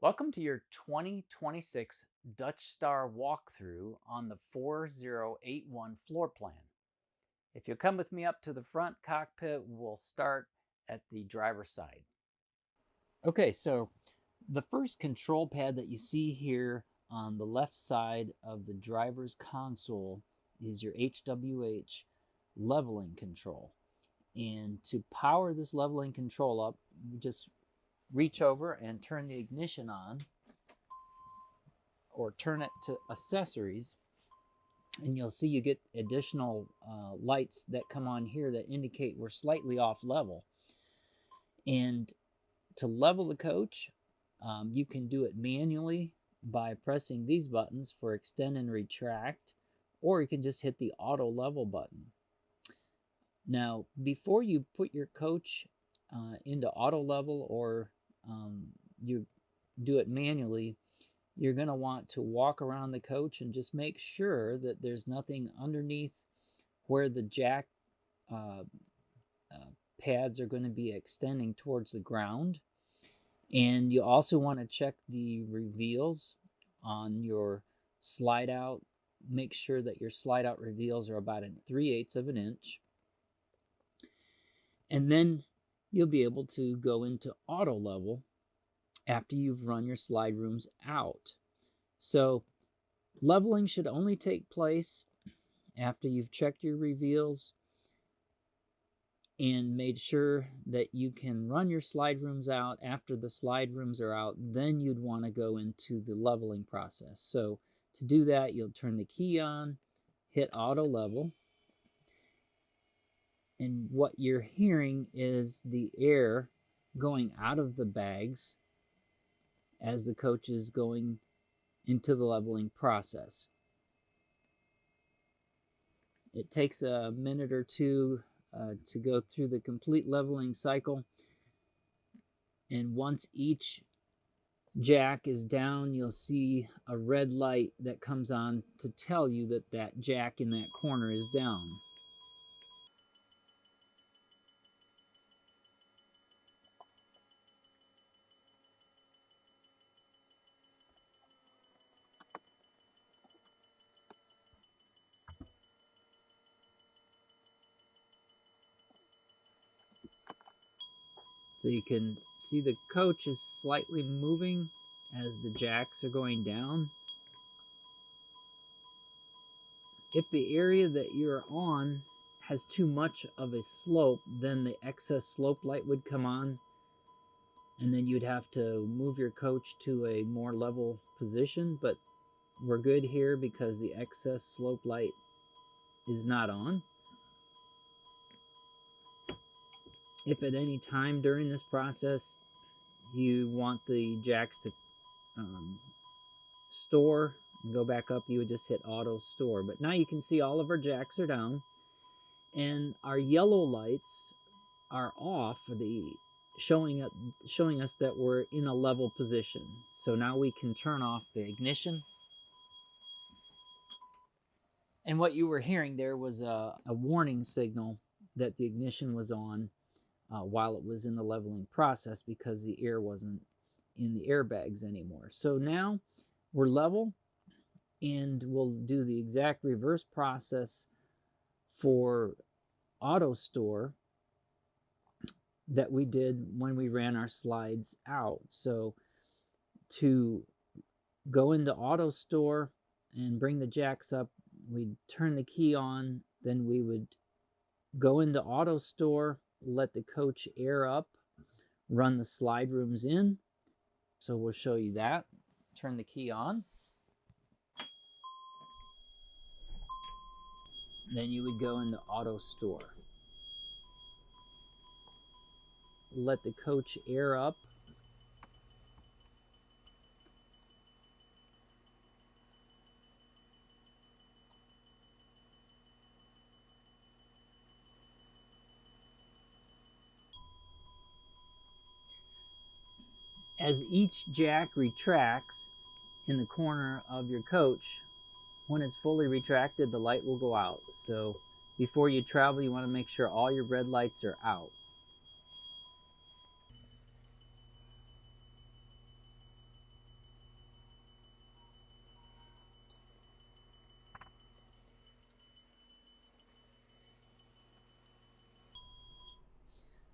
Welcome to your 2026 Dutch Star walkthrough on the 4081 floor plan. If you'll come with me up to the front cockpit, we'll start at the driver's side. Okay, so the first control pad that you see here on the left side of the driver's console is your HWH leveling control. And to power this leveling control up, you just reach over and turn the ignition on, or turn it to accessories, and you'll see you get additional lights that come on here that indicate we're slightly off level. And to level the coach, you can do it manually by pressing these buttons for extend and retract, or you can just hit the auto level button. Now, before you put your coach into auto level, or you do it manually, you're going to want to walk around the coach and just make sure that there's nothing underneath where the jack pads are going to be extending towards the ground. And you also want to check the reveals on your slide out. Make sure that your slide out reveals are about 3/8 of an inch. And then you'll be able to go into auto level after you've run your slide rooms out. So leveling should only take place after you've checked your reveals and made sure that you can run your slide rooms out. After the slide rooms are out, then you'd want to go into the leveling process. So to do that, you'll turn the key on, hit auto level, and what you're hearing is the air going out of the bags as the coach is going into the leveling process. It takes a minute or two to go through the complete leveling cycle, and once each jack is down, you'll see a red light that comes on to tell you that that jack in that corner is down. So you can see the coach is slightly moving as the jacks are going down. If the area that you're on has too much of a slope, then the excess slope light would come on, and then you'd have to move your coach to a more level position. But we're good here because the excess slope light is not on. If at any time during this process you want the jacks to store and go back up, you would just hit auto store. But now you can see all of our jacks are down, and our yellow lights are off, showing us that we're in a level position. So now we can turn off the ignition. And what you were hearing there was a warning signal that the ignition was on while it was in the leveling process, because the air wasn't in the airbags anymore. So now we're level, and we'll do the exact reverse process for auto store that we did when we ran our slides out. So to go into auto store and bring the jacks up, we'd turn the key on, then we would go into auto store, let the coach air up, run the slide rooms in. So we'll show you that. Turn the key on. Then you would go into auto store. Let the coach air up. As each jack retracts in the corner of your coach, when it's fully retracted, the light will go out. So before you travel, you want to make sure all your red lights are out.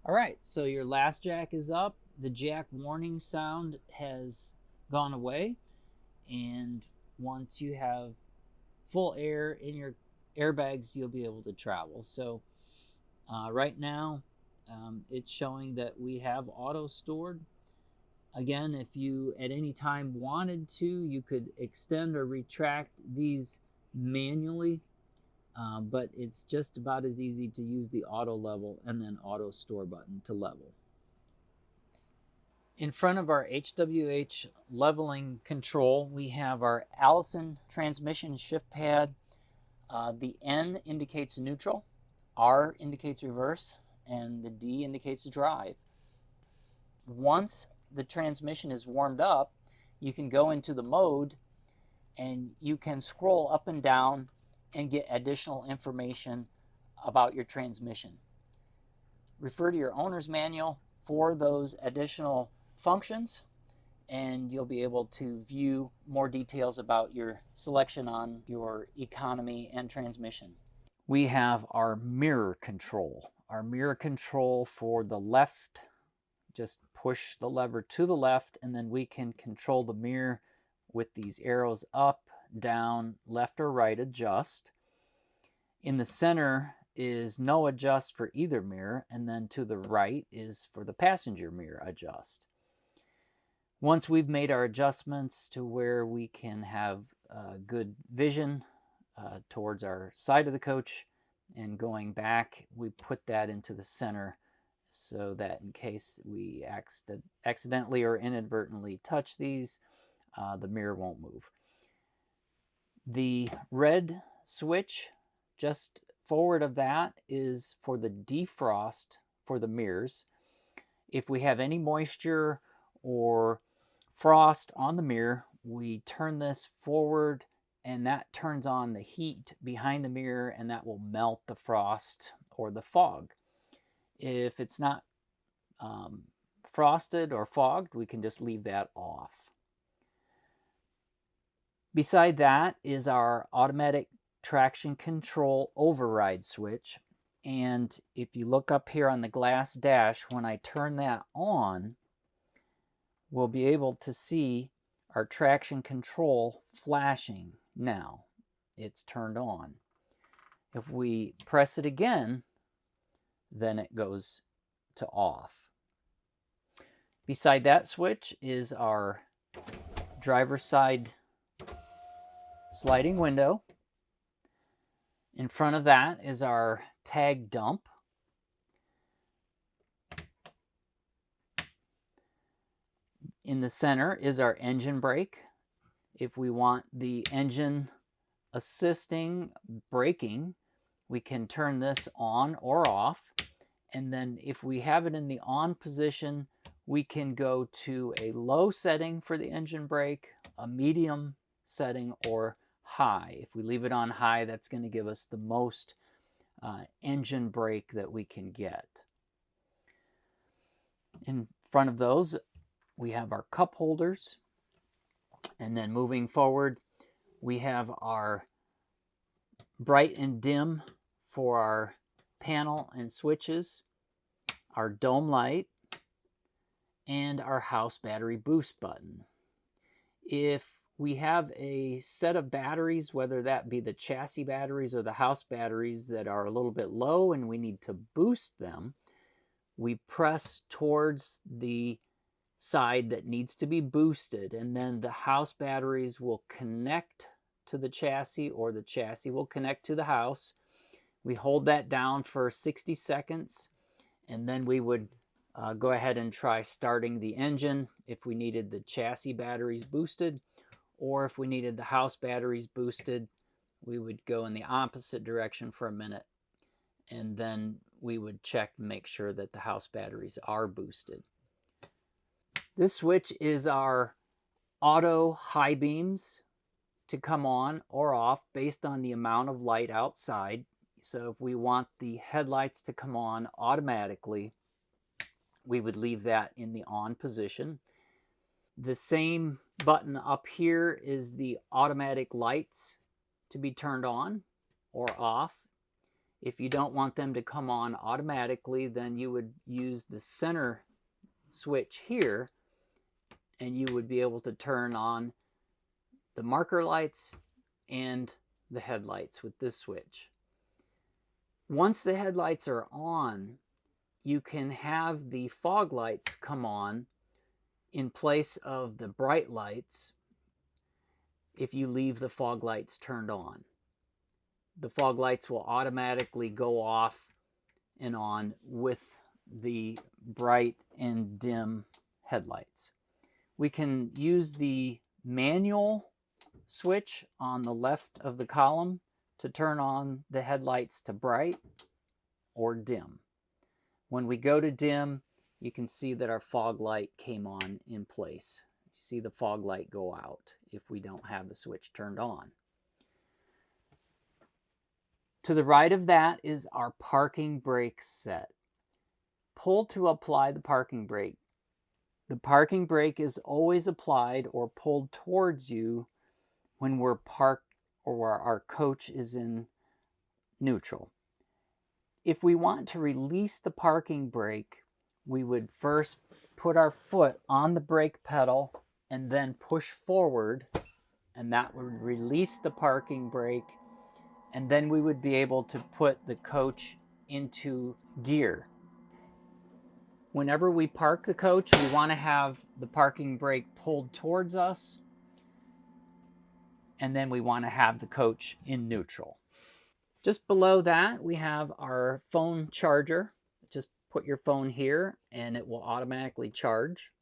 All right, so your last jack is up. The jack warning sound has gone away. And once you have full air in your airbags, you'll be able to travel. So right now, it's showing that we have auto stored. Again, if you at any time wanted to, you could extend or retract these manually, but it's just about as easy to use the auto level and then auto store button to level. In front of our HWH leveling control, we have our Allison transmission shift pad. The N indicates neutral, R indicates reverse, and the D indicates drive. Once the transmission is warmed up, you can go into the mode and you can scroll up and down and get additional information about your transmission. Refer to your owner's manual for those additional functions, and you'll be able to view more details about your selection on your economy and transmission. We have our mirror control. Our mirror control for the left, just push the lever to the left, and then we can control the mirror with these arrows up, down, left or right adjust. In the center is no adjust for either mirror, and then to the right is for the passenger mirror adjust. Once we've made our adjustments to where we can have good vision towards our side of the coach and going back, we put that into the center so that in case we accidentally or inadvertently touch these, the mirror won't move. The red switch just forward of that is for the defrost for the mirrors. If we have any moisture or frost on the mirror, we turn this forward and that turns on the heat behind the mirror, and that will melt the frost or the fog. If it's not frosted or fogged, we can just leave that off. Beside that is our automatic traction control override switch. And if you look up here on the glass dash, when I turn that on, we'll be able to see our traction control flashing now. It's turned on. If we press it again, then it goes to off. Beside that switch is our driver's side sliding window. In front of that is our tag dump. In the center is our engine brake. If we want the engine assisting braking, we can turn this on or off. And then if we have it in the on position, we can go to a low setting for the engine brake, a medium setting, or high. If we leave it on high, that's going to give us the most engine brake that we can get. In front of those, we have our cup holders. And then moving forward, we have our bright and dim for our panel and switches, our dome light, and our house battery boost button. If we have a set of batteries, whether that be the chassis batteries or the house batteries that are a little bit low and we need to boost them, we press towards the side that needs to be boosted, and then the house batteries will connect to the chassis or the chassis will connect to the house. We hold that down for 60 seconds, and then we would go ahead and try starting the engine if we needed the chassis batteries boosted, or if we needed the house batteries boosted, we would go in the opposite direction for a minute, and then we would check and make sure that the house batteries are boosted. This switch is our auto high beams to come on or off based on the amount of light outside. So if we want the headlights to come on automatically, we would leave that in the on position. The same button up here is the automatic lights to be turned on or off. If you don't want them to come on automatically, then you would use the center switch here, and you would be able to turn on the marker lights and the headlights with this switch. Once the headlights are on, you can have the fog lights come on in place of the bright lights if you leave the fog lights turned on. The fog lights will automatically go off and on with the bright and dim headlights. We can use the manual switch on the left of the column to turn on the headlights to bright or dim. When we go to dim, you can see that our fog light came on in place. You see the fog light go out if we don't have the switch turned on. To the right of that is our parking brake set. Pull to apply the parking brake. The parking brake is always applied or pulled towards you when we're parked or our coach is in neutral. If we want to release the parking brake, we would first put our foot on the brake pedal and then push forward, and that would release the parking brake, and then we would be able to put the coach into gear. Whenever we park the coach, we want to have the parking brake pulled towards us, and then we want to have the coach in neutral. Just below that, we have our phone charger. Just put your phone here and it will automatically charge.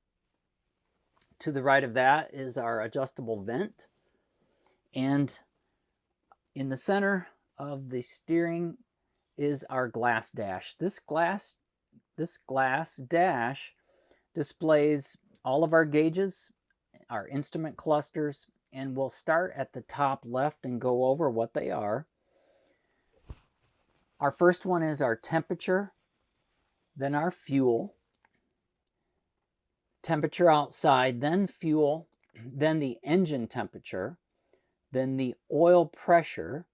To the right of that is our adjustable vent. And in the center of the steering is our glass dash. This glass dash displays all of our gauges, our instrument clusters, and we'll start at the top left and go over what they are. Our first one is our temperature, then our fuel, temperature outside, then fuel, then the engine temperature, then the oil pressure,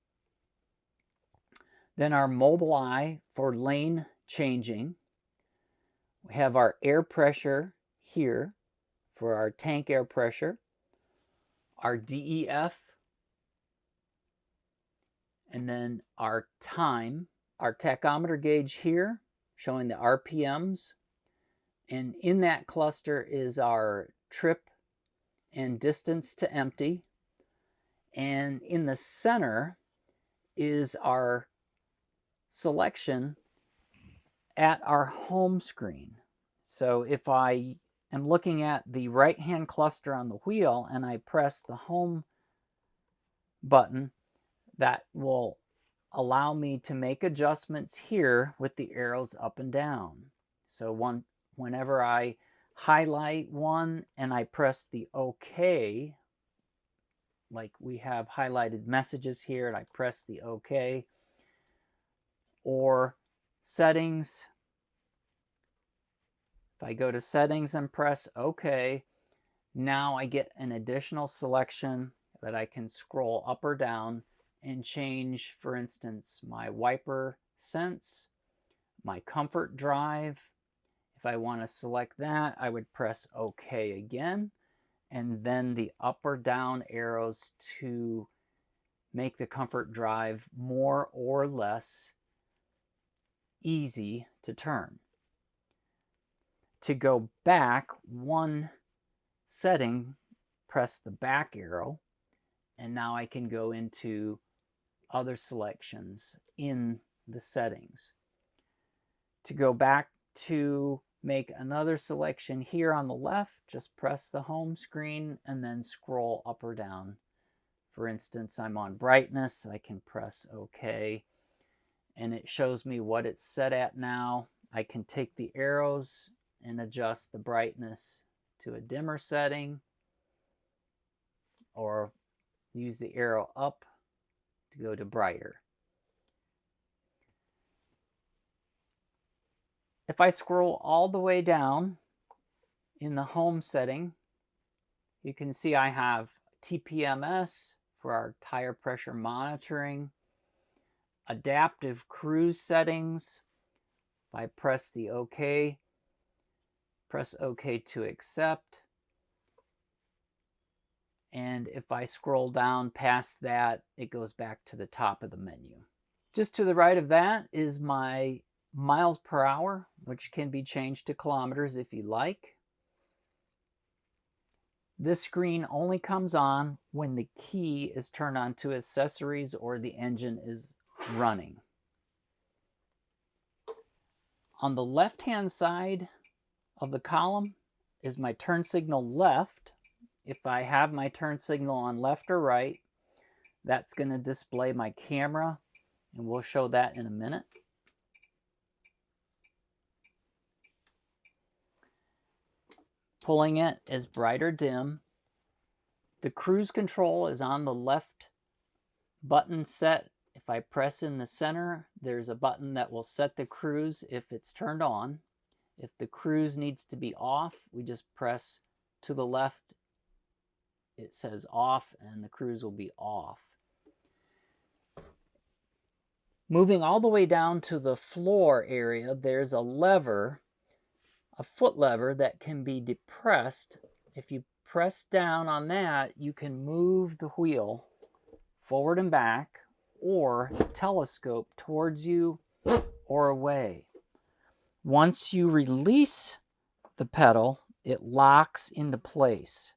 then our mobile eye for lane changing. We have our air pressure here for our tank air pressure, our DEF, and then our time, our tachometer gauge here showing the RPMs, and in that cluster is our trip and distance to empty, and in the center is our selection at our home screen. So if I am looking at the right hand cluster on the wheel and I press the home button, that will allow me to make adjustments here with the arrows up and down. So whenever I highlight one and I press the OK, like we have highlighted messages here, and I press the OK, or settings, if I go to settings and press OK, now I get an additional selection that I can scroll up or down and change, for instance, my wiper sense, my comfort drive. If I want to select that, I would press OK again, and then the up or down arrows to make the comfort drive more or less easy to turn. To go back one setting, press the back arrow, and now I can go into other selections in the settings. To go back to make another selection here on the left, just press the home screen and then scroll up or down. For instance, I'm on brightness, I can press OK, and it shows me what it's set at now. I can take the arrows and adjust the brightness to a dimmer setting, or use the arrow up to go to brighter. If I scroll all the way down in the home setting, you can see I have TPMS for our tire pressure monitoring, adaptive cruise settings. If I press the OK, press OK to accept. And if I scroll down past that, it goes back to the top of the menu. Just to the right of that is my miles per hour, which can be changed to kilometers if you like. This screen only comes on when the key is turned on to accessories or the engine is running. On the left-hand side of the column is my turn signal left. If I have my turn signal on left or right, that's going to display my camera, and we'll show that in a minute. Pulling it is bright or dim. The cruise control is on the left button set. If I press in the center, there's a button that will set the cruise if it's turned on. If the cruise needs to be off, we just press to the left. It says off, and the cruise will be off. Moving all the way down to the floor area, there's a lever, a foot lever that can be depressed. If you press down on that, you can move the wheel forward and back, or telescope towards you or away. Once you release the pedal, it locks into place.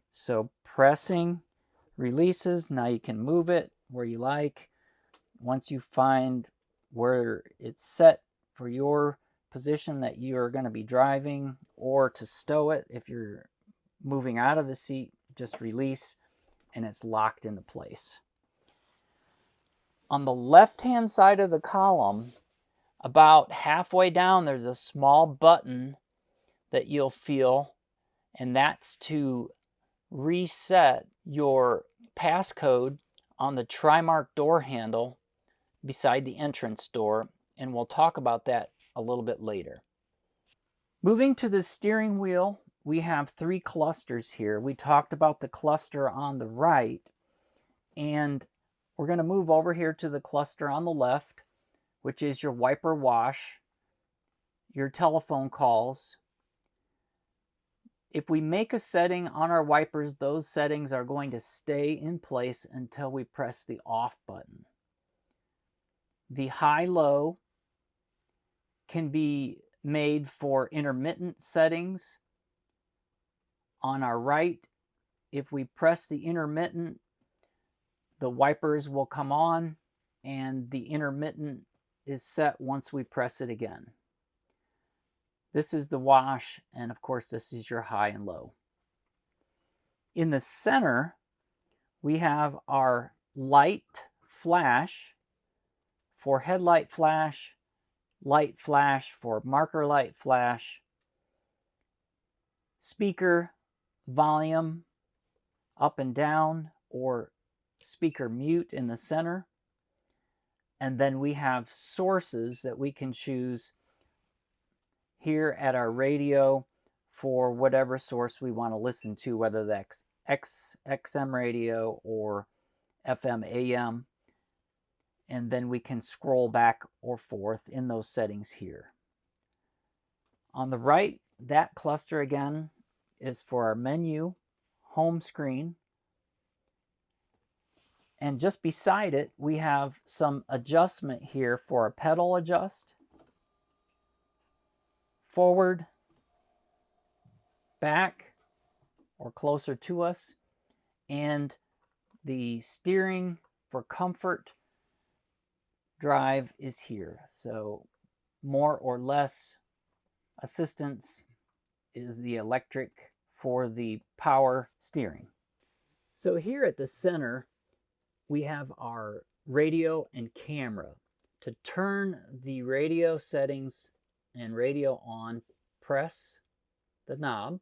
So pressing releases. Now you can move it where you like. Once you find where it's set for your position that you are going to be driving, or to stow it if you're moving out of the seat, just release and it's locked into place. On the left-hand side of the column, about halfway down, there's a small button that you'll feel, and that's to reset your passcode on the Trimark door handle beside the entrance door, and we'll talk about that a little bit later. Moving to the steering wheel, we have 3 clusters here. We talked about the cluster on the right, and we're going to move over here to the cluster on the left, which is your wiper wash, your telephone calls. If we make a setting on our wipers, those settings are going to stay in place until we press the off button. The high-low can be made for intermittent settings. On our right, if we press the intermittent, the wipers will come on, and the intermittent is set once we press it again. This is the wash, and of course this is your high and low. In the center, we have our light flash for headlight flash, light flash for marker light flash, speaker volume up and down, or speaker mute in the center. And then we have sources that we can choose here at our radio for whatever source we want to listen to, whether that's XM radio or FM AM. And then we can scroll back or forth in those settings here. On the right, that cluster again is for our menu, home screen. And just beside it, we have some adjustment here for a pedal adjust, forward, back, or closer to us, and the steering for comfort drive is here. So more or less assistance is the electric for the power steering. So here at the center, we have our radio and camera. To turn the radio settings and radio on, press the knob,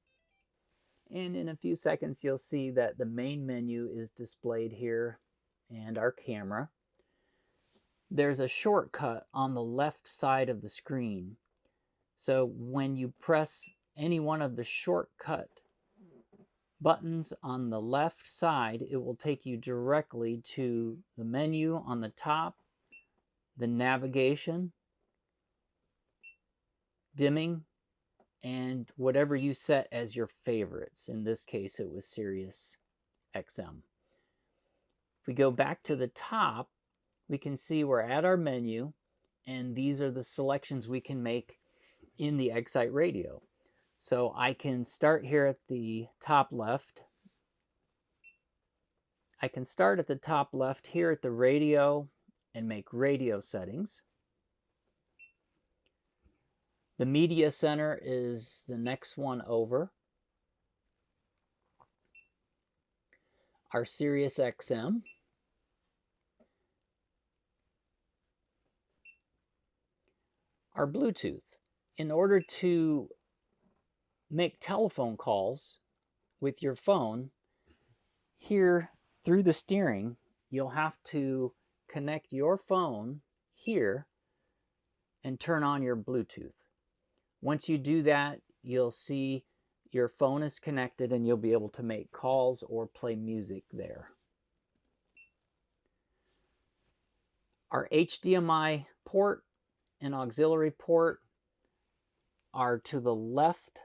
and in a few seconds you'll see that the main menu is displayed here and our camera. There's a shortcut on the left side of the screen. So when you press any one of the shortcut buttons on the left side, it will take you directly to the menu on the top the navigation, dimming, and whatever you set as your favorites. In this case, it was Sirius XM. If we go back to the top, we can see we're at our menu, and these are the selections we can make in the Excite radio. So I can start here at the top left. I can start at the top left here at the radio and make radio settings. The media center is the next one over. Our Sirius XM. Our Bluetooth. In order to make telephone calls with your phone, here through the steering, you'll have to connect your phone here and turn on your Bluetooth. Once you do that, you'll see your phone is connected and you'll be able to make calls or play music there. Our HDMI port and auxiliary port are to the left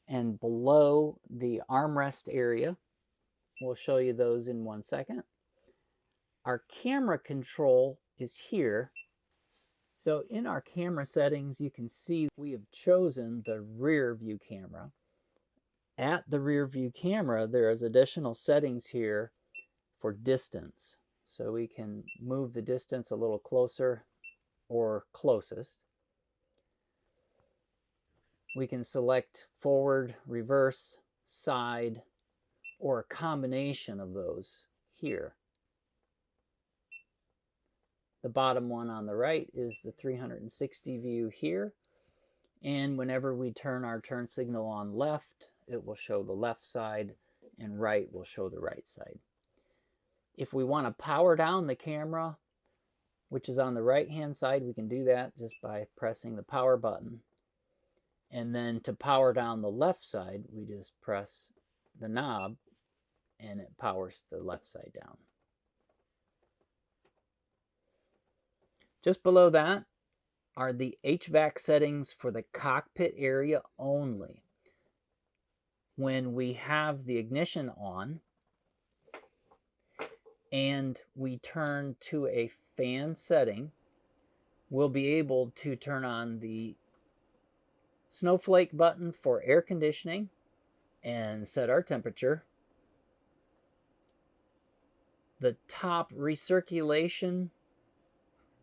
and below the armrest area. We'll show you those in 1 second. Our camera control is here. So in our camera settings, you can see we have chosen the rear view camera. At the rear view camera, there is additional settings here for distance. So we can move the distance a little closer or closest. We can select forward, reverse, side, or a combination of those here. The bottom one on the right is the 360 view here. And whenever we turn our turn signal on left, it will show the left side, and right will show the right side. If we want to power down the camera, which is on the right hand side, we can do that just by pressing the power button. And then to power down the left side, we just press the knob and it powers the left side down. Just below that are the HVAC settings for the cockpit area only. When we have the ignition on and we turn to a fan setting, we'll be able to turn on the snowflake button for air conditioning and set our temperature. The top recirculation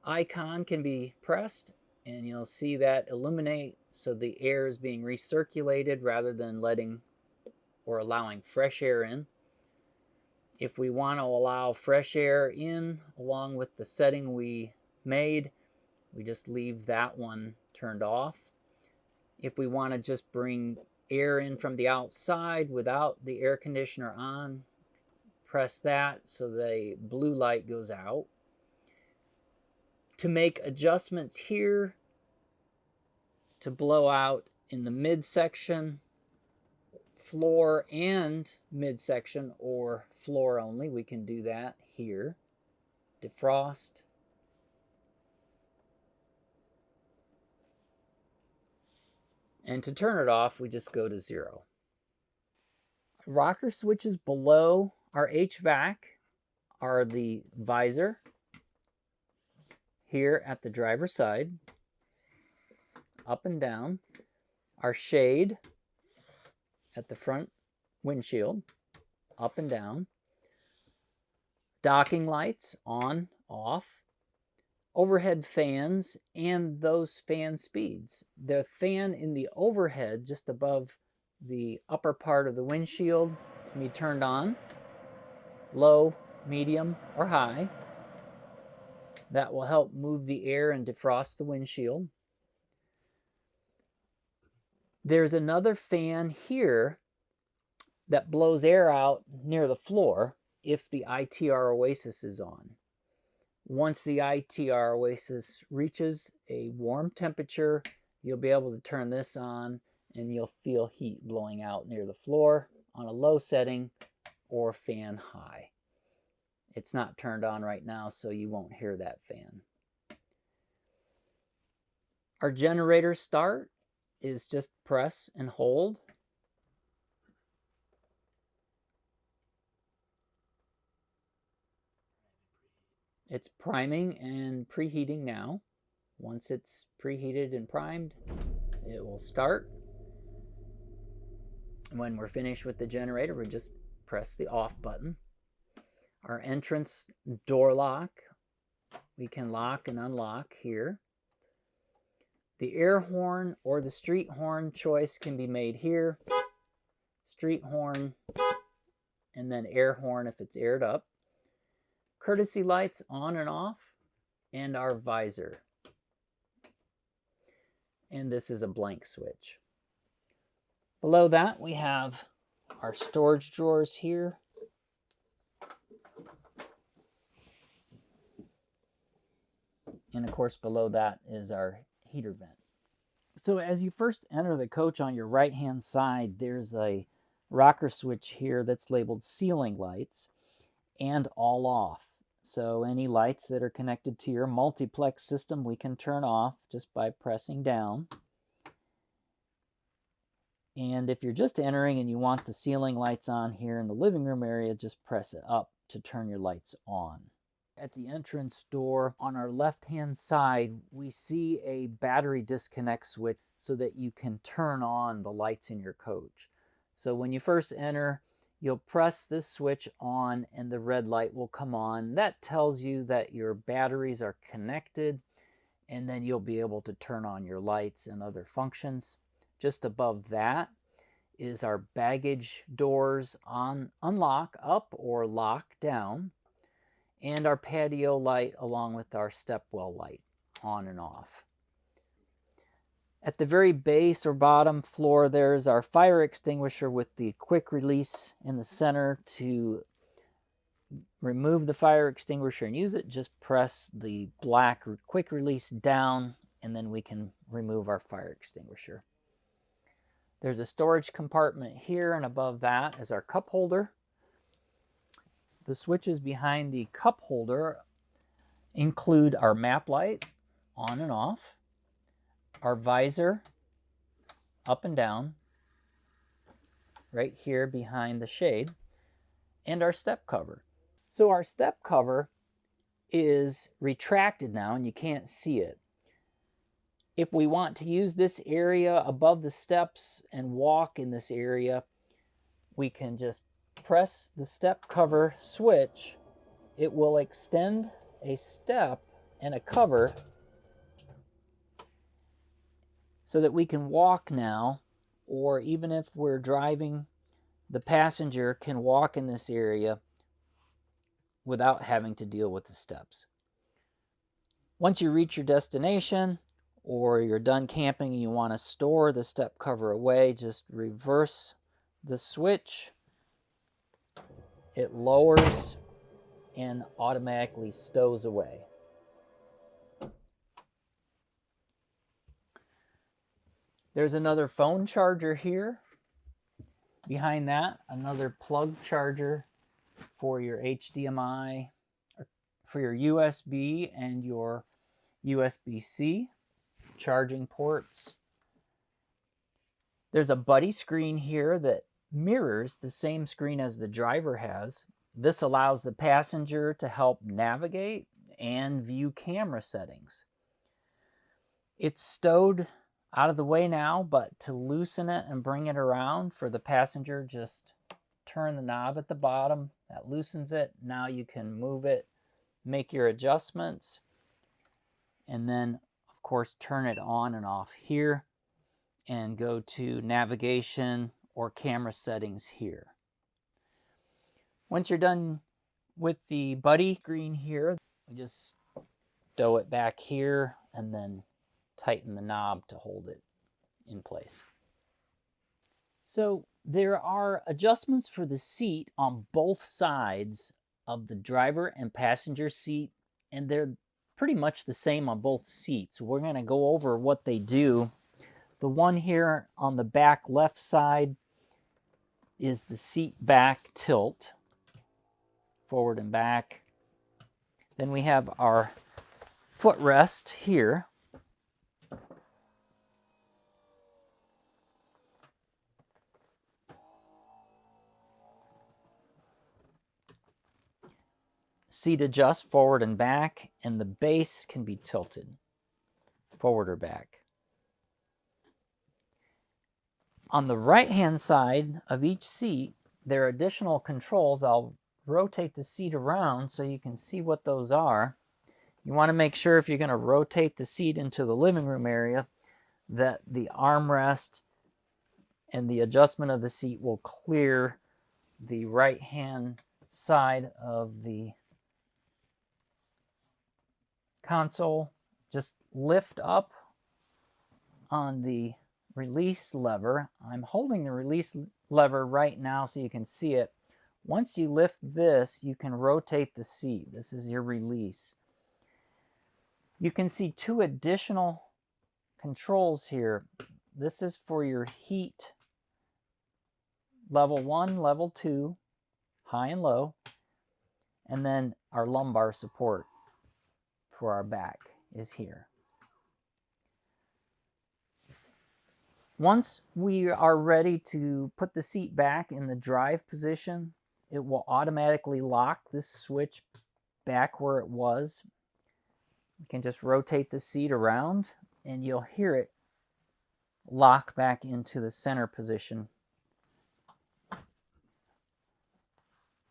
icon can be pressed and you'll see that illuminate, so the air is being recirculated rather than letting or allowing fresh air in. If we want to allow fresh air in along with the setting we made, we just leave that one turned off. If we want to just bring air in from the outside without the air conditioner on, press that so the blue light goes out. To make adjustments here, to blow out in the midsection, floor and midsection, or floor only, we can do that here. Defrost. And to turn it off, we just go to 0. Rocker switches below our HVAC are the visor here at the driver's side, up and down. Our shade at the front windshield, up and down. Docking lights, on, off. Overhead fans and those fan speeds. The fan in the overhead just above the upper part of the windshield can be turned on, low, medium, or high. That will help move the air and defrost the windshield. There's another fan here that blows air out near the floor if the ITR Oasis is on. Once the ITR Oasis reaches a warm temperature, you'll be able to turn this on and you'll feel heat blowing out near the floor on a low setting or fan high. It's not turned on right now, so you won't hear that fan. Our generator start is just press and hold. It's priming and preheating now. Once it's preheated and primed, it will start. When we're finished with the generator, we just press the off button. Our entrance door lock, we can lock and unlock here. The air horn or the street horn choice can be made here. Street horn and then air horn if it's aired up. Courtesy lights on and off, and our visor. And this is a blank switch. Below that, we have our storage drawers here. And of course, below that is our heater vent. So as you first enter the coach on your right-hand side, there's a rocker switch here that's labeled ceiling lights and all off. So any lights that are connected to your multiplex system, we can turn off just by pressing down. And if you're just entering and you want the ceiling lights on here in the living room area, just press it up to turn your lights on. At the entrance door on our left-hand side, we see a battery disconnect switch so that you can turn on the lights in your coach. So when you first enter, you'll press this switch on and the red light will come on. That tells you that your batteries are connected, and then you'll be able to turn on your lights and other functions. Just above that is our baggage doors on unlock up or lock down, and our patio light along with our stepwell light on and off. At the very base or bottom floor, there's our fire extinguisher with the quick release in the center. To remove the fire extinguisher and use it, just press the black quick release down, and then we can remove our fire extinguisher. There's a storage compartment here, and above that is our cup holder. The switches behind the cup holder include our map light on and off, our visor up and down right here behind the shade, and our step cover. So our step cover is retracted now and you can't see it. If we want to use this area above the steps and walk in this area, we can just press the step cover switch. It will extend a step and a cover so that we can walk now, or even if we're driving, the passenger can walk in this area without having to deal with the steps. Once you reach your destination or you're done camping and you want to store the step cover away, just reverse the switch. It lowers and automatically stows away. There's another phone charger here. Behind that, another plug charger for your HDMI, for your USB and your USB-C charging ports. There's a buddy screen here that mirrors the same screen as the driver has. This allows the passenger to help navigate and view camera settings. It's stowed out of the way now, but to loosen it and bring it around for the passenger, just turn the knob at the bottom. That loosens it. Now you can move it, make your adjustments, and then, of course, turn it on and off here and go to navigation or camera settings here. Once you're done with the buddy screen here, we just stow it back here and then tighten the knob to hold it in place. So there are adjustments for the seat on both sides of the driver and passenger seat, and they're pretty much the same on both seats. We're going to go over what they do. The one here on the back left side is the seat back tilt, forward and back. Then we have our footrest here. seat adjust forward and back, and the base can be tilted forward or back. On the right-hand side of each seat, there are additional controls. I'll rotate the seat around so you can see what those are. You want to make sure if you're going to rotate the seat into the living room area that the armrest and the adjustment of the seat will clear the right-hand side of the console. Just lift up on the release lever. I'm holding the release lever right now so you can see it. Once you lift this, you can rotate the seat. This is your release. You can see two additional controls here. This is for your heat, level 1, level 2, high and low, and then our lumbar support for our back is here. Once we are ready to put the seat back in the drive position, it will automatically lock this switch back where it was. You can just rotate the seat around and you'll hear it lock back into the center position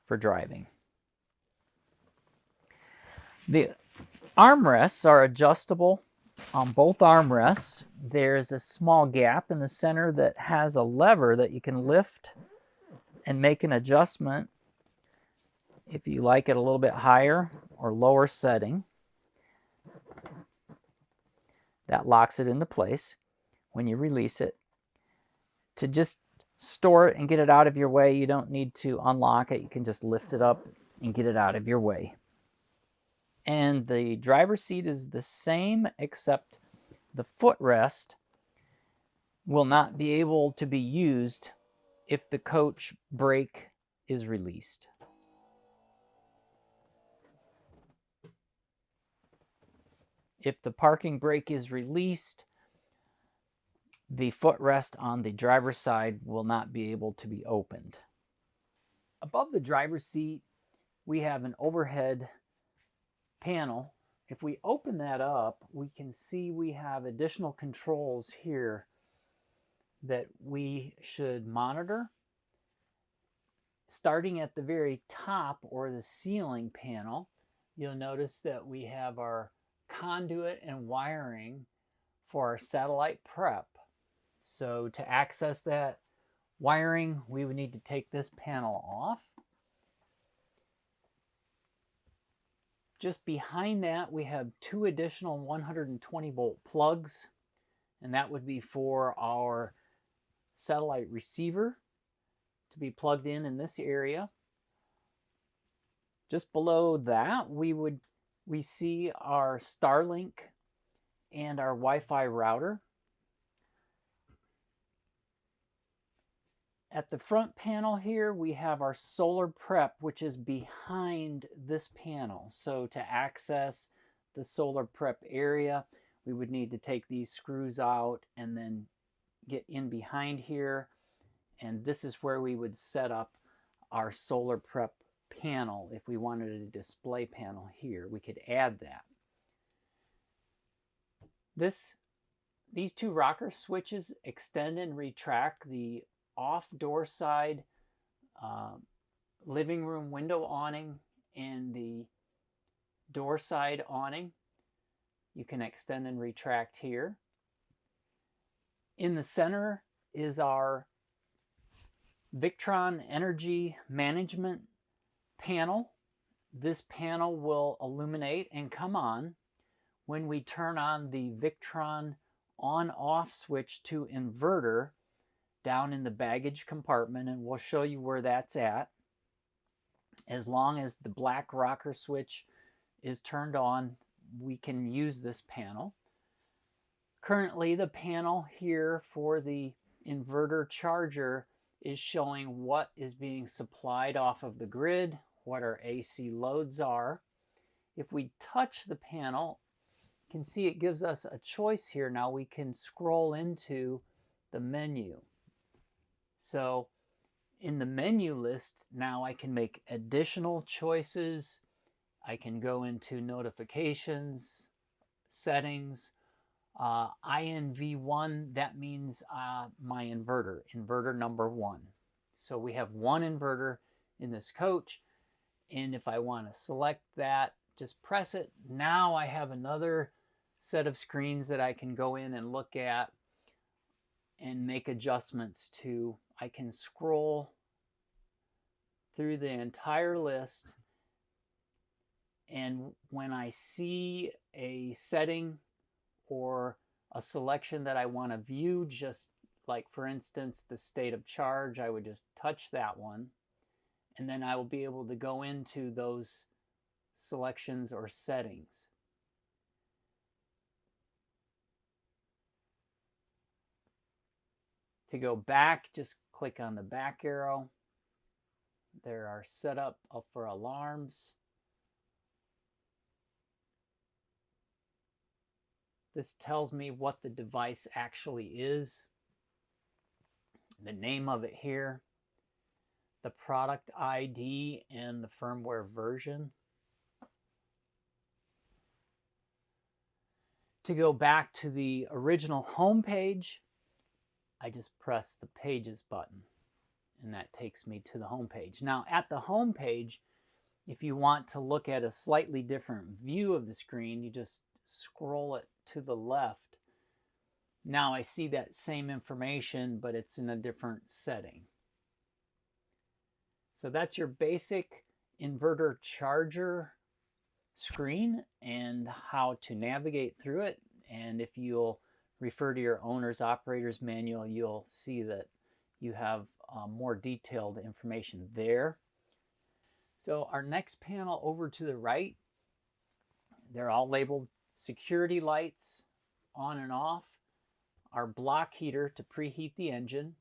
for driving. The armrests are adjustable on both armrests. There's a small gap in the center that has a lever that you can lift and make an adjustment if you like it a little bit higher or lower setting. That locks it into place when you release it. To just store it and get it out of your way, you don't need to unlock it. You can just lift it up and get it out of your way. And the driver's seat is the same, except the footrest will not be able to be used if the coach brake is released. If the parking brake is released, the footrest on the driver's side will not be able to be opened. Above the driver's seat, we have an overhead panel. If we open that up, we can see we have additional controls here that we should monitor. Starting at the very top or the ceiling panel, you'll notice that we have our conduit and wiring for our satellite prep. So to access that wiring, we would need to take this panel off. Just behind that, we have two additional 120 volt plugs, and that would be for our satellite receiver to be plugged in this area. Just below that, we see our Starlink and our Wi-Fi router. At the front panel here, we have our solar prep, which is behind this panel. So to access the solar prep area, we would need to take these screws out and then get in behind here. And this is where we would set up our solar prep panel. If we wanted a display panel here, we could add that. These two rocker switches extend and retract the off door side living room window awning and the door side awning. You can extend and retract here. In the center is our Victron energy management panel. This panel will illuminate and come on when we turn on the Victron on-off switch to inverter down in the baggage compartment, and we'll show you where that's at. As long as the black rocker switch is turned on, we can use this panel. Currently, the panel here for the inverter charger is showing what is being supplied off of the grid, what our AC loads are. If we touch the panel, you can see it gives us a choice here. Now we can scroll into the menu. So in the menu list, now I can make additional choices. I can go into notifications, settings, INV1, that means my inverter number 1. So we have one inverter in this coach, and if I want to select that, just press it. Now I have another set of screens that I can go in and look at and make adjustments to. I can scroll through the entire list, and when I see a setting or a selection that I want to view, just like for instance the state of charge, I would just touch that one, and then I will be able to go into those selections or settings. To go back, just click on the back arrow. There are set up for alarms. This tells me what the device actually is, the name of it here, the product ID, and the firmware version. To go back to the original home page, I just press the Pages button, and that takes me to the home page. Now, at the home page, if you want to look at a slightly different view of the screen, you just scroll it to the left. Now I see that same information, but it's in a different setting. So that's your basic inverter charger screen and how to navigate through it. And if you'll refer to your owner's operator's manual, you'll see that you have more detailed information there. So our next panel over to the right, they're all labeled security lights on and off, our block heater to preheat the engine.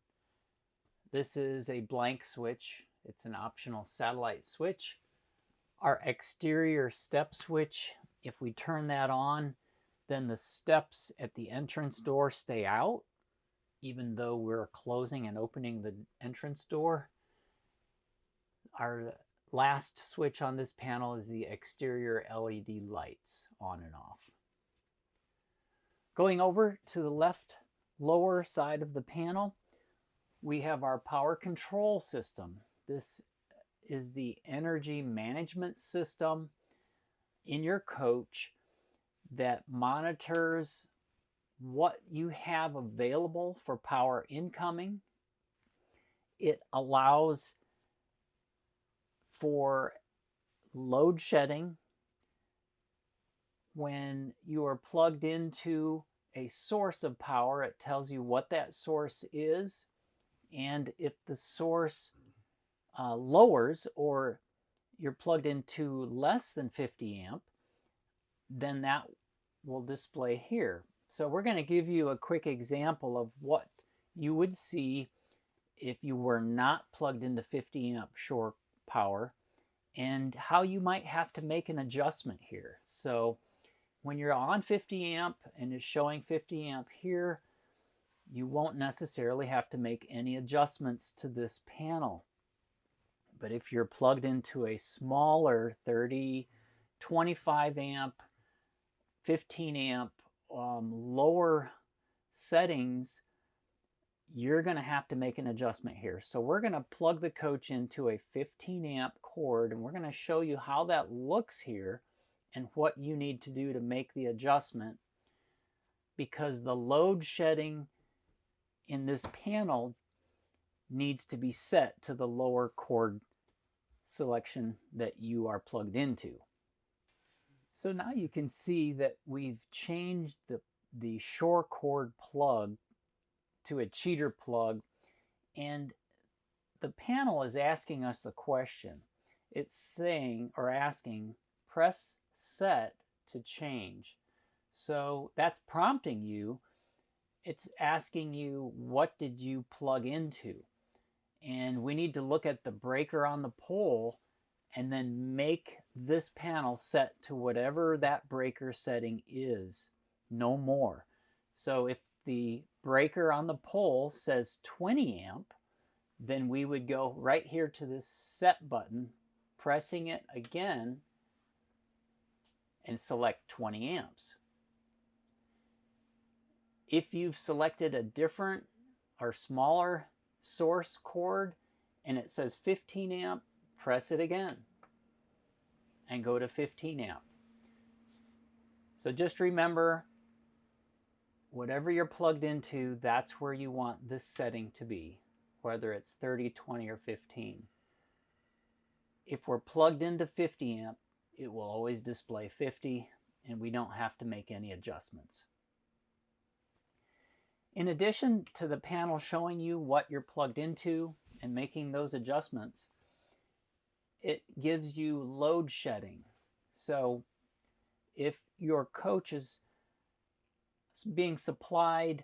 This is a blank switch. It's an optional satellite switch. Our exterior step switch, if we turn that on, then the steps at the entrance door stay out, even though we're closing and opening the entrance door. Our last switch on this panel is the exterior LED lights on and off. Going over to the left lower side of the panel, we have our power control system. This is the energy management system in your coach that monitors what you have available for power incoming. It allows for load shedding. When you are plugged into a source of power, it tells you what that source is, and if the source lowers or you're plugged into less than 50 amp, then that will display here. So we're going to give you a quick example of what you would see if you were not plugged into 50 amp shore power and how you might have to make an adjustment here. So when you're on 50 amp and it's showing 50 amp here, you won't necessarily have to make any adjustments to this panel. But if you're plugged into a smaller 30, 25 amp, 15 amp, lower settings, you're going to have to make an adjustment here. So we're going to plug the coach into a 15 amp cord, and we're going to show you how that looks here and what you need to do to make the adjustment, because the load shedding in this panel needs to be set to the lower cord selection that you are plugged into. So now you can see that we've changed the shore cord plug to a cheater plug, and the panel is asking us the question. It's saying or asking, press set to change. So that's prompting you. It's asking you, what did you plug into? And we need to look at the breaker on the pole and then make this panel set to whatever that breaker setting is, no more. So if the breaker on the pole says 20 amp, then we would go right here to this set button, pressing it again, and select 20 amps. If you've selected a different or smaller source cord and it says 15 amp, press it again and go to 15 amp. So just remember, whatever you're plugged into, that's where you want this setting to be, whether it's 30, 20, or 15. If we're plugged into 50 amp, it will always display 50, and we don't have to make any adjustments. In addition to the panel showing you what you're plugged into and making those adjustments, it gives you load shedding. So if your coach is being supplied,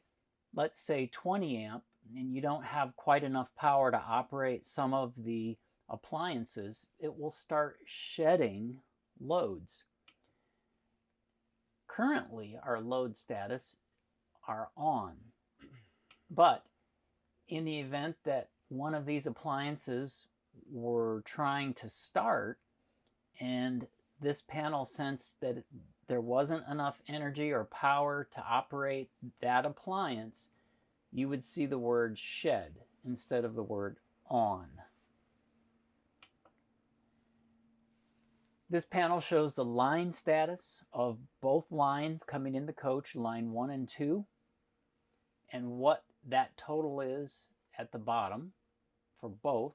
let's say 20 amp, and you don't have quite enough power to operate some of the appliances, it will start shedding loads. Currently, our load status are on, but in the event that one of these appliances were trying to start and this panel sensed that there wasn't enough energy or power to operate that appliance, you would see the word shed instead of the word on. This panel shows the line status of both lines coming in the coach, line 1 and 2, and what that total is at the bottom for both.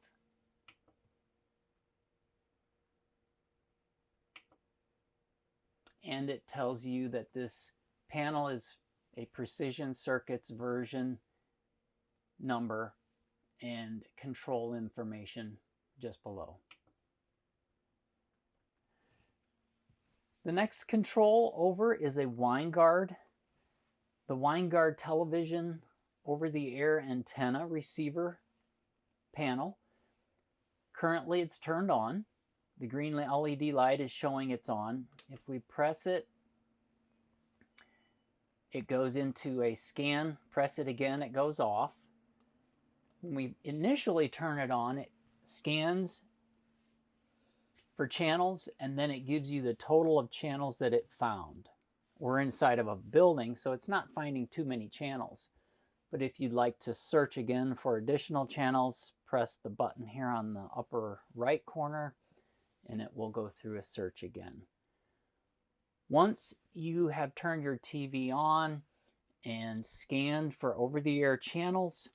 And it tells you that this panel is a Precision Circuits version number and control information just below. The next control over is a Winegard. The Winegard television over-the-air antenna receiver panel. Currently it's turned on. The green LED light is showing it's on. If we press it, it goes into a scan. Press it again, it goes off. When we initially turn it on, it scans for channels, and then it gives you the total of channels that it found. We're inside of a building, so it's not finding too many channels. But if you'd like to search again for additional channels, press the button here on the upper right corner, and it will go through a search again. Once you have turned your TV on and scanned for over-the-air channels,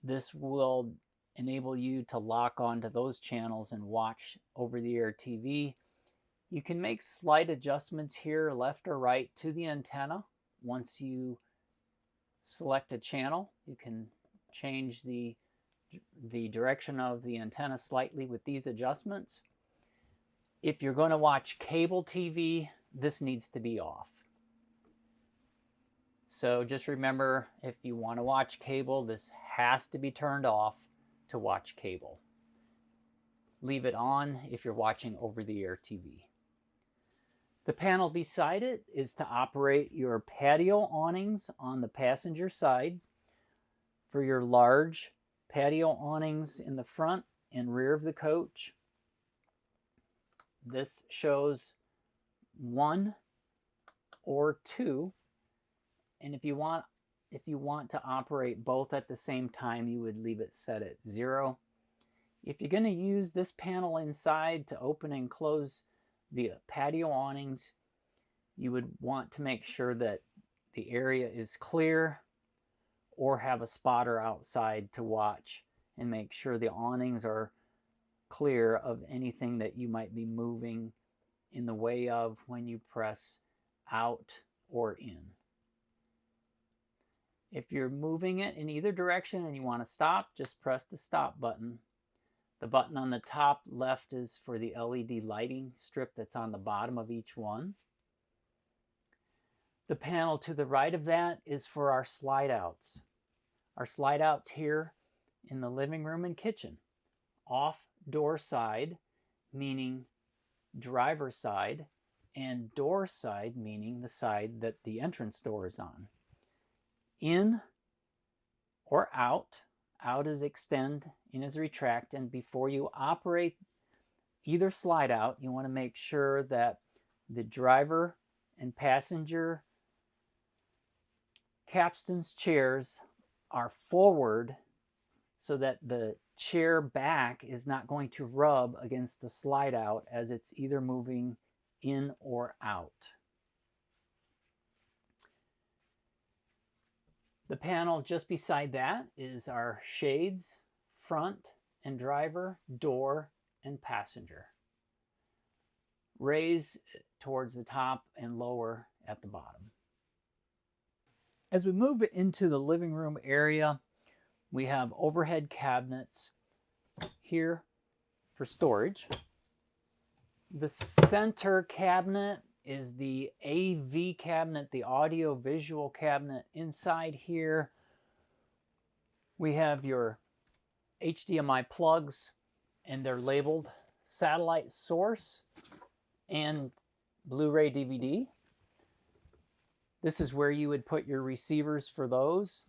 this will enable you to lock onto those channels and watch over-the-air TV. You can make slight adjustments here, left or right, to the antenna. Once you select a channel, you can change the direction of the antenna slightly with these adjustments. If you're going to watch cable TV, this needs to be off. So just remember, if you want to watch cable, this has to be turned off to watch cable. Leave it on if you're watching over-the-air TV. The panel beside it is to operate your patio awnings on the passenger side. For your large patio awnings in the front and rear of the coach, this shows 1 or 2, and if you want to operate both at the same time, you would leave it set at 0. If you're going to use this panel inside to open and close the patio awnings, you would want to make sure that the area is clear, or have a spotter outside to watch and make sure the awnings are clear of anything that you might be moving in the way of when you press out or in. If you're moving it in either direction and you want to stop, just press the stop button. The button on the top left is for the LED lighting strip that's on the bottom of each one. The panel to the right of that is for our slide outs. Our slide outs here in the living room and kitchen. Off door side, meaning driver side, and door side, meaning the side that the entrance door is on. In or out. Out is extend, in is retract, and before you operate either slide out, you want to make sure that the driver and passenger capstan's chairs are forward so that the chair back is not going to rub against the slide out as it's either moving in or out. The panel just beside that is our shades, front and driver, door, and passenger. Raise towards the top and lower at the bottom. As we move into the living room area, we have overhead cabinets here for storage. The center cabinet is the AV cabinet, the audio visual cabinet. Inside here, we have your HDMI plugs, and they're labeled satellite source and Blu-ray DVD. This is where you would put your receivers for those.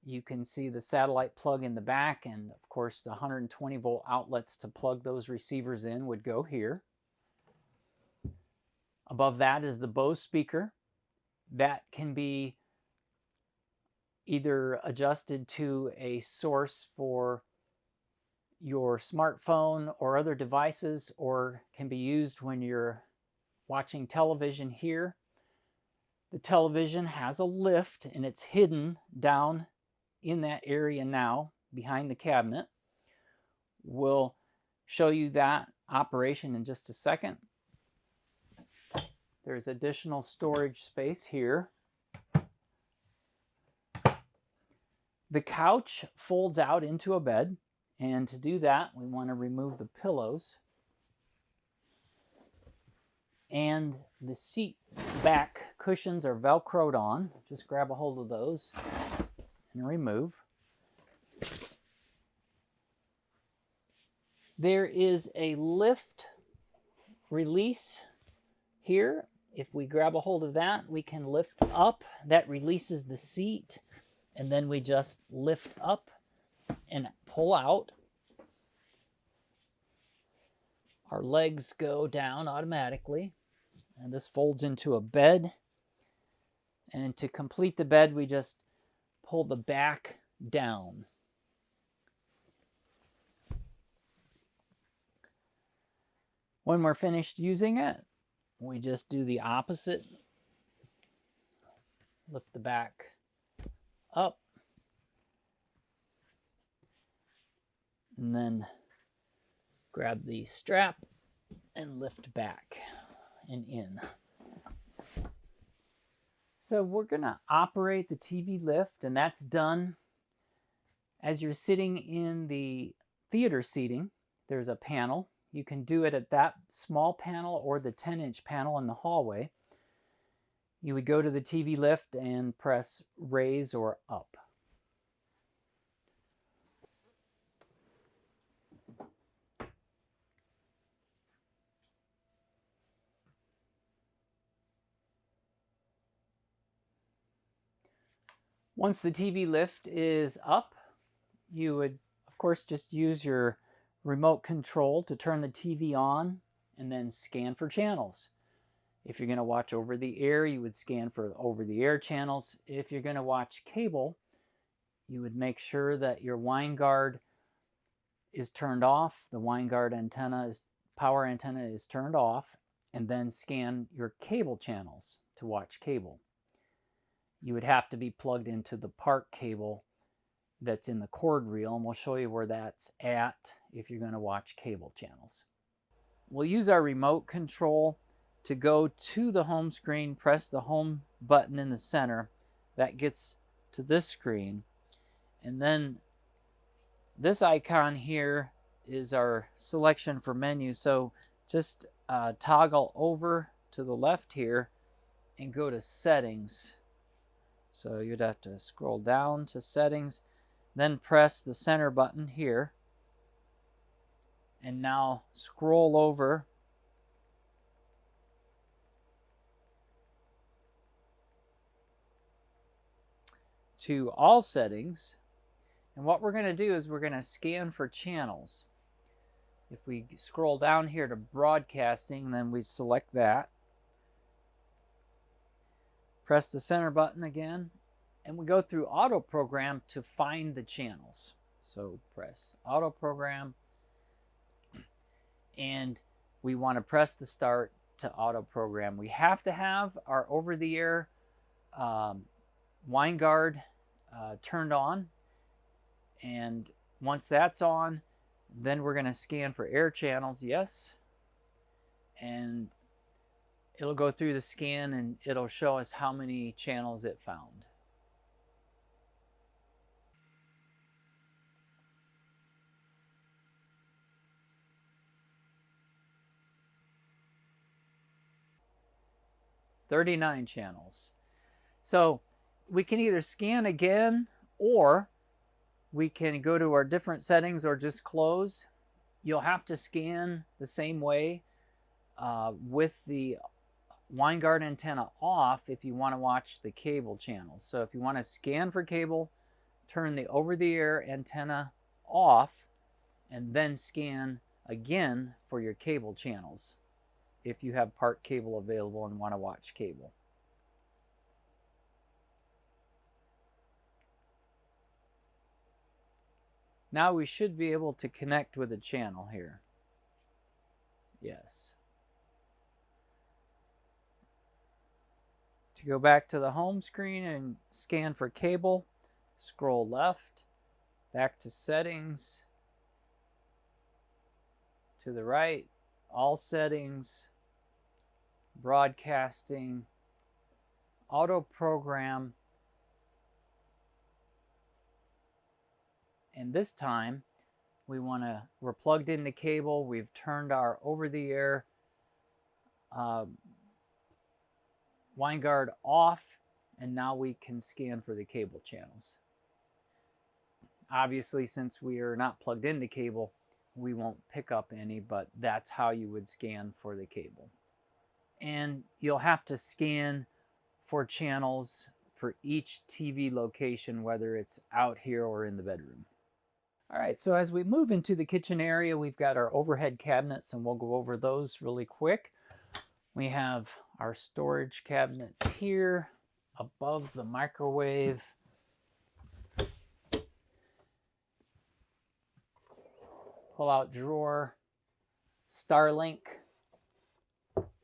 You can see the satellite plug in the back, and of course the 120 volt outlets to plug those receivers in would go here. Above that is the Bose speaker. That can be either adjusted to a source for your smartphone or other devices, or can be used when you're watching television here. The television has a lift, and it's hidden down in that area now behind the cabinet. We'll show you that operation in just a second. There's additional storage space here. The couch folds out into a bed, and to do that, we want to remove the pillows. And the seat back cushions are Velcroed on. Just grab a hold of those and remove. There is a lift release here. If we grab a hold of that, we can lift up. That releases the seat, and then we just lift up and pull out. Our legs go down automatically, and this folds into a bed. And to complete the bed, we just pull the back down. When we're finished using it, we just do the opposite. Lift the back up, and then grab the strap and lift back and in. So we're going to operate the TV lift, and that's done as you're sitting in the theater seating. There's a panel. You can do it at that small panel or the 10-inch panel in the hallway. You would go to the TV lift and press raise or up. Once the TV lift is up, you would, of course, just use your remote control to turn the TV on and then scan for channels. If you're going to watch over the air, you would scan for over the air channels. If you're going to watch cable, you would make sure that your wind guard is turned off, the wind guard power antenna is turned off, and then scan your cable channels to watch cable. You would have to be plugged into the park cable that's in the cord reel, and we'll show you where that's at if you're going to watch cable channels. We'll use our remote control to go to the home screen, press the home button in the center. That gets to this screen, and then this icon here is our selection for menu. So just toggle over to the left here and go to settings. So you'd have to scroll down to settings, then press the center button here, and now scroll over to all settings. And what we're going to do is we're going to scan for channels. If we scroll down here to broadcasting, then we select that. Press the center button again, and we go through auto program to find the channels. So press auto program, and we want to press the start to auto program. We have to have our over-the-air wine guard turned on, and once that's on, then we're going to scan for air channels. Yes, and it'll go through the scan and it'll show us how many channels it found. "39 channels." So we can either scan again, or we can go to our different settings or just close. You'll have to scan the same way with the wine guard antenna off if you want to watch the cable channels. So if you want to scan for cable, turn the over-the-air antenna off and then scan again for your cable channels if you have part cable available and want to watch cable. Now we should be able to connect with a channel here. Yes. To go back to the home screen and scan for cable, scroll left, back to settings, to the right, all settings, broadcasting, auto program, and this time we're plugged into cable, we've turned our over-the-air wine guard off, and now we can scan for the cable channels. Obviously, since we are not plugged into cable, we won't pick up any, but that's how you would scan for the cable. And you'll have to scan for channels for each TV location, whether it's out here or in the bedroom. All right, so as we move into the kitchen area, we've got our overhead cabinets, and we'll go over those really quick. We have our storage cabinets here above the microwave. Pull-out drawer, Starlink,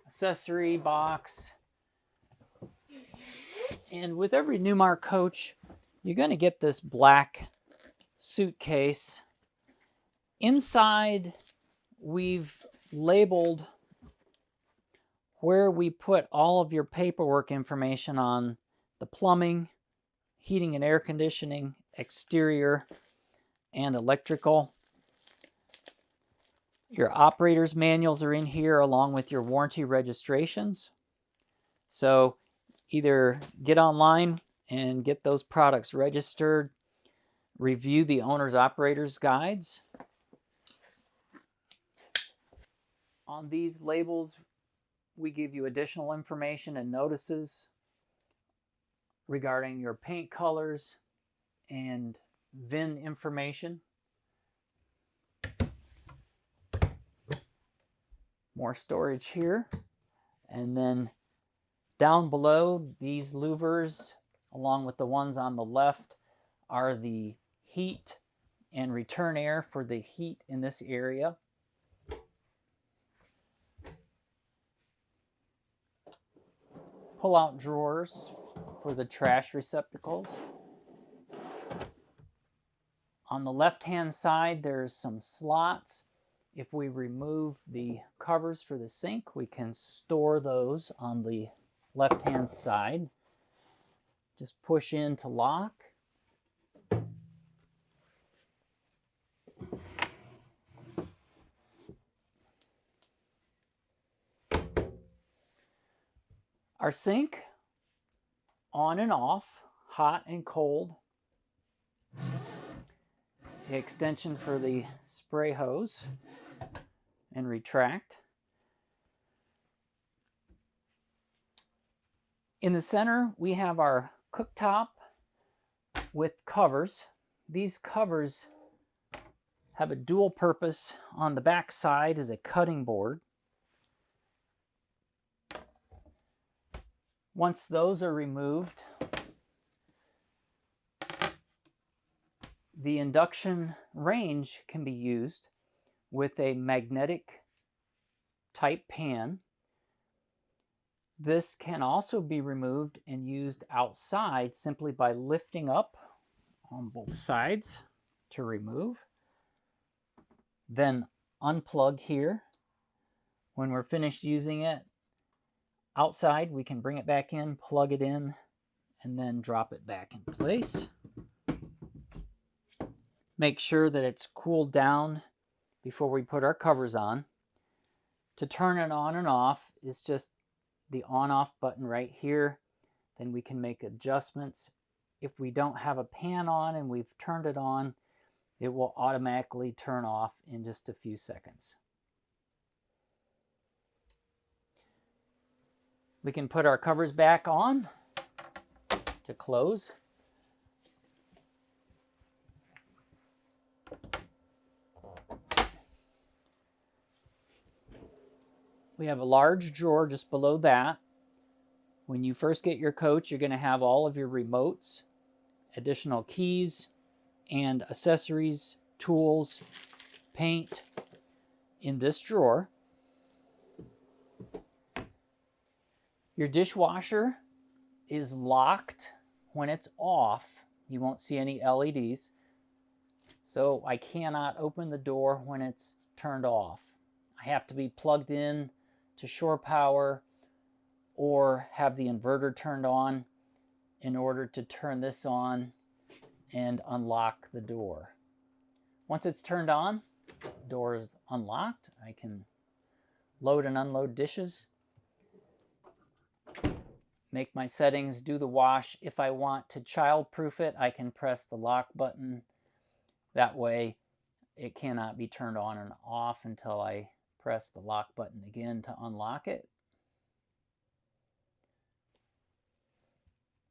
accessory box. And with every Newmar coach, you're going to get this black suitcase. Inside, we've labeled where we put all of your paperwork information on the plumbing, heating and air conditioning, exterior, and electrical. Your operator's manuals are in here along with your warranty registrations. So either get online and get those products registered, review the owner's operator's guides. On these labels, we give you additional information and notices regarding your paint colors and VIN information. More storage here. And then down below, these louvers, along with the ones on the left, are the heat and return air for the heat in this area. Pull-out drawers for the trash receptacles. On the left-hand side, there's some slots. If we remove the covers for the sink, we can store those on the left-hand side. Just push in to lock. Our sink, on and off, hot and cold. The extension for the spray hose and retract. In the center, we have our cooktop with covers. These covers have a dual purpose. On the back side is a cutting board. Once those are removed, the induction range can be used with a magnetic type pan. This can also be removed and used outside simply by lifting up on both sides to remove. Then unplug here. When we're finished using it outside, we can bring it back in, plug it in, and then drop it back in place. Make sure that it's cooled down before we put our covers on. To turn it on and off is just the on-off button right here. Then we can make adjustments. If we don't have a pan on and we've turned it on, it will automatically turn off in just a few seconds. We can put our covers back on to close. We have a large drawer just below that. When you first get your coach, you're going to have all of your remotes, additional keys, and accessories, tools, paint in this drawer. Your dishwasher is locked when it's off. You won't see any LEDs. So I cannot open the door when it's turned off. I have to be plugged in to shore power or have the inverter turned on in order to turn this on and unlock the door. Once it's turned on, the door is unlocked. I can load and unload dishes, make my settings, do the wash. If I want to child-proof it, I can press the lock button. That way it cannot be turned on and off until I press the lock button again to unlock it.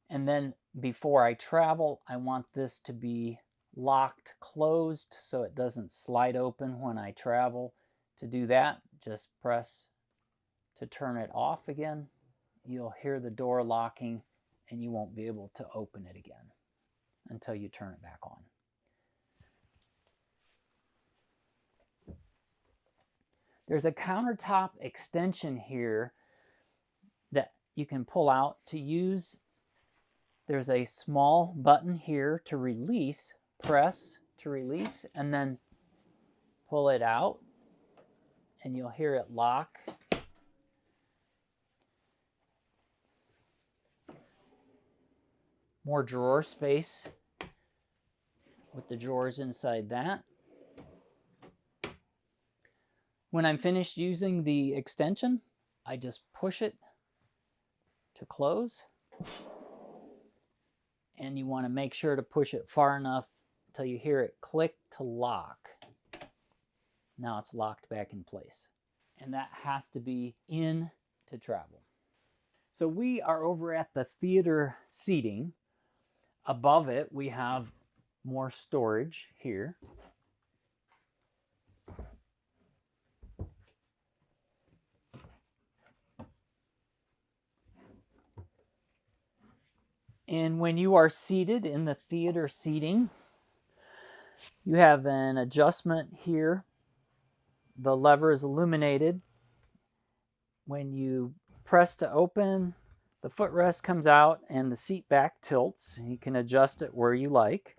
And then before I travel, I want this to be locked closed so it doesn't slide open when I travel. To do that, just press to turn it off again. You'll hear the door locking and you won't be able to open it again until you turn it back on. There's a countertop extension here that you can pull out to use. There's a small button here to release, press to release, and then pull it out, and you'll hear it lock. More drawer space with the drawers inside that. When I'm finished using the extension, I just push it to close. And you want to make sure to push it far enough until you hear it click to lock. Now it's locked back in place. And that has to be in to travel. So we are over at the theater seating. Above it, we have more storage here. And when you are seated in the theater seating, you have an adjustment here. The lever is illuminated. When you press to open, the footrest comes out and the seat back tilts. You can adjust it where you like.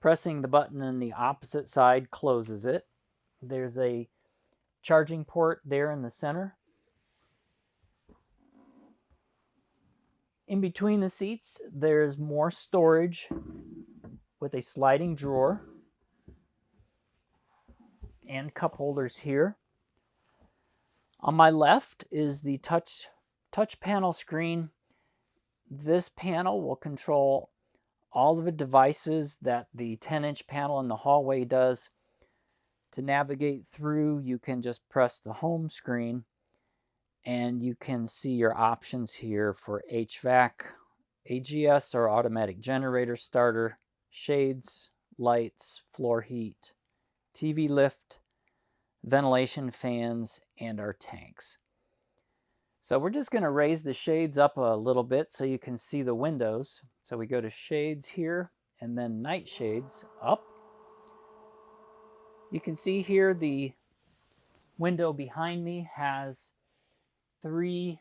Pressing the button on the opposite side closes it. There's a charging port there in the center. In between the seats, there's more storage with a sliding drawer and cup holders here. On my left is the touch panel screen. This panel will control all of the devices that the 10-inch panel in the hallway does. To navigate through, you can just press the home screen and you can see your options here for HVAC, AGS or automatic generator starter, shades, lights, floor heat, TV lift, ventilation fans, and our tanks. So we're just going to raise the shades up a little bit so you can see the windows. So we go to shades here and then night shades up. You can see here the window behind me has 3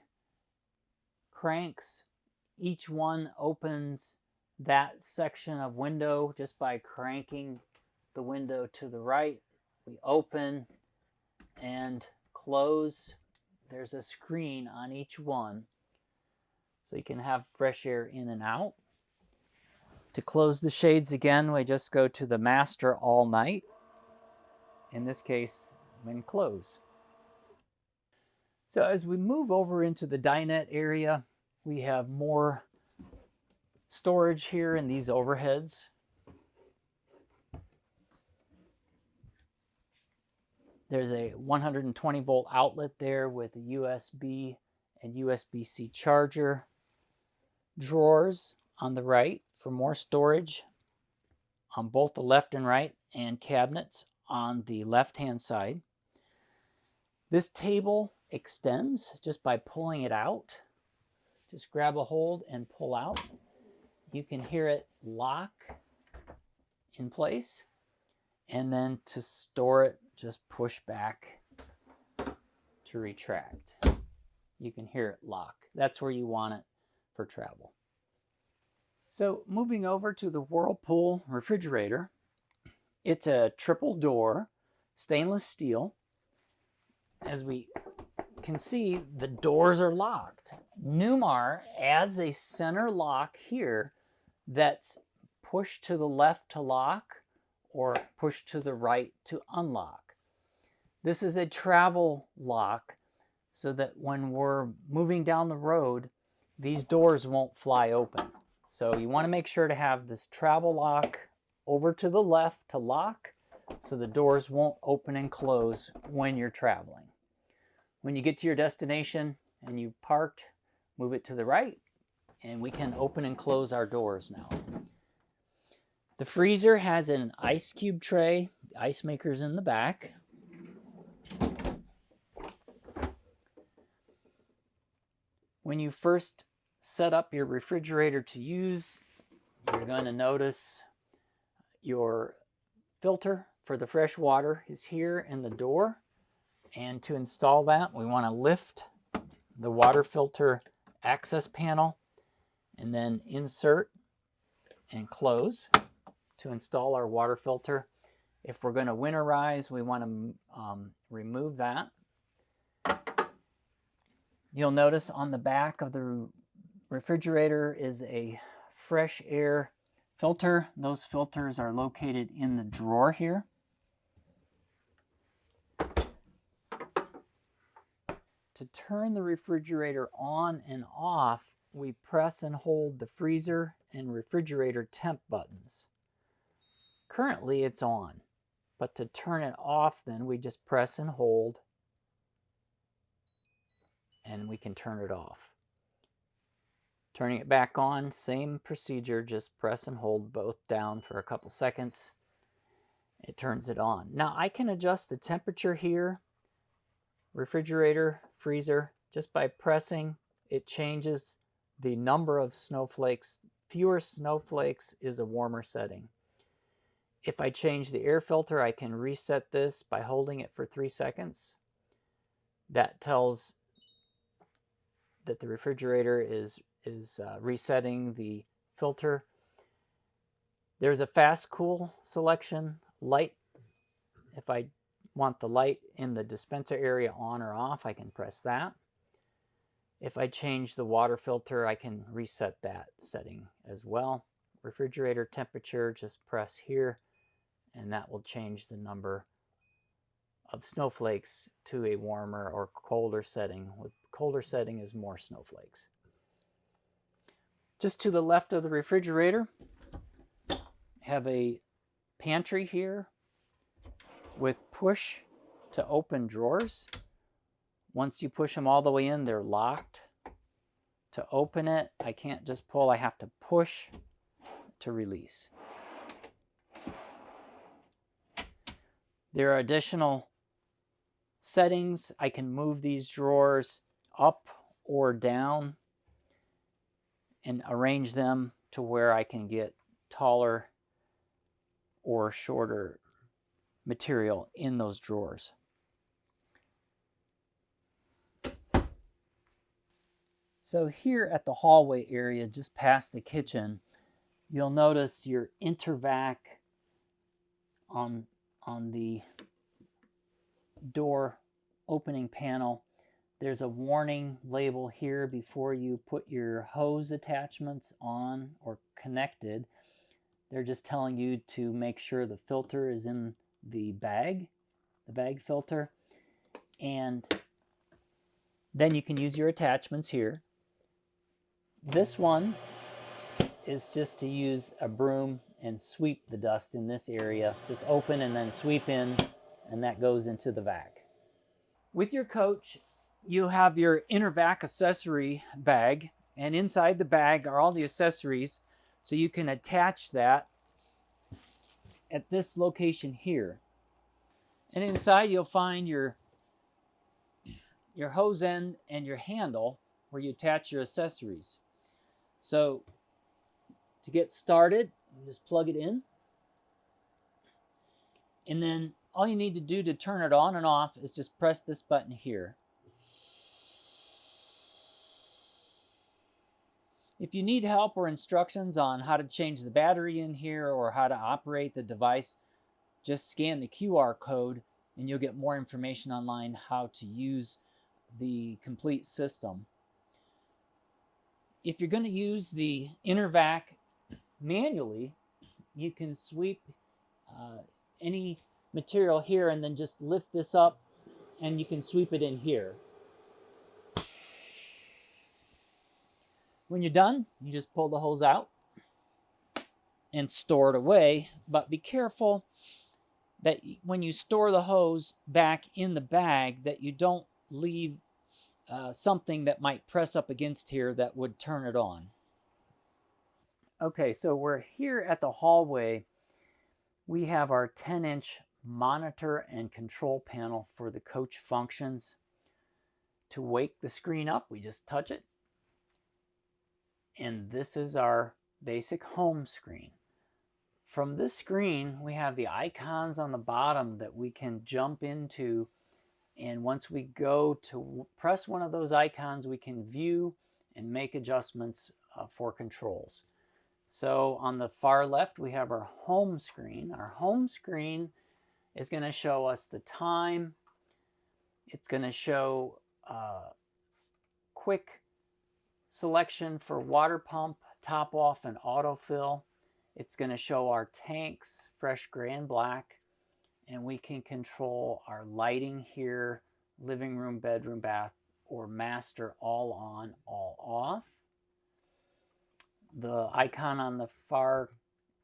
cranks. Each one opens that section of window just by cranking the window to the right. We open and close. There's a screen on each one so you can have fresh air in and out. To close the shades again, we just go to the master all night. In this case, when close. So as we move over into the dinette area, we have more storage here in these overheads. There's a 120 volt outlet there with a USB and USB-C charger. Drawers on the right for more storage on both the left and right, and cabinets on the left-hand side. This table extends just by pulling it out. Just grab a hold and pull out. You can hear it lock in place, and then to store it, just push back to retract. You can hear it lock. That's where you want it for travel. So moving over to the Whirlpool refrigerator, it's a triple door, stainless steel. As we can see, the doors are locked. Newmar adds a center lock here that's pushed to the left to lock or pushed to the right to unlock. This is a travel lock so that when we're moving down the road, these doors won't fly open. So you want to make sure to have this travel lock over to the left to lock so the doors won't open and close when you're traveling. When you get to your destination and you've parked, move it to the right, and we can open and close our doors now. The freezer has an ice cube tray. The ice maker's in the back. When you first set up your refrigerator to use, you're going to notice your filter for the fresh water is here in the door. And to install that, we want to lift the water filter access panel and then insert and close to install our water filter. If we're going to winterize, we want to remove that. You'll notice on the back of the refrigerator is a fresh air filter. Those filters are located in the drawer here. To turn the refrigerator on and off, we press and hold the freezer and refrigerator temp buttons. Currently it's on, but to turn it off then we just press and hold and we can turn it off. Turning it back on, same procedure, just press and hold both down for a couple seconds. It turns it on. Now I can adjust the temperature here, refrigerator, freezer, just by pressing. It changes the number of snowflakes. Fewer snowflakes is a warmer setting. If I change the air filter, I can reset this by holding it for 3 seconds. That tells that the refrigerator is resetting the filter. There's a fast cool selection, light. If I want the light in the dispenser area on or off, I can press that. If I change the water filter, I can reset that setting as well. Refrigerator temperature, just press here, and that will change the number of snowflakes to a warmer or colder setting. With colder setting is more snowflakes. Just to the left of the refrigerator, have a pantry here with push to open drawers. Once you push them all the way in, they're locked. To open it, I can't just pull, I have to push to release. There are additional settings. I can move these drawers up or down and arrange them to where I can get taller or shorter material in those drawers. So here at the hallway area, just past the kitchen, you'll notice your intervac on the door opening panel. There's a warning label here before you put your hose attachments on or connected. They're just telling you to make sure the filter is in the bag filter, and then you can use your attachments here. This one is just to use a broom and sweep the dust in this area. Just open and then sweep in, and that goes into the vac. With your coach, you have your inner vac accessory bag, and inside the bag are all the accessories, so you can attach that at this location here. And inside you'll find your hose end and your handle where you attach your accessories. So to get started, you just plug it in, and then all you need to do to turn it on and off is just press this button here. If you need help or instructions on how to change the battery in here or how to operate the device, just scan the QR code and you'll get more information online how to use the complete system. If you're going to use the inner vac manually, you can sweep any material here and then just lift this up and you can sweep it in here. When you're done, you just pull the hose out and store it away, but be careful that when you store the hose back in the bag that you don't leave something that might press up against here that would turn it on. Okay, so we're here at the hallway. We have our 10-inch monitor and control panel for the coach functions. To wake the screen up, we just touch it. And this is our basic home screen. From this screen, we have the icons on the bottom that we can jump into. And once we go to press one of those icons, we can view and make adjustments for controls. So on the far left, we have our home screen. Our home screen is going to show us the time. It's going to show quick selection for water pump, top off, and autofill. It's going to show our tanks, fresh gray and black. And we can control our lighting here, living room, bedroom, bath, or master all on, all off. The icon on the far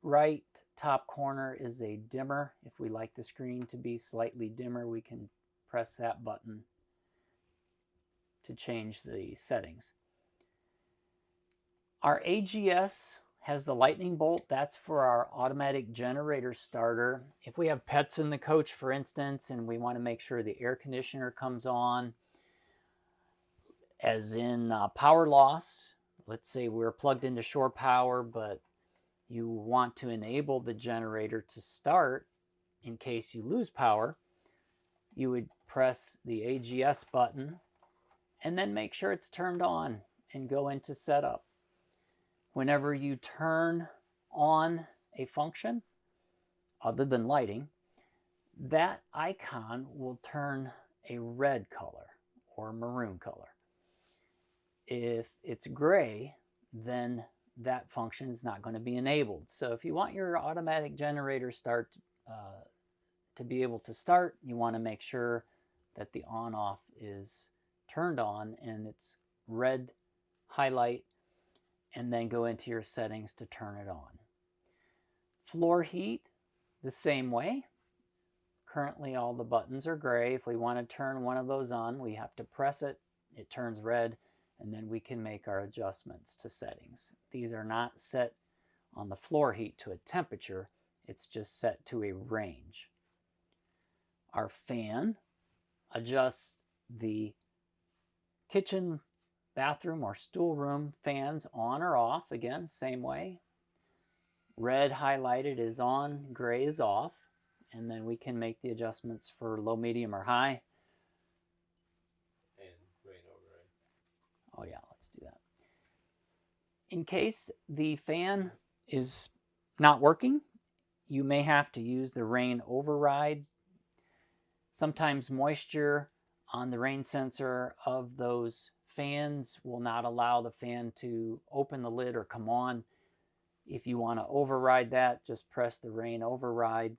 right top corner is a dimmer. If we like the screen to be slightly dimmer, we can press that button to change the settings. Our AGS has the lightning bolt. That's for our automatic generator starter. If we have pets in the coach, for instance, and we want to make sure the air conditioner comes on, as in power loss, let's say we're plugged into shore power, but you want to enable the generator to start in case you lose power, you would press the AGS button and then make sure it's turned on and go into setup. Whenever you turn on a function, other than lighting, that icon will turn a red color or maroon color. If it's gray, then that function is not going to be enabled. So if you want your automatic generator start to be able to start, you want to make sure that the on-off is turned on and it's red highlight, and then go into your settings to turn it on. Floor heat, the same way. Currently all the buttons are gray. If we want to turn one of those on, we have to press it. It turns red, and then we can make our adjustments to settings. These are not set on the floor heat to a temperature. It's just set to a range. Our fan adjusts the kitchen, bathroom, or stool room fans on or off. Again, same way. Red highlighted is on, gray is off. And then we can make the adjustments for low, medium, or high. And rain override. Oh yeah, let's do that. In case the fan is not working, you may have to use the rain override. Sometimes moisture on the rain sensor of those fans will not allow the fan to open the lid or come on. If you want to override that, just press the rain override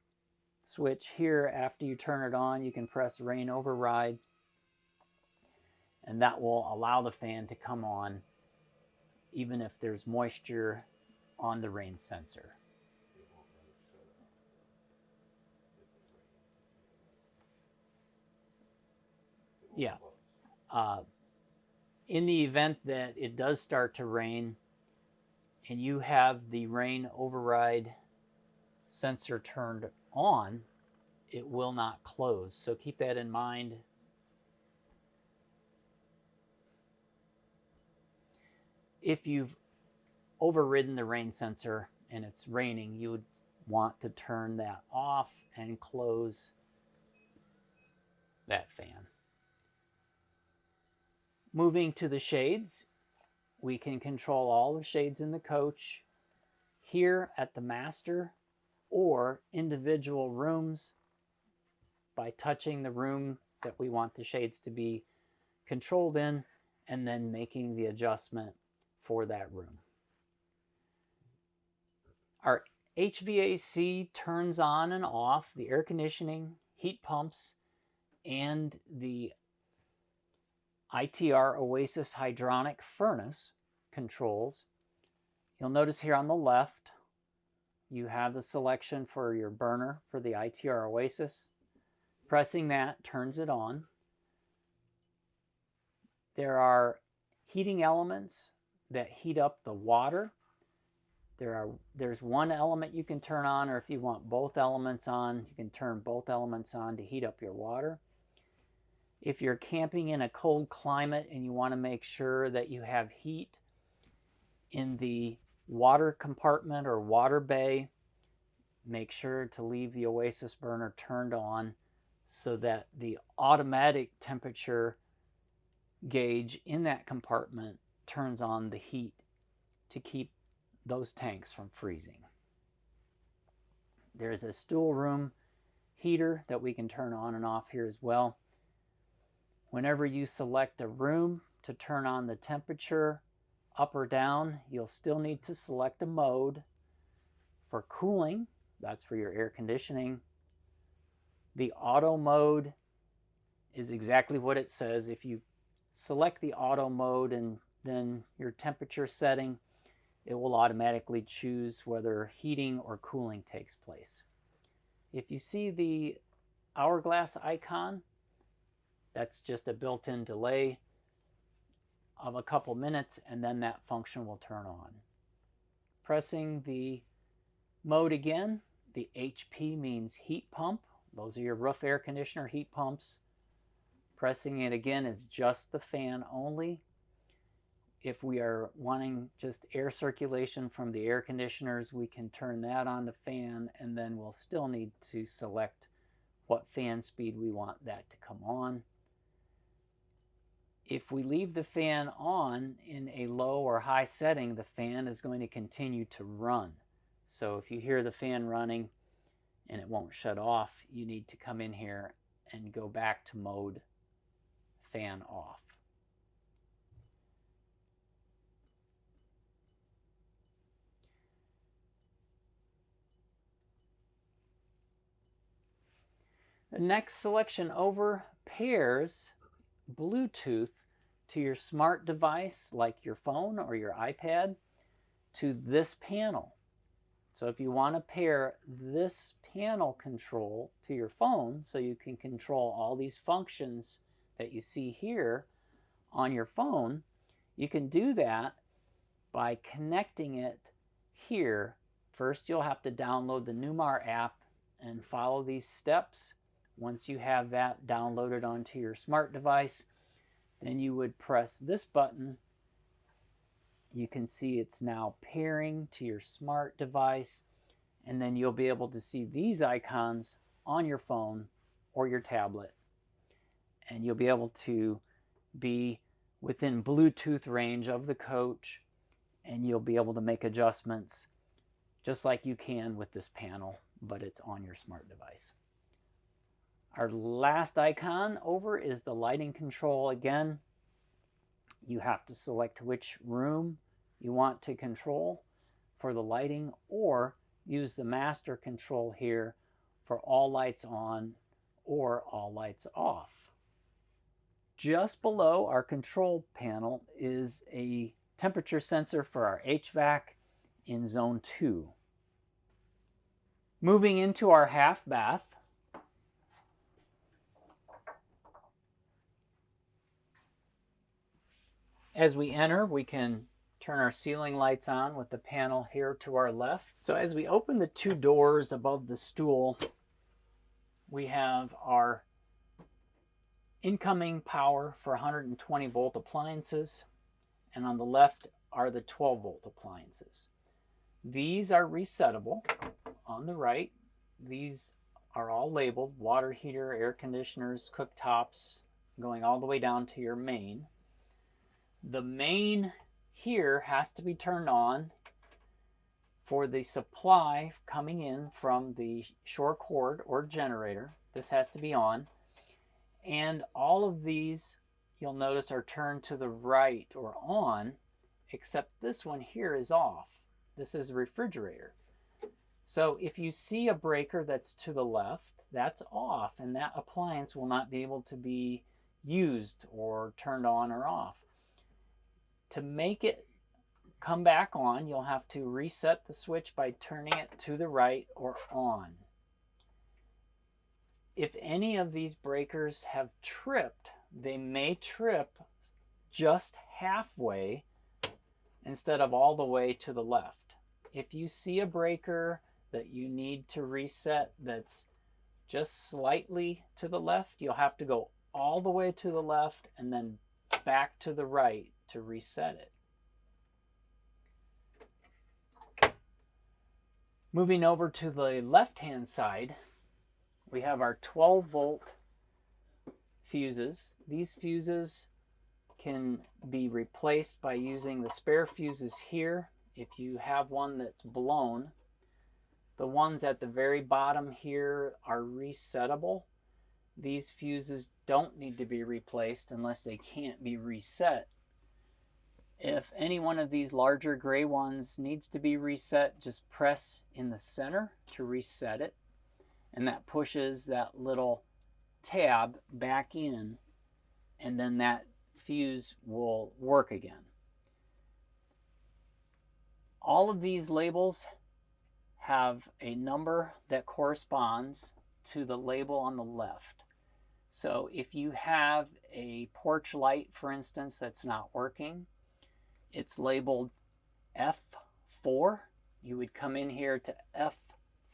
switch here. After you turn it on, you can press rain override, and that will allow the fan to come on even if there's moisture on the rain sensor. Yeah. In the event that it does start to rain and you have the rain override sensor turned on, it will not close. So keep that in mind. If you've overridden the rain sensor and it's raining, you would want to turn that off and close that fan. Moving to the shades, we can control all the shades in the coach here at the master or individual rooms by touching the room that we want the shades to be controlled in and then making the adjustment for that room. Our HVAC turns on and off the air conditioning, heat pumps, and the ITR Oasis hydronic furnace controls. You'll notice here on the left, you have the selection for your burner for the ITR Oasis. Pressing that turns it on. There are heating elements that heat up the water. There's one element you can turn on, or if you want both elements on, you can turn both elements on to heat up your water. If you're camping in a cold climate and you want to make sure that you have heat in the water compartment or water bay, make sure to leave the Oasis burner turned on so that the automatic temperature gauge in that compartment turns on the heat to keep those tanks from freezing. There's a stool room heater that we can turn on and off here as well. Whenever you select a room to turn on the temperature up or down, you'll still need to select a mode. For cooling, that's for your air conditioning. The auto mode is exactly what it says. If you select the auto mode and then your temperature setting, it will automatically choose whether heating or cooling takes place. If you see the hourglass icon, that's just a built-in delay of a couple minutes, and then that function will turn on. Pressing the mode again, the HP means heat pump. Those are your roof air conditioner heat pumps. Pressing it again is just the fan only. If we are wanting just air circulation from the air conditioners, we can turn that on the fan, and then we'll still need to select what fan speed we want that to come on. If we leave the fan on in a low or high setting, the fan is going to continue to run. So if you hear the fan running and it won't shut off, you need to come in here and go back to mode fan off. The next selection over pairs Bluetooth to your smart device like your phone or your iPad to this panel. So if you want to pair this panel control to your phone so you can control all these functions that you see here on your phone, you can do that by connecting it here. First, you'll have to download the Newmar app and follow these steps. Once you have that downloaded onto your smart device, then you would press this button. You can see it's now pairing to your smart device, and then you'll be able to see these icons on your phone or your tablet, and you'll be able to be within Bluetooth range of the coach, and you'll be able to make adjustments just like you can with this panel, but it's on your smart device. Our last icon over is the lighting control. Again, you have to select which room you want to control for the lighting, or use the master control here for all lights on or all lights off. Just below our control panel is a temperature sensor for our HVAC in zone 2. Moving into our half bath, as we enter, we can turn our ceiling lights on with the panel here to our left. So as we open the 2 doors above the stool, we have our incoming power for 120 volt appliances, and on the left are the 12 volt appliances. These are resettable. On the right, these are all labeled: water heater, air conditioners, cooktops, going all the way down to your main. The main here has to be turned on for the supply coming in from the shore cord or generator. This has to be on. And all of these, you'll notice, are turned to the right or on, except this one here is off. This is a refrigerator. So if you see a breaker that's to the left, that's off, and that appliance will not be able to be used or turned on or off. To make it come back on, you'll have to reset the switch by turning it to the right or on. If any of these breakers have tripped, they may trip just halfway instead of all the way to the left. If you see a breaker that you need to reset that's just slightly to the left, you'll have to go all the way to the left and then back to the right to reset it. Moving over to the left-hand side, we have our 12 volt fuses. These fuses can be replaced by using the spare fuses here if you have one that's blown. The ones at the very bottom here are resettable. These fuses don't need to be replaced unless they can't be reset. If any one of these larger gray ones needs to be reset, just press in the center to reset it, and that pushes that little tab back in, and then that fuse will work again. All of these labels have a number that corresponds to the label on the left. So if you have a porch light, for instance, that's not working, it's labeled F4. You would come in here to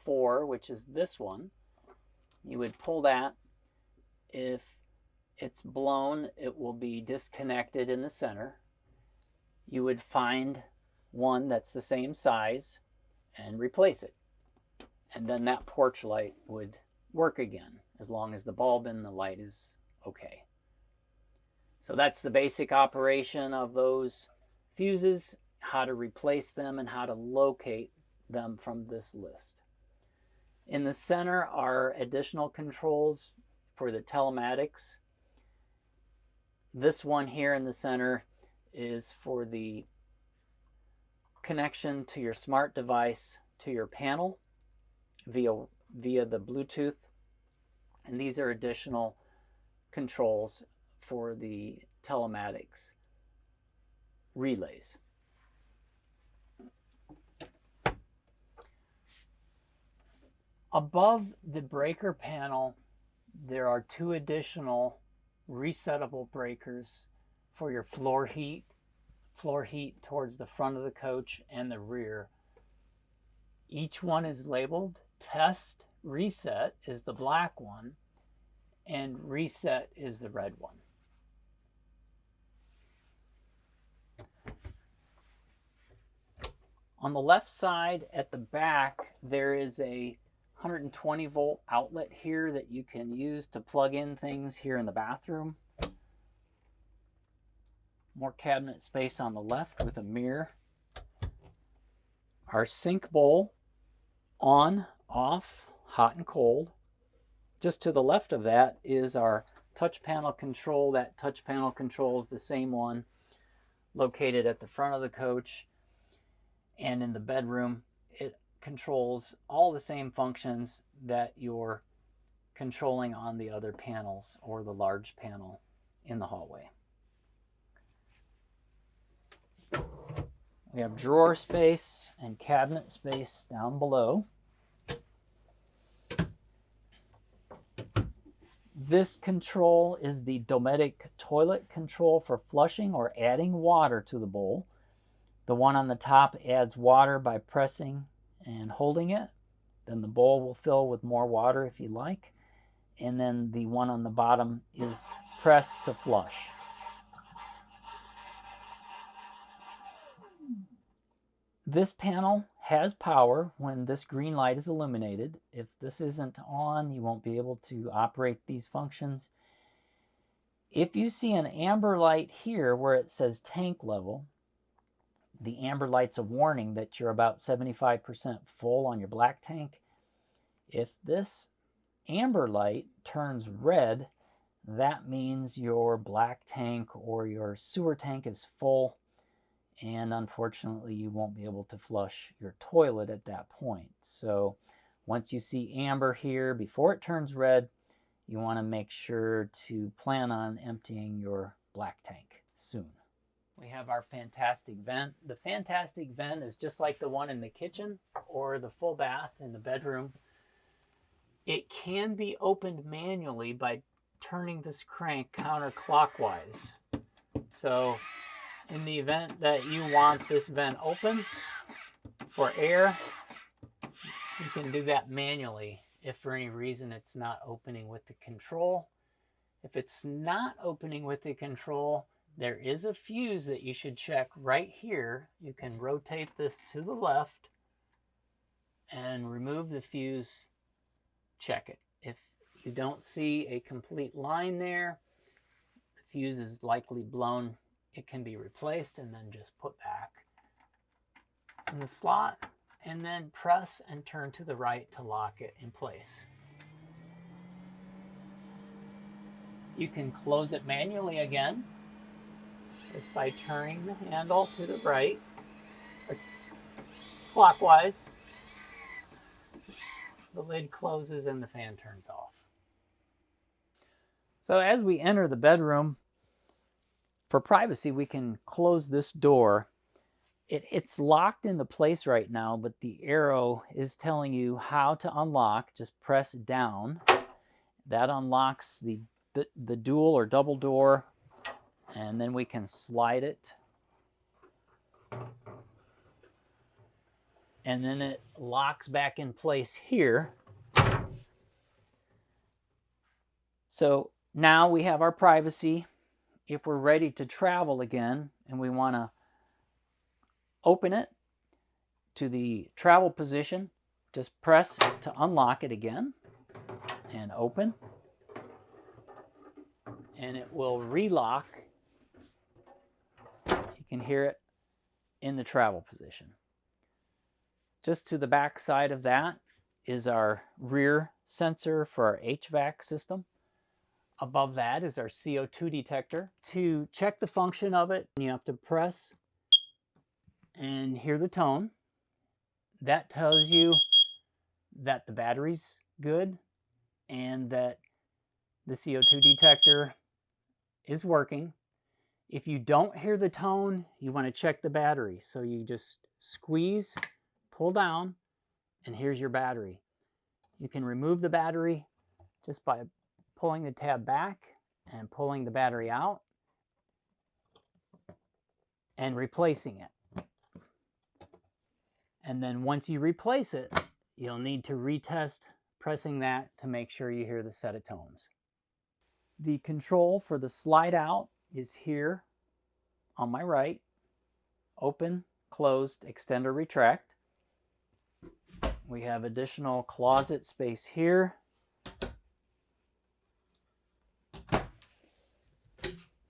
F4, which is this one. You would pull that. If it's blown, it will be disconnected in the center. You would find one that's the same size and replace it. And then that porch light would work again, as long as the bulb in the light is okay. So that's the basic operation of those fuses, how to replace them and how to locate them from this list. In the center are additional controls for the telematics. This one here in the center is for the connection to your smart device to your panel via the Bluetooth. And these are additional controls for the telematics relays. Above the breaker panel, there are 2 additional resettable breakers for your floor heat towards the front of the coach and the rear. Each one is labeled. Test reset is the black one, and reset is the red one. On the left side at the back, there is a 120 volt outlet here that you can use to plug in things here in the bathroom. More cabinet space on the left with a mirror. Our sink bowl, on, off, hot and cold. Just to the left of that is our touch panel control. That touch panel control is the same one located at the front of the coach and in the bedroom. It controls all the same functions that you're controlling on the other panels or the large panel in the hallway. We have drawer space and cabinet space down below. This control is the Dometic toilet control for flushing or adding water to the bowl. The one on the top adds water by pressing and holding it. Then the bowl will fill with more water if you like. And then the one on the bottom is press to flush. This panel has power when this green light is illuminated. If this isn't on, you won't be able to operate these functions. If you see an amber light here where it says tank level, the amber light's a warning that you're about 75% full on your black tank. If this amber light turns red, that means your black tank or your sewer tank is full, and unfortunately you won't be able to flush your toilet at that point. So once you see amber here before it turns red, you want to make sure to plan on emptying your black tank soon. We have our fantastic vent. The fantastic vent is just like the one in the kitchen or the full bath in the bedroom. It can be opened manually by turning this crank counterclockwise. So in the event that you want this vent open for air, you can do that manually if for any reason it's not opening with the control. If it's not opening with the control, there is a fuse that you should check right here. You can rotate this to the left and remove the fuse, check it. If you don't see a complete line there, the fuse is likely blown. It can be replaced and then just put back in the slot, and then press and turn to the right to lock it in place. You can close it manually again just by turning the handle to the right or clockwise. The lid closes and the fan turns off. So as we enter the bedroom, for privacy, we can close this door. It's locked into place right now, but the arrow is telling you how to unlock. Just press down. That unlocks the dual or double door, and then we can slide it. And then it locks back in place here. So now we have our privacy. If we're ready to travel again and we want to open it to the travel position, just press to unlock it again and open, and it will relock. You can hear it in the travel position. Just to the back side of that is our rear sensor for our HVAC system. Above that is our CO2 detector. To check the function of it, you have to press and hear the tone. That tells you that the battery's good and that the CO2 detector is working. If you don't hear the tone, you want to check the battery. So you just squeeze, pull down, and here's your battery. You can remove the battery just by pulling the tab back and pulling the battery out and replacing it. And then once you replace it, you'll need to retest pressing that to make sure you hear the set of tones. The control for the slide out is here on my right. Open, closed, extend or retract. We have additional closet space here.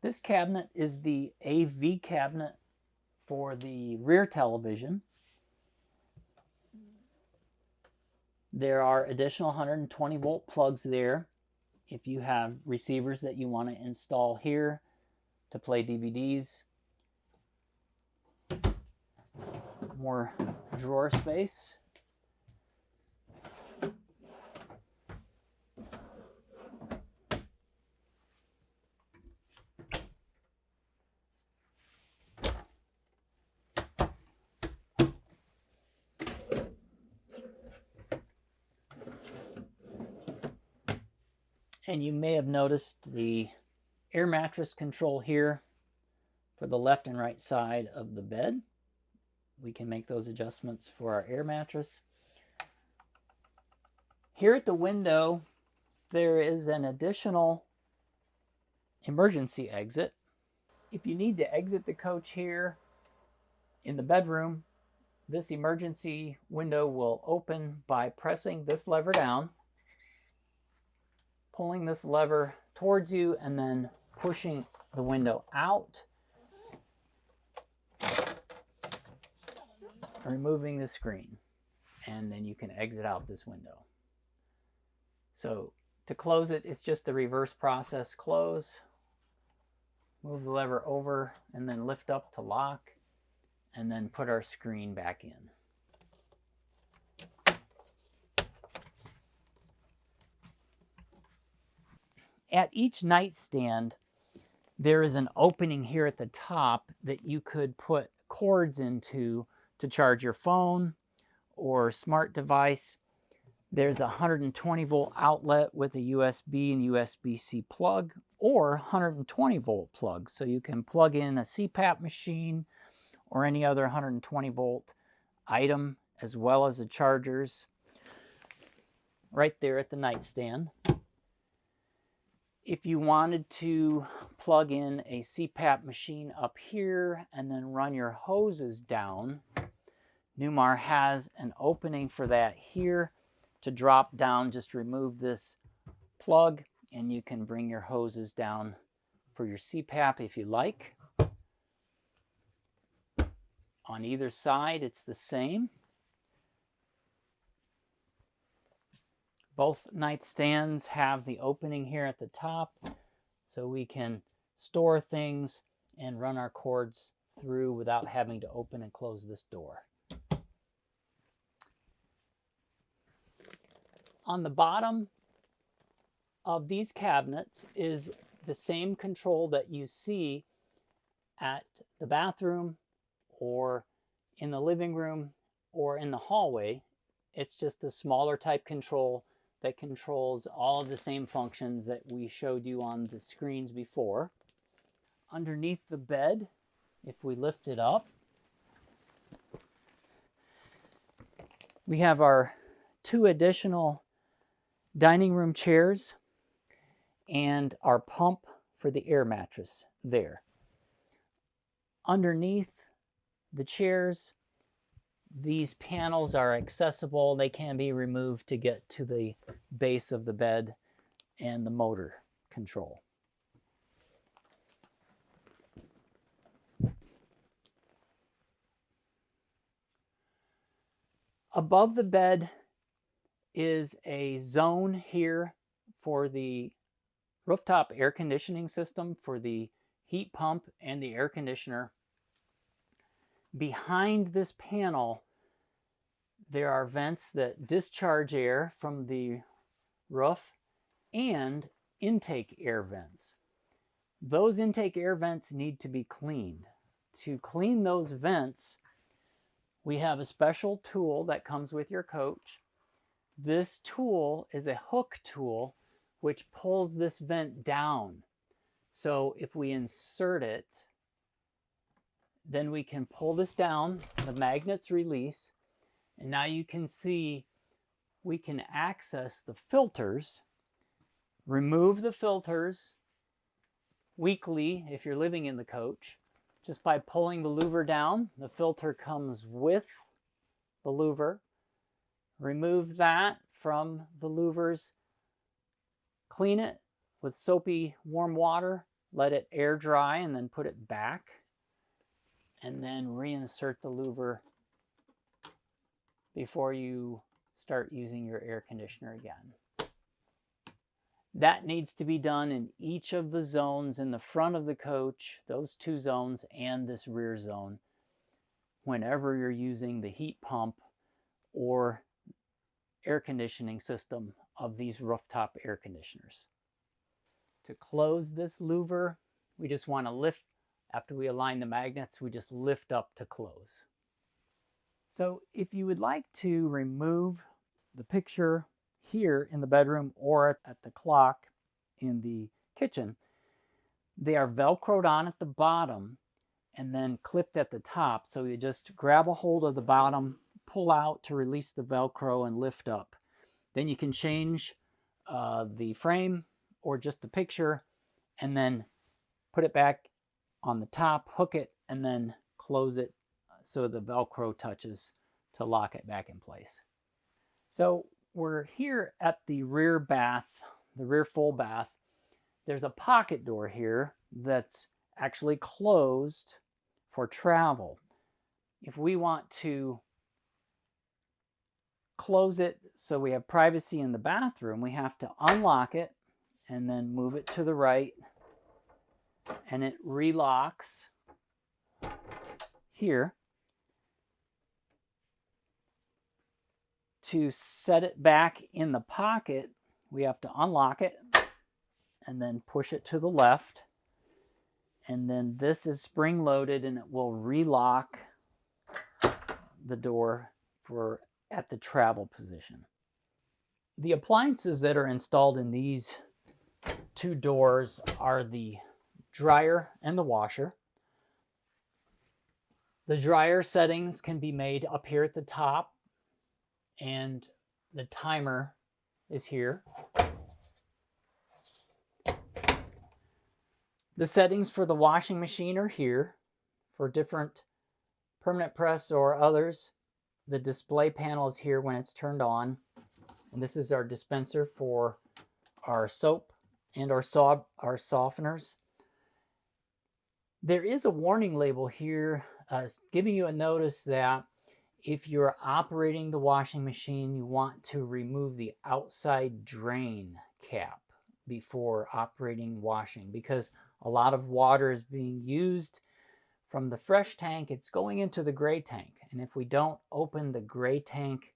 This cabinet is the AV cabinet for the rear television. There are additional 120 volt plugs there if you have receivers that you want to install here to play DVDs. More drawer space. And you may have noticed the air mattress control here for the left and right side of the bed. We can make those adjustments for our air mattress. Here at the window, there is an additional emergency exit. If you need to exit the coach here in the bedroom, this emergency window will open by pressing this lever down, pulling this lever towards you, and then pushing the window out, removing the screen, and then you can exit out this window. So to close it, it's just the reverse process. Close, move the lever over, and then lift up to lock, and then put our screen back in. At each nightstand, there is an opening here at the top that you could put cords into to charge your phone or smart device. There's a 120 volt outlet with a USB and USB-C plug, or 120 volt plug. So you can plug in a CPAP machine or any other 120 volt item, as well as the chargers right there at the nightstand. If you wanted to plug in a CPAP machine up here and then run your hoses down, Newmar has an opening for that here to drop down. Just remove this plug and you can bring your hoses down for your CPAP if you like. On either side, it's the same. Both nightstands have the opening here at the top, so we can store things and run our cords through without having to open and close this door. On the bottom of these cabinets is the same control that you see at the bathroom or in the living room or in the hallway. It's just a smaller type control that controls all of the same functions that we showed you on the screens before. Underneath the bed, if we lift it up, we have our 2 additional dining room chairs and our pump for the air mattress there. Underneath the chairs, these panels are accessible. They can be removed to get to the base of the bed and the motor control. Above the bed is a zone here for the rooftop air conditioning system for the heat pump and the air conditioner. Behind this panel, there are vents that discharge air from the roof and intake air vents. Those intake air vents need to be cleaned. To clean those vents, we have a special tool that comes with your coach. This tool is a hook tool which pulls this vent down. So if we insert it, then we can pull this down, the magnets release, and now you can see we can access the filters, remove the filters weekly if you're living in the coach. Just by pulling the louver down, the filter comes with the louver. Remove that from the louvers, clean it with soapy warm water, let it air dry, and then put it back, and then reinsert the louver before you start using your air conditioner again. That needs to be done in each of the zones in the front of the coach, those two zones and this rear zone, whenever you're using the heat pump or air conditioning system of these rooftop air conditioners. To close this louver, we just want to lift, after we align the magnets, we just lift up to close. So if you would like to remove the picture here in the bedroom or at the clock in the kitchen, they are Velcroed on at the bottom and then clipped at the top. So you just grab a hold of the bottom, pull out to release the Velcro and lift up. Then you can change the frame or just the picture and then put it back on the top, hook it, and then close it so the Velcro touches to lock it back in place. So we're here at the rear bath, the rear full bath. There's a pocket door here that's actually closed for travel. If we want to close it so we have privacy in the bathroom, we have to unlock it and then move it to the right, and it relocks here. To set it back in the pocket, we have to unlock it and then push it to the left, and then this is spring loaded and it will relock the door for at the travel position. The appliances that are installed in these two doors are the dryer and the washer. The dryer settings can be made up here at the top, and the timer is here. The settings for the washing machine are here for different permanent press or others. The display panel is here when it's turned on. And this is our dispenser for our soap and our softeners. There is a warning label here giving you a notice that if you're operating the washing machine, you want to remove the outside drain cap before operating washing, because a lot of water is being used from the fresh tank. It's going into the gray tank. And if we don't open the gray tank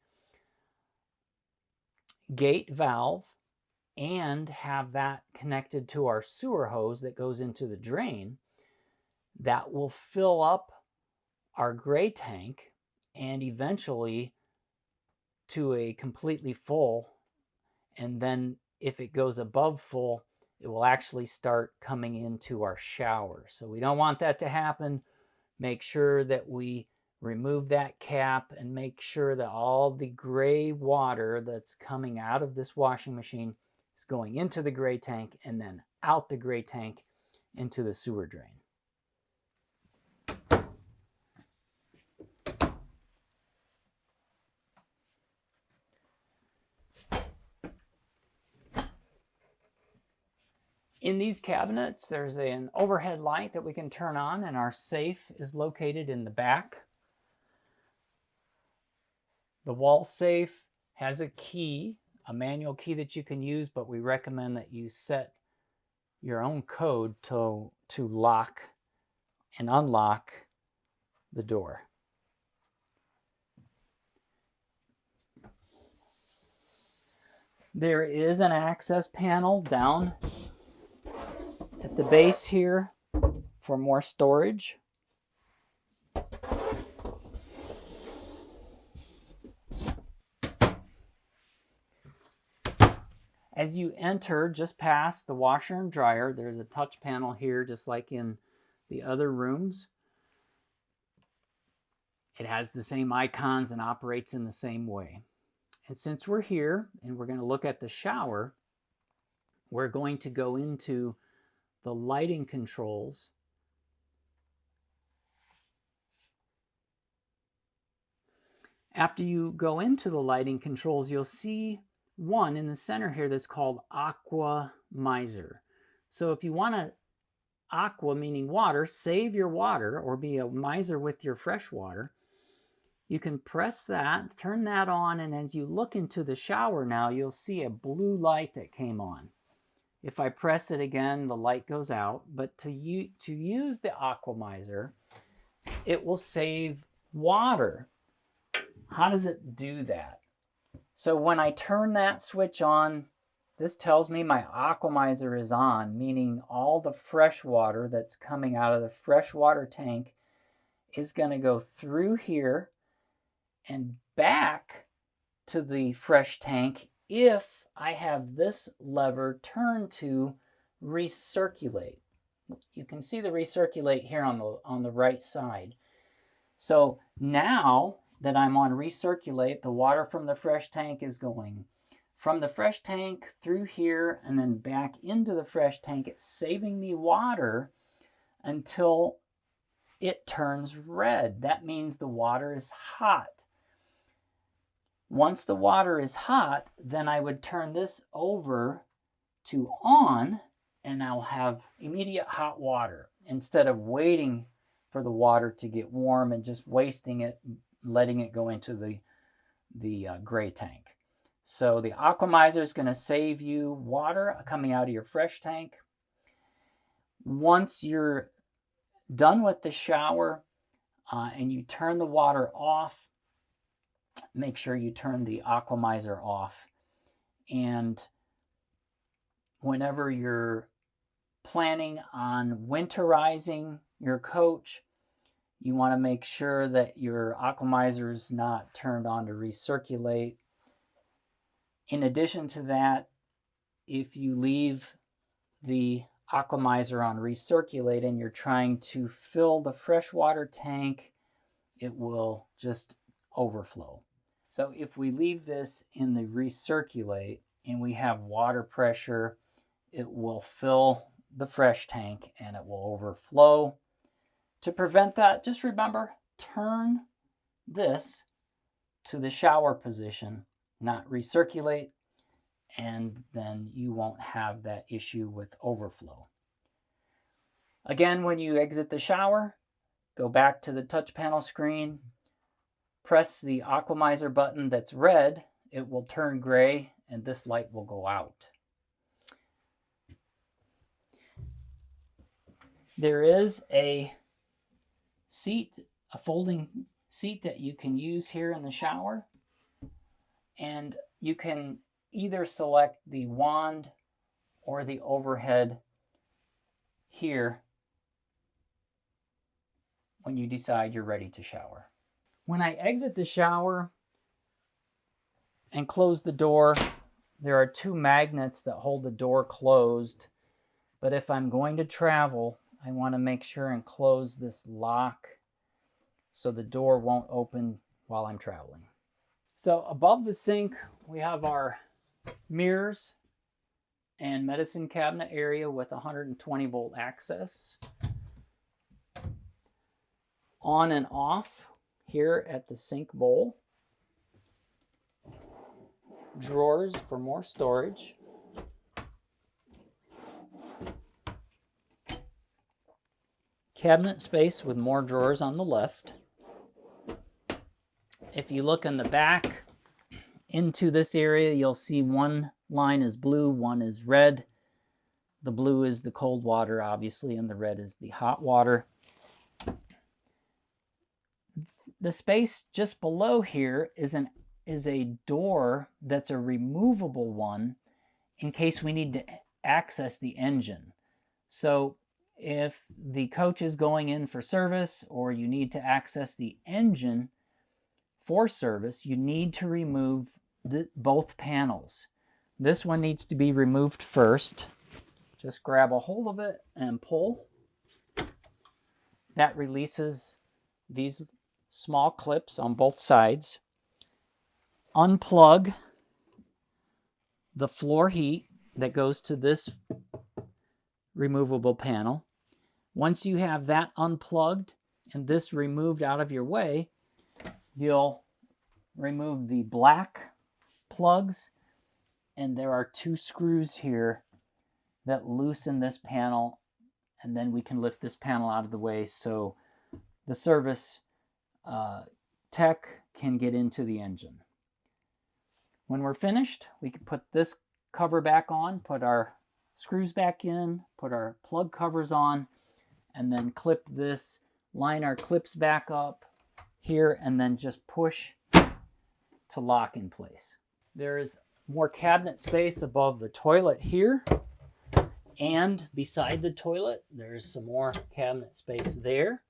gate valve and have that connected to our sewer hose that goes into the drain, that will fill up our gray tank and eventually to a completely full. And then if it goes above full, it will actually start coming into our shower. So we don't want that to happen. Make sure that we remove that cap and make sure that all the gray water that's coming out of this washing machine is going into the gray tank and then out the gray tank into the sewer drain. In these cabinets, there's an overhead light that we can turn on, and our safe is located in the back. The wall safe has a key, a manual key that you can use, but we recommend that you set your own code to lock and unlock the door. There is an access panel down at the base here for more storage. As you enter just past the washer and dryer, there's a touch panel here just like in the other rooms. It has the same icons and operates in the same way. And since we're here and we're going to look at the shower, we're going to go into the lighting controls. After you go into the lighting controls, you'll see one in the center here that's called Aqua Miser. So if you want to aqua, meaning water, save your water or be a miser with your fresh water, you can press that, turn that on, and as you look into the shower now, you'll see a blue light that came on. If I press it again, the light goes out. But to use the Aqua Miser, it will save water. How does it do that? So when I turn that switch on, this tells me my Aqua Miser is on, meaning all the fresh water that's coming out of the freshwater tank is going to go through here and back to the fresh tank if I have this lever turned to recirculate. You can see the recirculate here on the right side. So now that I'm on recirculate, the water from the fresh tank is going from the fresh tank through here and then back into the fresh tank. It's saving me water until it turns red. That means the water is hot. Once the water is hot, then I would turn this over to on, and I'll have immediate hot water instead of waiting for the water to get warm and just wasting it, letting it go into the gray tank. So the Aqua Miser is going to save you water coming out of your fresh tank. Once you're done with the shower and you turn the water off, make sure you turn the Aqua Miser off. And whenever you're planning on winterizing your coach, you want to make sure that your Aqua Miser is not turned on to recirculate. In addition to that, if you leave the Aqua Miser on recirculate and you're trying to fill the freshwater tank, it will just overflow. So if we leave this in the recirculate and we have water pressure, it will fill the fresh tank and it will overflow. To prevent that, just remember, turn this to the shower position, not recirculate, and then you won't have that issue with overflow. Again, when you exit the shower, go back to the touch panel screen, press the Aqua Miser button that's red, it will turn gray, and this light will go out. There is a seat, a folding seat that you can use here in the shower, and you can either select the wand or the overhead here when you decide you're ready to shower. When I exit the shower and close the door, there are two magnets that hold the door closed, but if I'm going to travel, I want to make sure and close this lock so the door won't open while I'm traveling. So above the sink, we have our mirrors and medicine cabinet area with 120 volt access. On and off here at the sink bowl. Drawers for more storage. Cabinet space with more drawers on the left. If you look in the back into this area, you'll see one line is blue, one is red. The blue is the cold water, obviously, and the red is the hot water. The space just below here is a door that's a removable one in case we need to access the engine. So if the coach is going in for service or you need to access the engine for service, you need to remove both panels. This one needs to be removed first. Just grab a hold of it and pull. That releases these small clips on both sides. Unplug the floor heat that goes to this removable panel. Once you have that unplugged and this removed out of your way, you'll remove the black plugs, and there are 2 screws here that loosen this panel, and then we can lift this panel out of the way so the service tech can get into the engine. When we're finished, we can put this cover back on, put our screws back in, put our plug covers on, and then clip this, line our clips back up here, and then just push to lock in place. There is more cabinet space above the toilet here, and beside the toilet there's some more cabinet space there.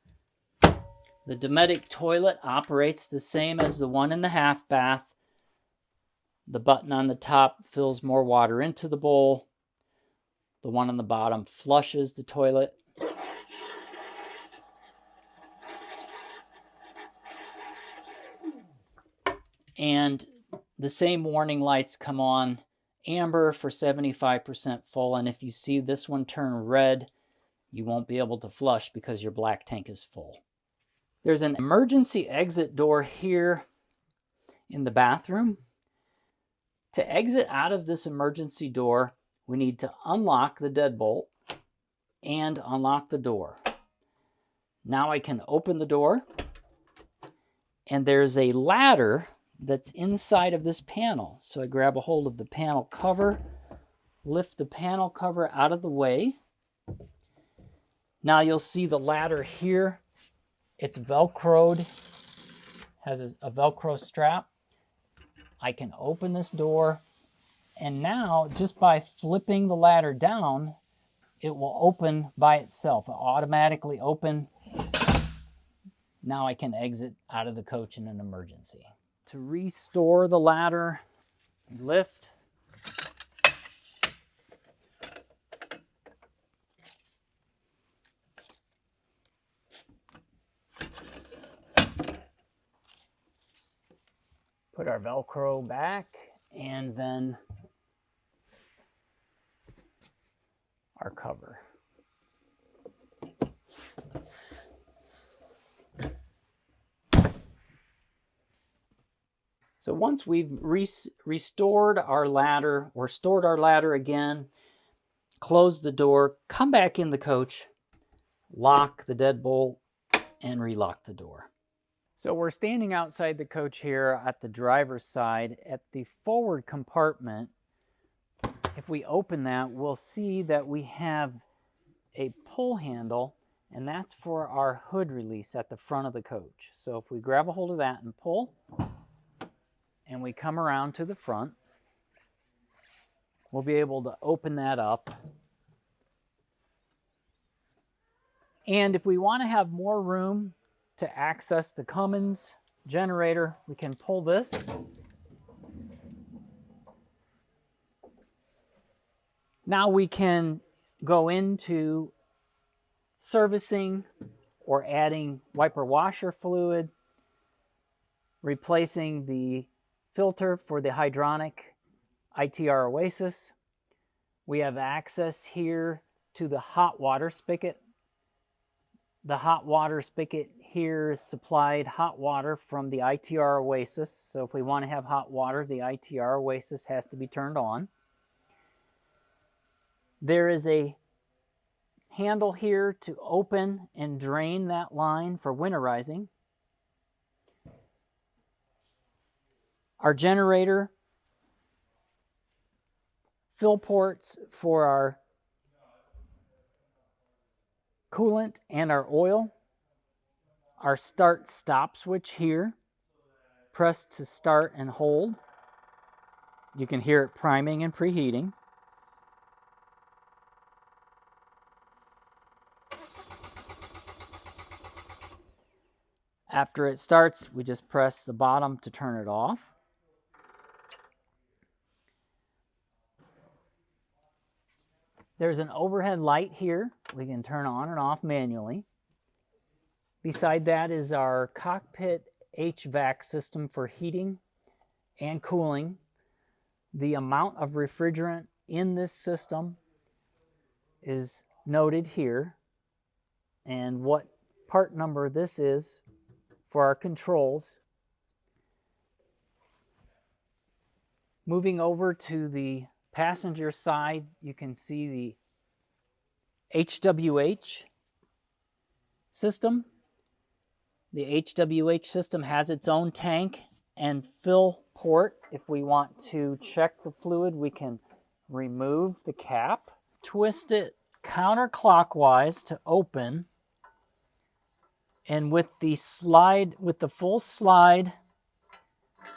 The Dometic toilet operates the same as the one in the half bath. The button on the top fills more water into the bowl. The one on the bottom flushes the toilet. And the same warning lights come on: amber for 75% full, and if you see this one turn red, you won't be able to flush because your black tank is full. There's an emergency exit door here in the bathroom. To exit out of this emergency door, we need to unlock the deadbolt and unlock the door. Now I can open the door, and there's a ladder that's inside of this panel. So I grab a hold of the panel cover, lift the panel cover out of the way. Now you'll see the ladder here. It's Velcroed, has a Velcro strap. I can open this door, and now just by flipping the ladder down, it will open by itself. It'll automatically open. Now I can exit out of the coach in an emergency. To restore the ladder, lift, put our Velcro back, and then our cover. So once we've restored our ladder or stored our ladder again, close the door, come back in the coach, lock the deadbolt, and relock the door. So we're standing outside the coach here at the driver's side. At the forward compartment, if we open that, we'll see that we have a pull handle, and that's for our hood release at the front of the coach. So if we grab a hold of that and pull, and we come around to the front, we'll be able to open that up. And if we want to have more room to access the Cummins generator, we can pull this. Now we can go into servicing or adding wiper washer fluid, replacing the filter for the hydronic ITR Oasis. We have access here to the hot water spigot. The hot water spigot here is supplied hot water from the ITR Oasis. So if we want to have hot water, the ITR Oasis has to be turned on. There is a handle here to open and drain that line for winterizing. Our generator fill ports for our coolant and our oil. Our start-stop switch here. Press to start and hold. You can hear it priming and preheating. After it starts, we just press the bottom to turn it off. There's an overhead light here we can turn on and off manually. Beside that is our Cockpit HVAC system for heating and cooling. The amount of refrigerant in this system is noted here and what part number this is for our controls. Moving over to the passenger side, you can see the HWH system. The HWH system has its own tank and fill port. If we want to check the fluid, we can remove the cap, twist it counterclockwise to open, and with the full slide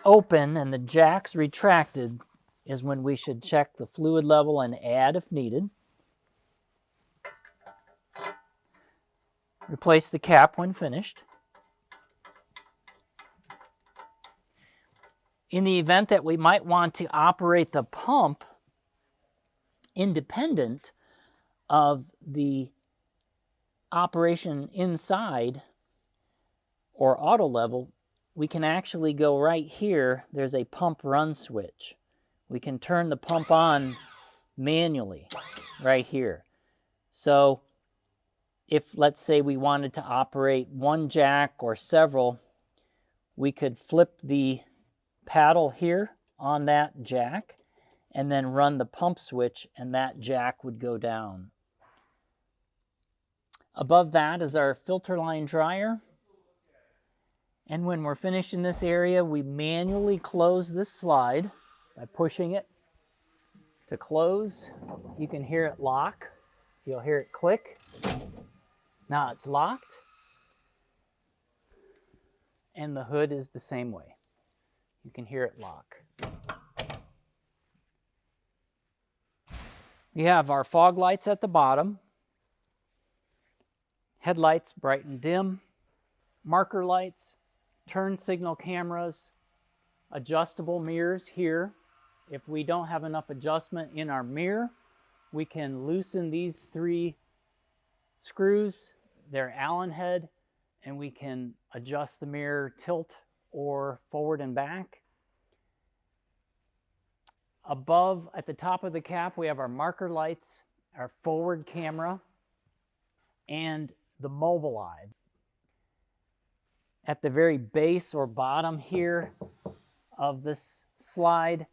open and the jacks retracted is when we should check the fluid level and add if needed. Replace the cap when finished. In the event that we might want to operate the pump independent of the operation inside or auto level, we can actually go right here. There's a pump run switch. We can turn the pump on manually right here. So if, let's say, we wanted to operate one jack or several, we could flip the paddle here on that jack and then run the pump switch, and that jack would go down. Above that is our filter line dryer. And when we're finished in this area, we manually close this slide by pushing it to close. You can hear it lock. You'll hear it click. Now it's locked. And the hood is the same way. You can hear it lock. We have our fog lights at the bottom, headlights bright and dim, marker lights, turn signal cameras, adjustable mirrors here. If we don't have enough adjustment in our mirror, we can loosen these 3 screws. They're Allen head, and we can adjust the mirror tilt or forward and back. Above, at the top of the cap, we have our marker lights, our forward camera, and the mobile eye. At the very base or bottom here of this slide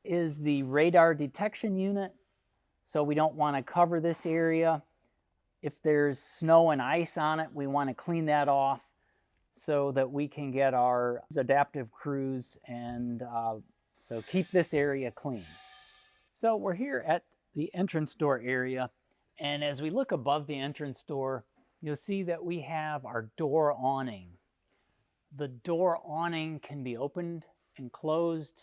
is the radar detection unit. So we don't want to cover this area. If there's snow and ice on it, we want to clean that off so that we can get our adaptive cruise and so keep this area clean. So we're here at the entrance door area, and as we look above the entrance door, you'll see that we have our door awning. The door awning can be opened and closed,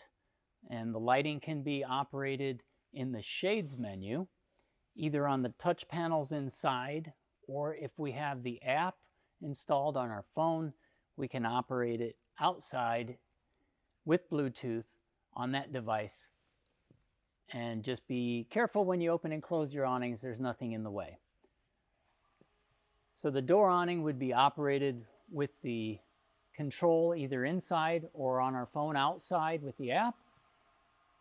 and the lighting can be operated in the shades menu, either on the touch panels inside, or if we have the app installed on our phone, we can operate it outside with Bluetooth on that device. And just be careful when you open and close your awnings, there's nothing in the way. So the door awning would be operated with the control either inside or on our phone outside with the app.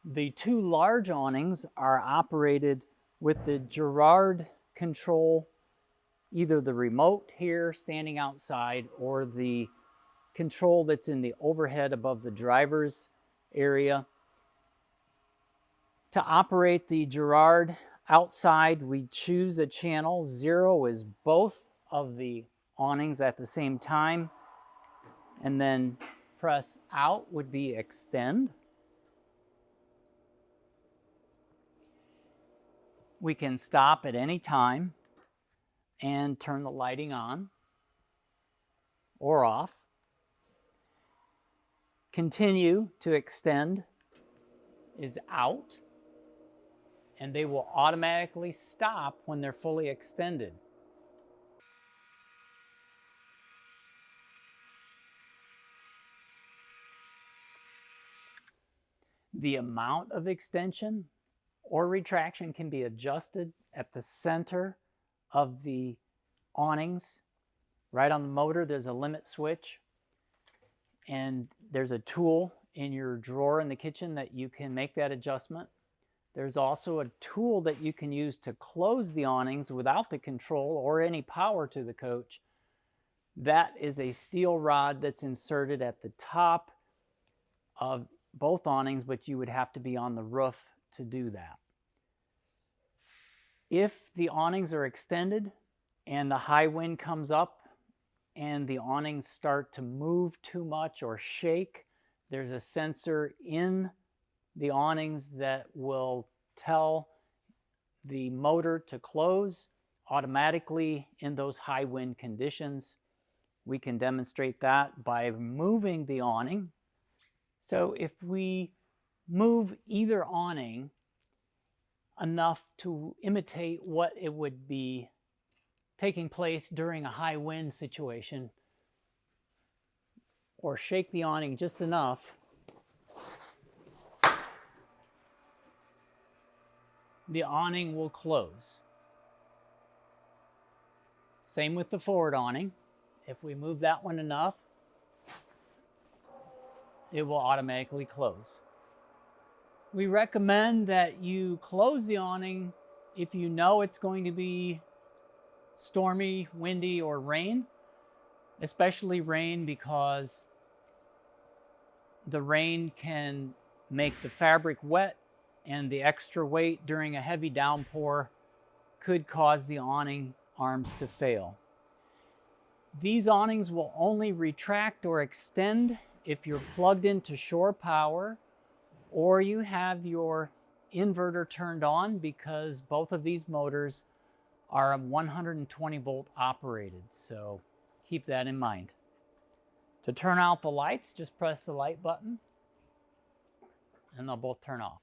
The 2 large awnings are operated with the Girard control, either the remote here standing outside or the control that's in the overhead above the driver's area. To operate the Girard outside, we choose a channel. 0 is both of the awnings at the same time, and then press out would be extend. We can stop at any time and turn the lighting on or off. Continue to extend is out, and they will automatically stop when they're fully extended. The amount of extension or retraction can be adjusted at the center of the awnings. Right on the motor, there's a limit switch, and there's a tool in your drawer in the kitchen that you can make that adjustment. There's also a tool that you can use to close the awnings without the control or any power to the coach. That is a steel rod that's inserted at the top of both awnings, but you would have to be on the roof to do that. If the awnings are extended and the high wind comes up and the awnings start to move too much or shake, there's a sensor in the awnings that will tell the motor to close automatically in those high wind conditions. We can demonstrate that by moving the awning. So if we move either awning enough to imitate what it would be taking place during a high wind situation, or shake the awning just enough, the awning will close. Same with the forward awning. If we move that one enough, it will automatically close. We recommend that you close the awning if you know it's going to be stormy, windy, or rain, especially rain, because the rain can make the fabric wet, and the extra weight during a heavy downpour could cause the awning arms to fail. These awnings will only retract or extend if you're plugged into shore power or you have your inverter turned on, because both of these motors are 120 volt operated, so keep that in mind. To turn out the lights, just press the light button and they'll both turn off,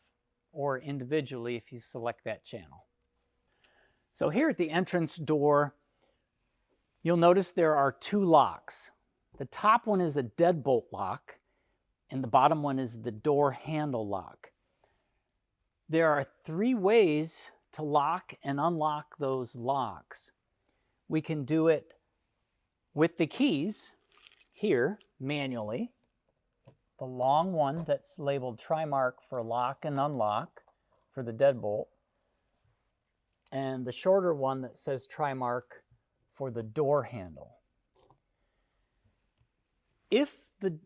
or individually if you select that channel. So here at the entrance door, you'll notice there are two locks. The top one is a deadbolt lock, and the bottom one is the door handle lock. There are 3 ways to lock and unlock those locks. We can do it with the keys here manually. The long one that's labeled Trimark for lock and unlock for the deadbolt, and the shorter one that says Trimark for the door handle. If the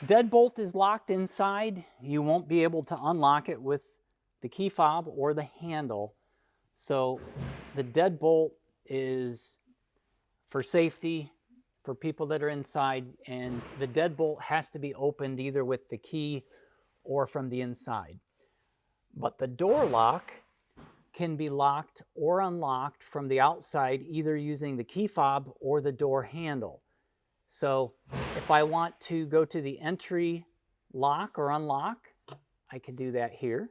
deadbolt is locked inside, you won't be able to unlock it with the key fob or the handle. So the deadbolt is for safety for people that are inside, and the deadbolt has to be opened either with the key or from the inside. But the door lock can be locked or unlocked from the outside, either using the key fob or the door handle. So if I want to go to the entry lock or unlock, I can do that here.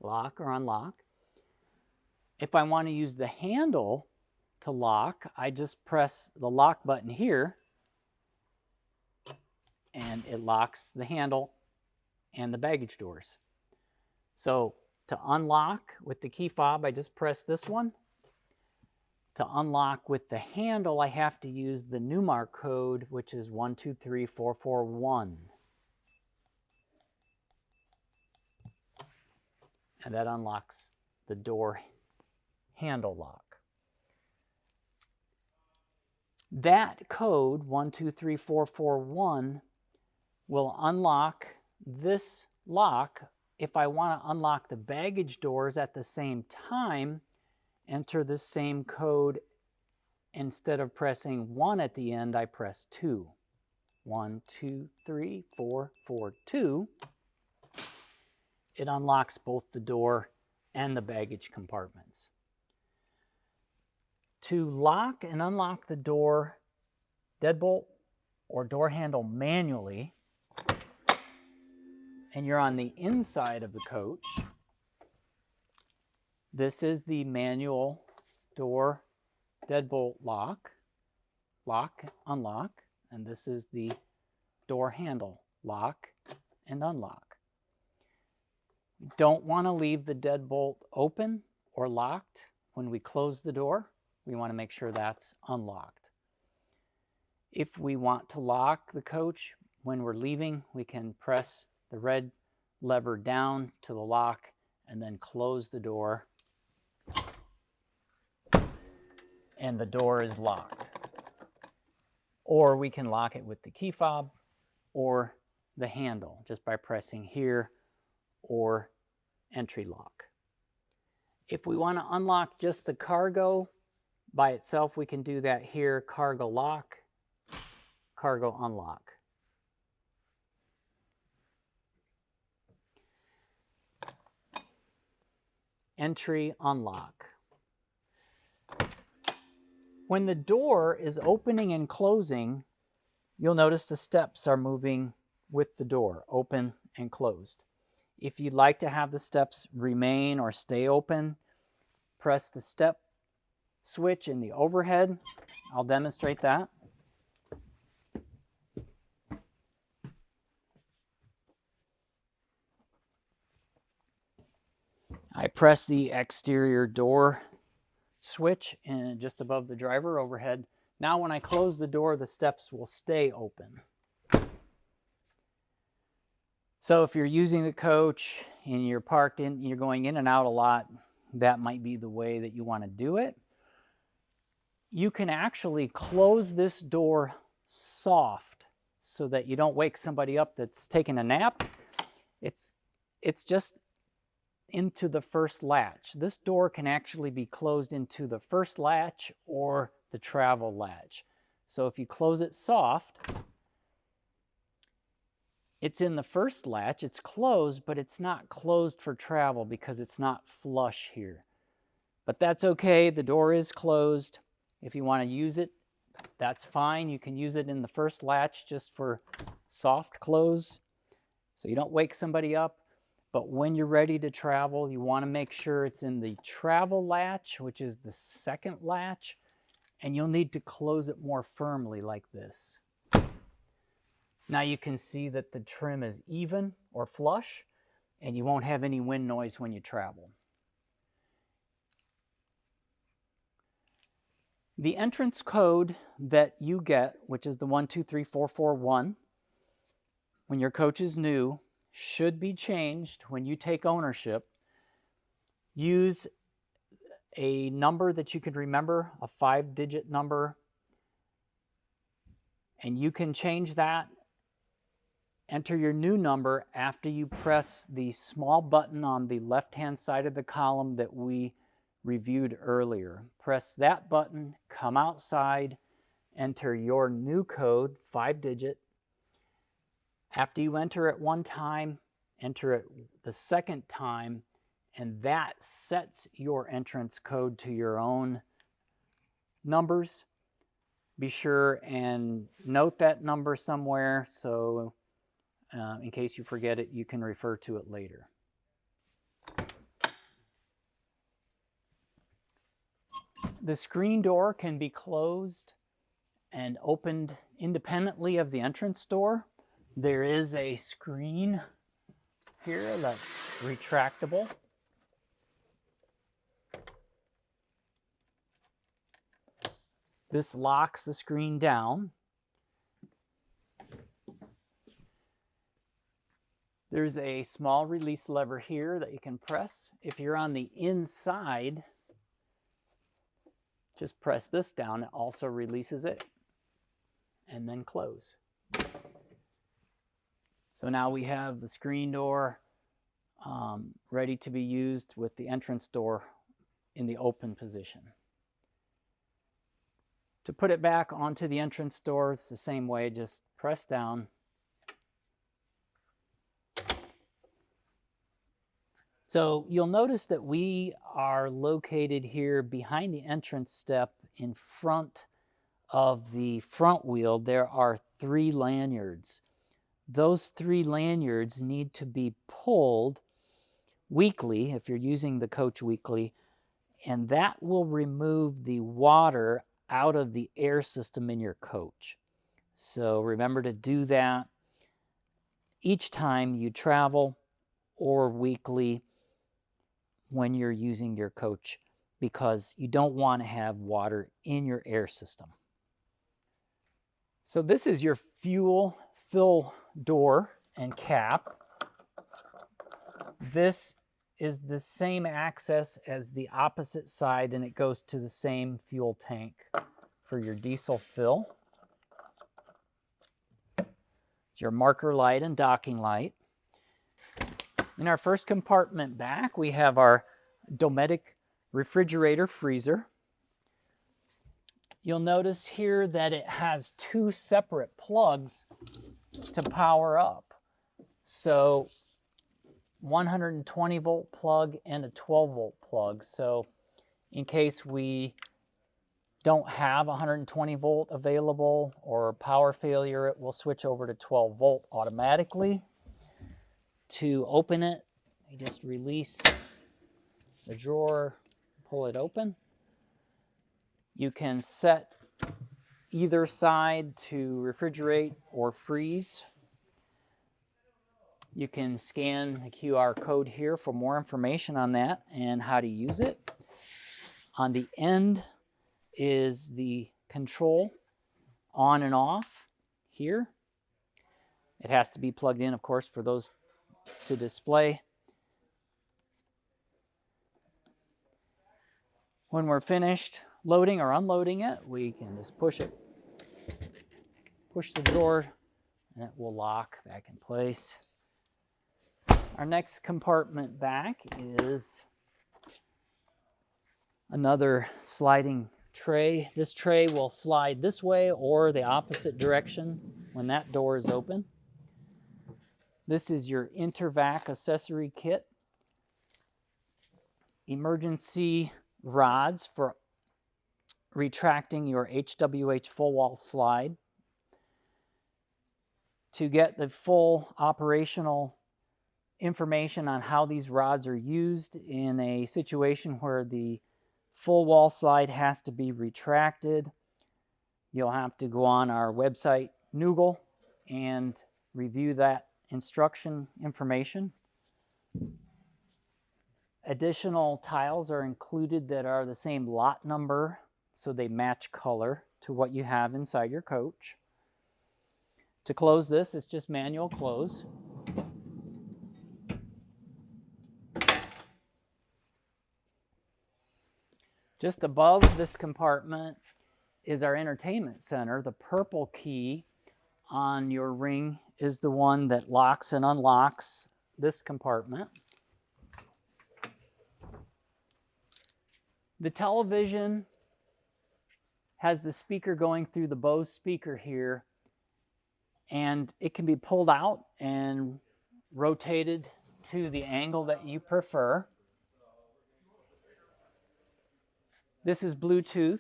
Lock or unlock. If I want to use the handle to lock, I just press the lock button here and it locks the handle and the baggage doors. So to unlock with the key fob, I just press this one. To unlock with the handle, I have to use the Newmar code, which is 123441. And that unlocks the door handle lock. That code, 123441, will unlock this lock. If I want to unlock the baggage doors at the same time, enter the same code. Instead of pressing 1 at the end, I press 2. 1, 2, 3, 4, 4, 2. It unlocks both the door and the baggage compartments. To lock and unlock the door deadbolt or door handle manually, and you're on the inside of the coach, this is the manual door deadbolt lock, unlock, and this is the door handle lock and unlock. We don't want to leave the deadbolt open or locked when we close the door. We want to make sure that's unlocked. If we want to lock the coach when we're leaving, we can press the red lever down to the lock and then close the door, and the door is locked. Or we can lock it with the key fob or the handle just by pressing here or entry lock. If we want to unlock just the cargo by itself, we can do that here. Cargo lock, cargo unlock. Entry unlock. When the door is opening and closing, you'll notice the steps are moving with the door, open and closed. If you'd like to have the steps remain or stay open, press the step switch in the overhead. I'll demonstrate that. I press the exterior door switch and just above the driver overhead. Now when I close the door, the steps will stay open. So if you're using the coach and you're parked in, you're going in and out a lot, that might be the way that you want to do it. You can actually close this door soft so that you don't wake somebody up that's taking a nap. It's just into the first latch. This door can actually be closed into the first latch or the travel latch. So if you close it soft, it's in the first latch, it's closed, but it's not closed for travel because it's not flush here. But that's okay, the door is closed. If you want to use it, that's fine. You can use it in the first latch just for soft close, so you don't wake somebody up. But when you're ready to travel, you want to make sure it's in the travel latch, which is the second latch, and you'll need to close it more firmly like this. Now you can see that the trim is even or flush, and you won't have any wind noise when you travel. The entrance code that you get, which is the 123441, when your coach is new, should be changed when you take ownership. Use a number that you can remember, a 5-digit number, and you can change that. Enter your new number after you press the small button on the left-hand side of the column that we reviewed earlier. Press that button, come outside, enter your new code, 5-digit. After you enter it one time, enter it the second time, and that sets your entrance code to your own numbers. Be sure and note that number somewhere so in case you forget it, you can refer to it later. The screen door can be closed and opened independently of the entrance door. There is a screen here that's retractable. This locks the screen down. There's a small release lever here that you can press. If you're on the inside, just press this down. It also releases it, and then close. So now we have the screen door ready to be used with the entrance door in the open position. To put it back onto the entrance door, it's the same way, just press down. So you'll notice that we are located here behind the entrance step in front of the front wheel. There are 3 lanyards. Those 3 lanyards need to be pulled weekly if you're using the coach weekly, and that will remove the water out of the air system in your coach. So remember to do that each time you travel or weekly when you're using your coach, because you don't want to have water in your air system. So this is your fuel fill door and cap. This is the same access as the opposite side, and it goes to the same fuel tank for your diesel fill. It's your marker light and docking light. In our first compartment back, we have our Dometic refrigerator freezer. You'll notice here that it has two separate plugs to power up. So 120 volt plug and a 12 volt plug. So in case we don't have 120 volt available or power failure, it will switch over to 12 volt automatically. To open it, you just release the drawer, pull it open. You can set either side to refrigerate or freeze. You can scan the QR code here for more information on that and how to use it. On the end is the control on and off here. It has to be plugged in, of course, for those to display. When we're finished loading or unloading it, we can just push it, push the drawer, and it will lock back in place. Our next compartment back is another sliding tray. This tray will slide this way or the opposite direction when that door is open. This is your Intervac accessory kit. Emergency rods for retracting your HWH full wall slide. To get the full operational information on how these rods are used in a situation where the full wall slide has to be retracted, you'll have to go on our website, Noogle, and review that instruction information. Additional tiles are included that are the same lot number, so they match color to what you have inside your coach. To close this, it's just manual close. Just above this compartment is our entertainment center. The purple key on your ring is the one that locks and unlocks this compartment. The television has the speaker going through the Bose speaker here, and it can be pulled out and rotated to the angle that you prefer. This is Bluetooth,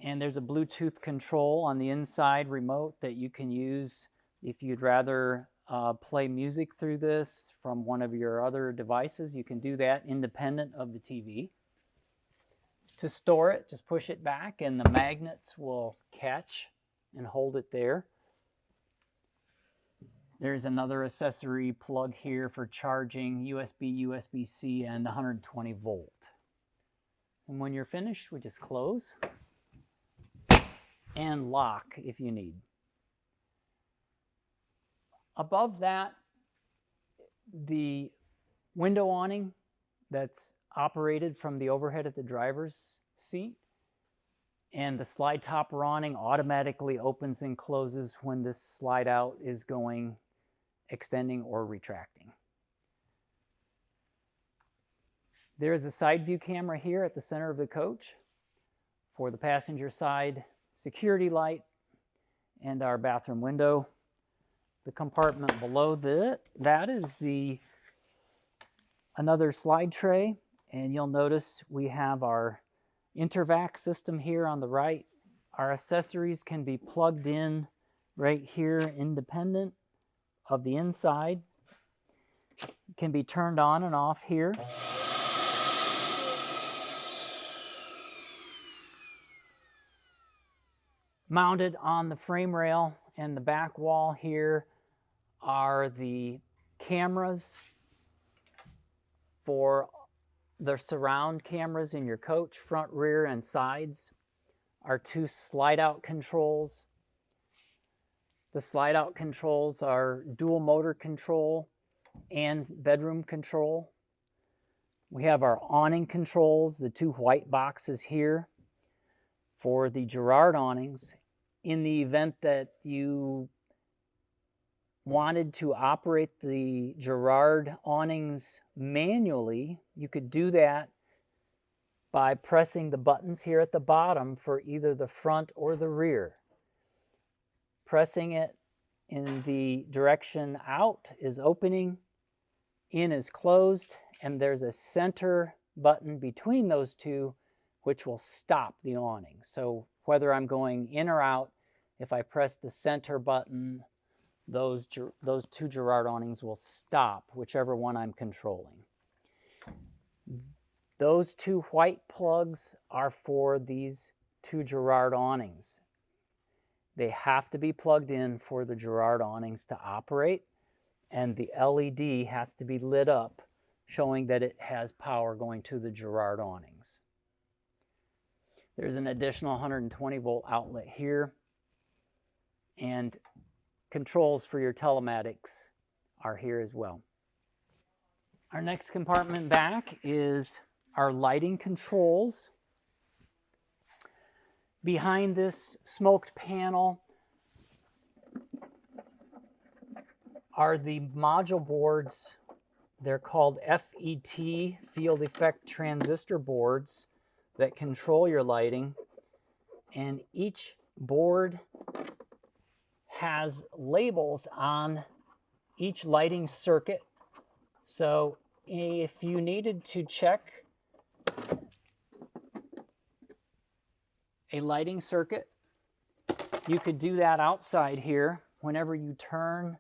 and there's a Bluetooth control on the inside remote that you can use if you'd rather play music through this from one of your other devices. You can do that independent of the TV. To store it, just push it back and the magnets will catch and hold it there. There's another accessory plug here for charging USB, USB-C, and 120 volt. And when you're finished, we just close and lock if you need. Above that, the window awning that's operated from the overhead at the driver's seat, and the slide topper awning automatically opens and closes when this slide out is going, extending or retracting. There is a side view camera here at the center of the coach for the passenger side security light and our bathroom window. The compartment below that is another slide tray, and you'll notice we have our Intervac system here on the right. Our accessories can be plugged in right here independent of the inside. It can be turned on and off here. Mounted on the frame rail and the back wall here are the cameras for the surround cameras in your coach, front, rear, and sides. Our two slide-out controls. The slide-out controls are dual motor control and bedroom control. We have our awning controls, the two white boxes here for the Girard awnings. In the event that you wanted to operate the Girard awnings manually, you could do that by pressing the buttons here at the bottom for either the front or the rear. Pressing it in the direction out is opening, in is closed, and there's a center button between those two which will stop the awning. So whether I'm going in or out, if I press the center button, those two Girard awnings will stop, whichever one I'm controlling. Those two white plugs are for these two Girard awnings. They have to be plugged in for the Girard awnings to operate, and the LED has to be lit up, showing that it has power going to the Girard awnings. There's an additional 120 volt outlet here, and controls for your telematics are here as well. Our next compartment back is our lighting controls. Behind this smoked panel are the module boards. They're called FET, field effect transistor boards, that control your lighting. And each board has labels on each lighting circuit. So if you needed to check a lighting circuit, you could do that outside here. Whenever you turn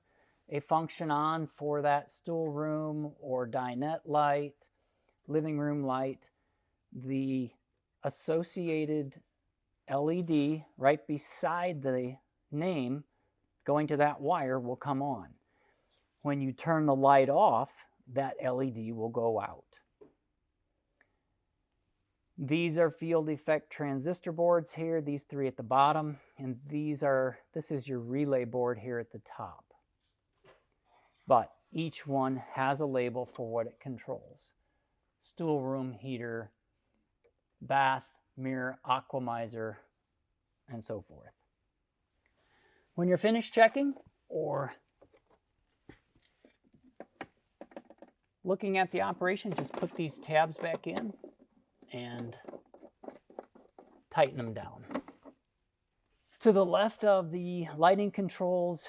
a function on for that stool room or dinette light, living room light, the associated LED right beside the name going to that wire will come on. When you turn the light off, that LED will go out. These are field effect transistor boards here, these three at the bottom, and this is your relay board here at the top. But each one has a label for what it controls. Stool room heater, bath, mirror, aquamizer, and so forth. When you're finished checking or looking at the operation, just put these tabs back in and tighten them down. To the left of the lighting controls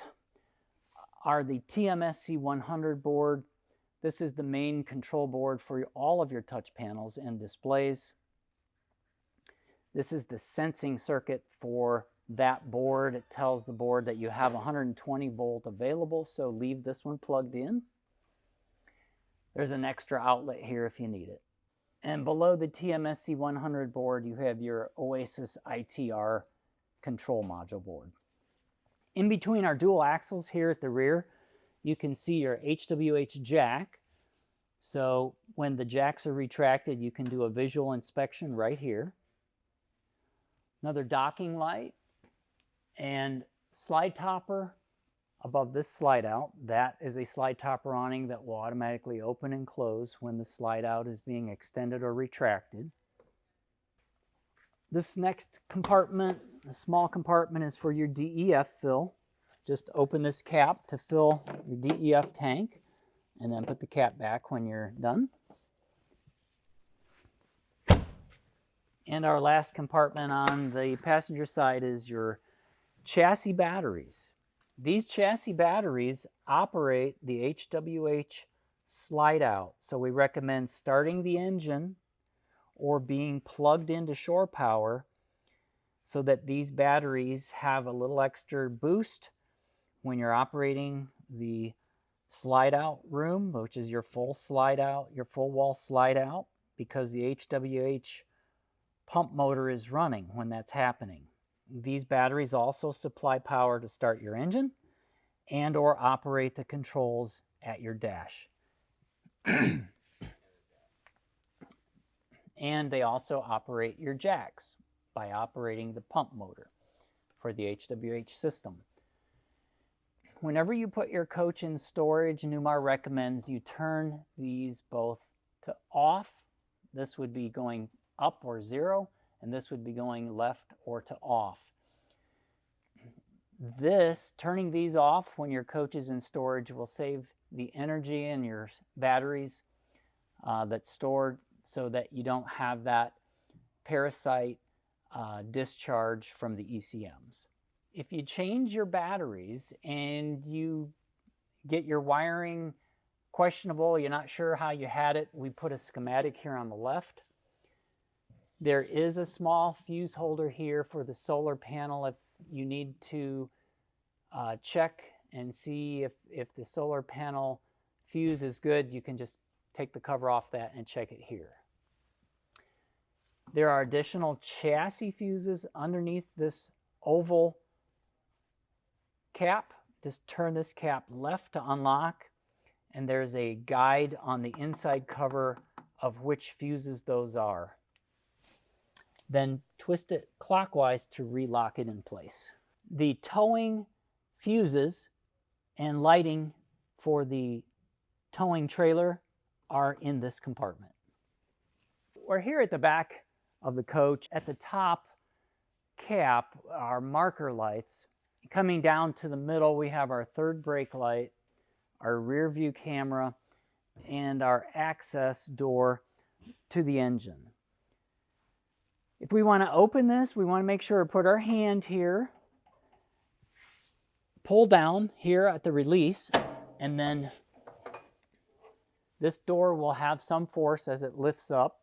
are the TMSC 100 board. This is the main control board for all of your touch panels and displays. This is the sensing circuit for that board. It tells the board that you have 120 volt available, so leave this one plugged in. There's an extra outlet here if you need it. And below the TMSC 100 board, you have your Oasis ITR control module board. In between our dual axles here at the rear, you can see your HWH jack. So when the jacks are retracted, you can do a visual inspection right here. Another docking light and slide topper above this slide out. That is a slide topper awning that will automatically open and close when the slide out is being extended or retracted. This next compartment, a small compartment, is for your DEF fill. Just open this cap to fill your DEF tank and then put the cap back when you're done. And our last compartment on the passenger side is your chassis batteries. These chassis batteries operate the HWH slide out. So we recommend starting the engine or being plugged into shore power so that these batteries have a little extra boost when you're operating the slide out room, which is your full slide out, your full wall slide out, because the HWH pump motor is running when that's happening. These batteries also supply power to start your engine and or operate the controls at your dash. And they also operate your jacks by operating the pump motor for the HWH system. Whenever you put your coach in storage, Newmar recommends you turn these both to off. This would be going up or 0, and this would be going left or to off. This, turning these off when your coach is in storage, will save the energy in your batteries that's stored, so that you don't have that parasite discharge from the ECMs. If you change your batteries and you get your wiring questionable, you're not sure how you had it, we put a schematic here on the left. There is a small fuse holder here for the solar panel if you need to check and see if the solar panel fuse is good. You can just take the cover off that and check it here. There are additional chassis fuses underneath this oval cap. Just turn this cap left to unlock, and there's a guide on the inside cover of which fuses those are. Then twist it clockwise to relock it in place. The towing fuses and lighting for the towing trailer are in this compartment. We're here at the back of the coach. At the top cap are marker lights. Coming down to the middle, we have our third brake light, our rear view camera, and our access door to the engine. If we want to open this, we want to make sure to put our hand here, pull down here at the release, and then this door will have some force as it lifts up.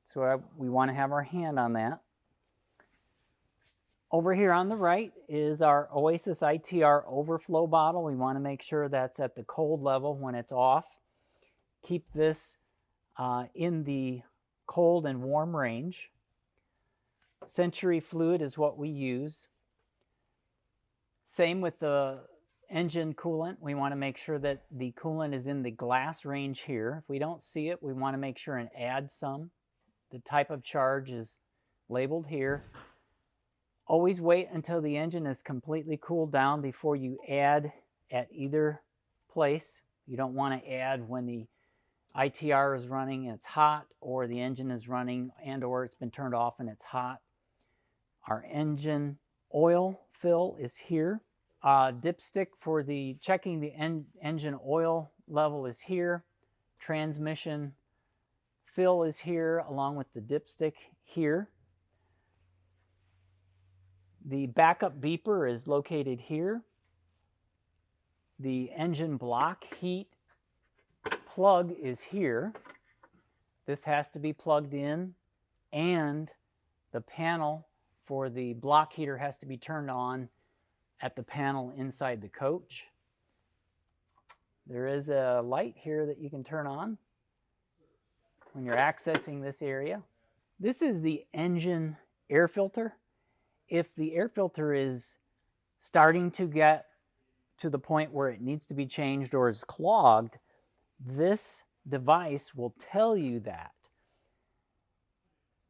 So we want to have our hand on that. Over here on the right is our Oasis ITR overflow bottle. We want to make sure that's at the cold level when it's off. Keep this in the cold and warm range. Century fluid is what we use. Same with the engine coolant. We want to make sure that the coolant is in the glass range here. If we don't see it, we want to make sure and add some. The type of charge is labeled here. Always wait until the engine is completely cooled down before you add at either place. You don't want to add when the ITR is running and it's hot, or the engine is running and or it's been turned off and it's hot. Our engine oil fill is here. Dipstick for the checking the engine oil level is here. Transmission fill is here along with the dipstick here. The backup beeper is located here. The engine block heat plug is here. This has to be plugged in, and the panel for the block heater has to be turned on at the panel inside the coach. There is a light here that you can turn on when you're accessing this area. This is the engine air filter. If the air filter is starting to get to the point where it needs to be changed or is clogged, this device will tell you that.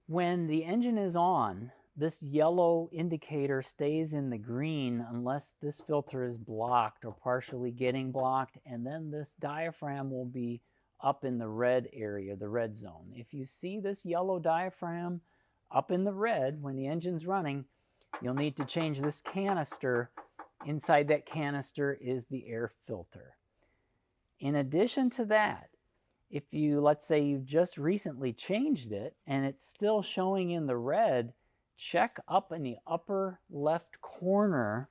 When the engine is on, this yellow indicator stays in the green unless this filter is blocked or partially getting blocked, and then this diaphragm will be up in the red area, the red zone. If you see this yellow diaphragm up in the red when the engine's running, you'll need to change this canister. Inside that canister is the air filter. In addition to that, if you, let's say you just recently changed it and it's still showing in the red, check up in the upper left corner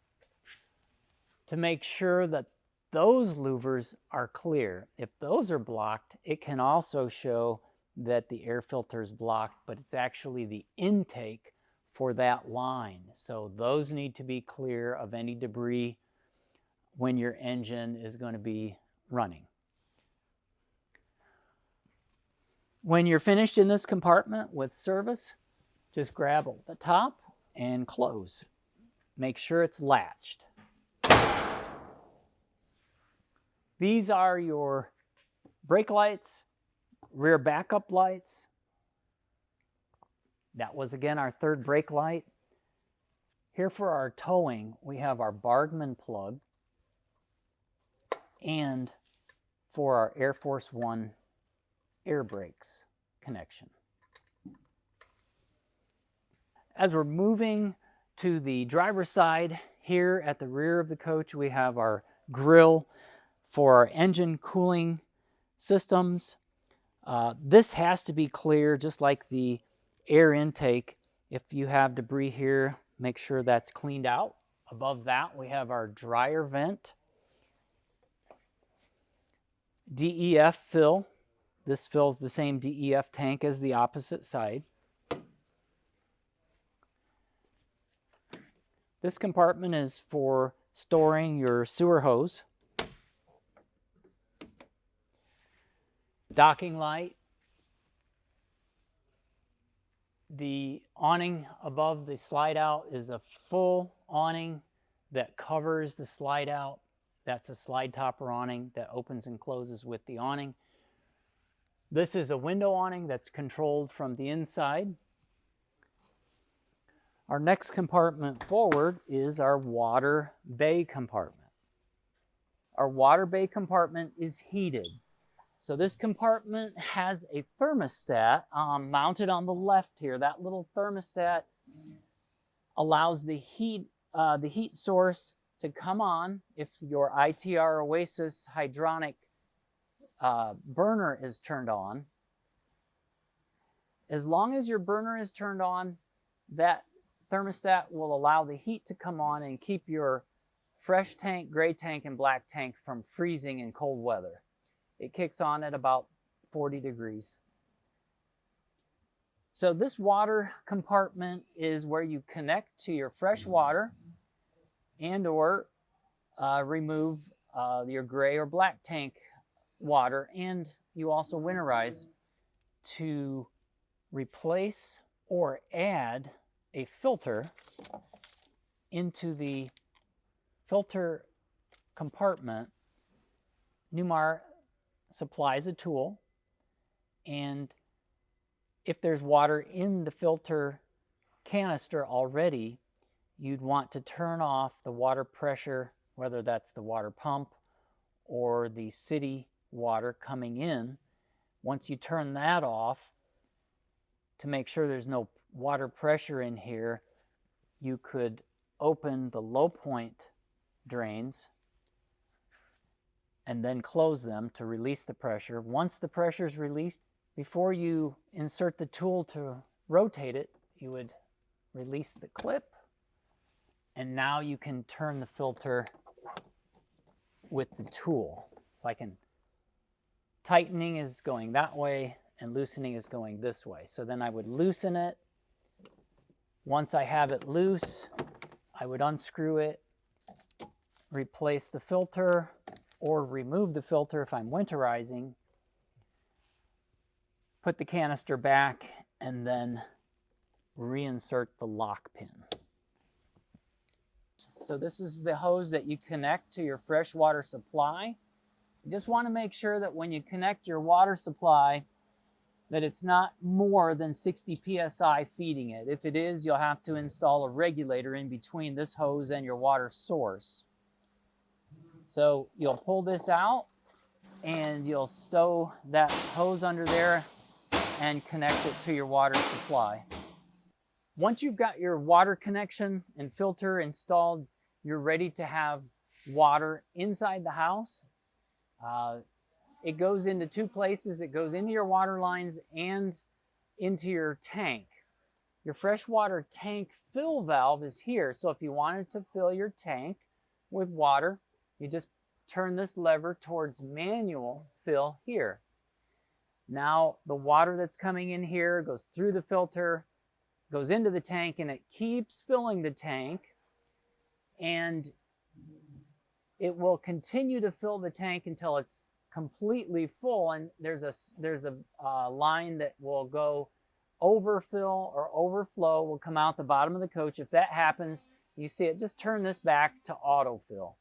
to make sure that those louvers are clear. If those are blocked, it can also show that the air filter is blocked, but it's actually the intake for that line. So those need to be clear of any debris when your engine is going to be running. When you're finished in this compartment with service, just grab the top and close. Make sure it's latched. These are your brake lights, rear backup lights. That was again our third brake light. Here for our towing, we have our Bargman plug, and for our Air Force One air brakes connection. As we're moving to the driver's side, here at the rear of the coach, we have our grill for our engine cooling systems. This has to be clear, just like the air intake. If you have debris here, make sure that's cleaned out. Above that, we have our dryer vent. DEF fill. This fills the same DEF tank as the opposite side. This compartment is for storing your sewer hose. Docking light. The awning above the slide out is a full awning that covers the slide out. That's a slide topper awning that opens and closes with the awning. This is a window awning that's controlled from the inside. Our next compartment forward is our water bay compartment. Our water bay compartment is heated. So this compartment has a thermostat mounted on the left here. That little thermostat allows the heat source to come on if your ITR Oasis hydronic burner is turned on. As long as your burner is turned on, that thermostat will allow the heat to come on and keep your fresh tank, gray tank, and black tank from freezing in cold weather. It kicks on at about 40 degrees. So this water compartment is where you connect to your fresh water and or remove your gray or black tank water, and you also winterize to replace or add a filter into the filter compartment. Newmar supplies a tool, and if there's water in the filter canister already, you'd want to turn off the water pressure, whether that's the water pump or the city water coming in. Once you turn that off, to make sure there's no water pressure in here, you could open the low point drains and then close them to release the pressure. Once the pressure is released, before you insert the tool to rotate it, you would release the clip, and now you can turn the filter with the tool. So tightening is going that way and loosening is going this way. So then I would loosen it. Once I have it loose, I would unscrew it, replace the filter, or remove the filter if I'm winterizing, put the canister back, and then reinsert the lock pin. So this is the hose that you connect to your fresh water supply. You just want to make sure that when you connect your water supply, that it's not more than 60 psi feeding it. If it is, you'll have to install a regulator in between this hose and your water source. So you'll pull this out and you'll stow that hose under there and connect it to your water supply. Once you've got your water connection and filter installed, you're ready to have water inside the house. It goes into two places. It goes into your water lines and into your tank. Your freshwater tank fill valve is here. So if you wanted to fill your tank with water, you just turn this lever towards manual fill here. Now the water that's coming in here goes through the filter, goes into the tank, and it keeps filling the tank, and it will continue to fill the tank until it's completely full. And there's a line that will go overfill or overflow, will come out the bottom of the coach. If that happens, you see it, just turn this back to autofill,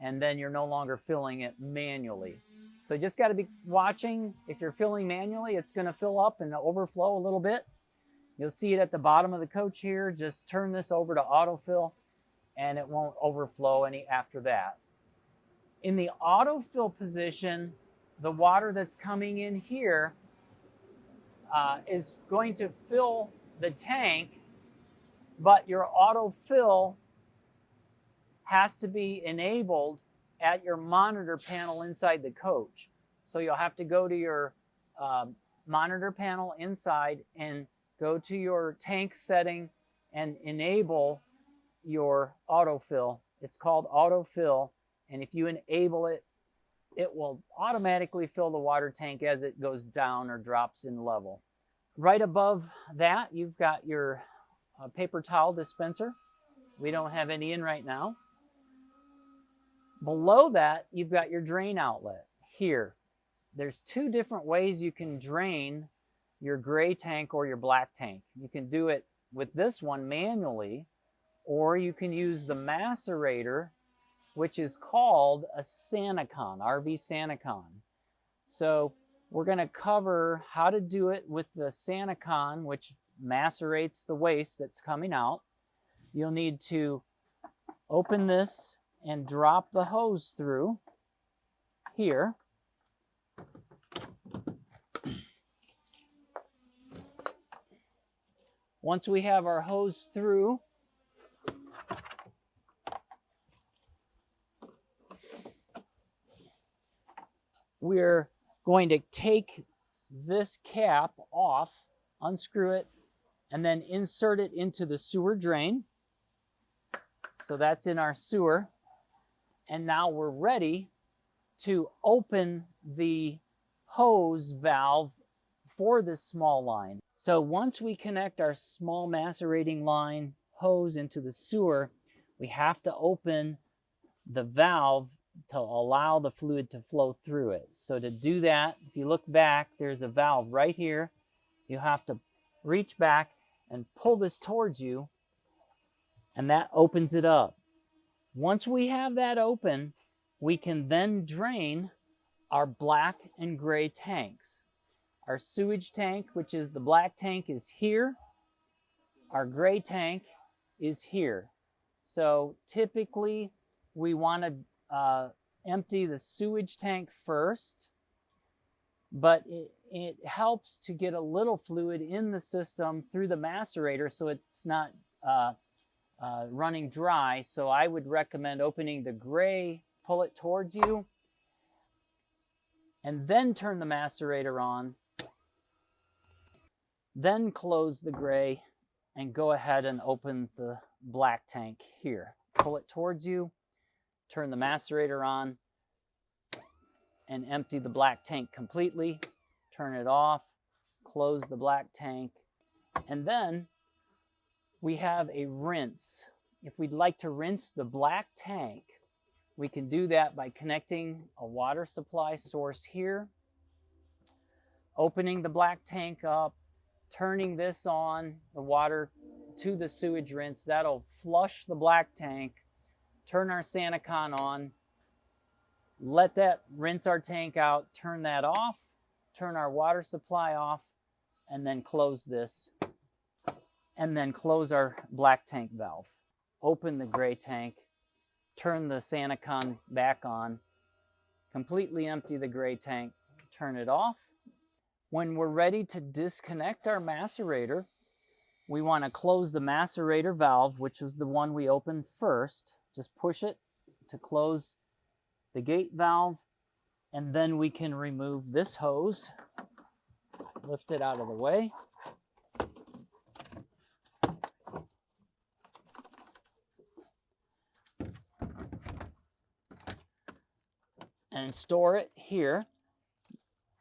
and then you're no longer filling it manually. So you just got to be watching. If you're filling manually, it's going to fill up and overflow a little bit. You'll see it at the bottom of the coach here. Just turn this over to autofill, and it won't overflow any after that. In the autofill position, the water that's coming in here is going to fill the tank, but your autofill has to be enabled at your monitor panel inside the coach. So you'll have to go to your monitor panel inside and go to your tank setting and enable your autofill. It's called autofill, and if you enable it, it will automatically fill the water tank as it goes down or drops in level. Right above that, you've got your paper towel dispenser. We don't have any in right now. Below that, you've got your drain outlet here. There's two different ways you can drain your gray tank or your black tank. You can do it with this one manually, or you can use the macerator, which is called a Sanacon, RV Sanacon. So we're going to cover how to do it with the Sanacon, which macerates the waste that's coming out. You'll need to open this and drop the hose through here. Once we have our hose through, we're going to take this cap off, unscrew it, and then insert it into the sewer drain. So that's in our sewer. And now we're ready to open the hose valve for this small line. So once we connect our small macerating line hose into the sewer, we have to open the valve to allow the fluid to flow through it. So to do that, if you look back, there's a valve right here. You have to reach back and pull this towards you, and that opens it up. Once we have that open, we can then drain our black and gray tanks. Our sewage tank, which is the black tank, is here. Our gray tank is here. So typically we want to empty the sewage tank first, but it helps to get a little fluid in the system through the macerator so it's not running dry. So I would recommend opening the gray, pull it towards you, and then turn the macerator on, then close the gray and go ahead and open the black tank here. Pull it towards you, turn the macerator on, and empty the black tank completely. Turn it off, close the black tank, and then we have a rinse. If we'd like to rinse the black tank, we can do that by connecting a water supply source here, opening the black tank up, turning this on, the water to the sewage rinse. That'll flush the black tank. Turn our Sanacon on, let that rinse our tank out, turn that off, turn our water supply off, and then close this, and then close our black tank valve. Open the gray tank, turn the Sanacon back on, completely empty the gray tank, turn it off. When we're ready to disconnect our macerator, we want to close the macerator valve, which was the one we opened first. Just push it to close the gate valve, and then we can remove this hose, lift it out of the way. And store it here.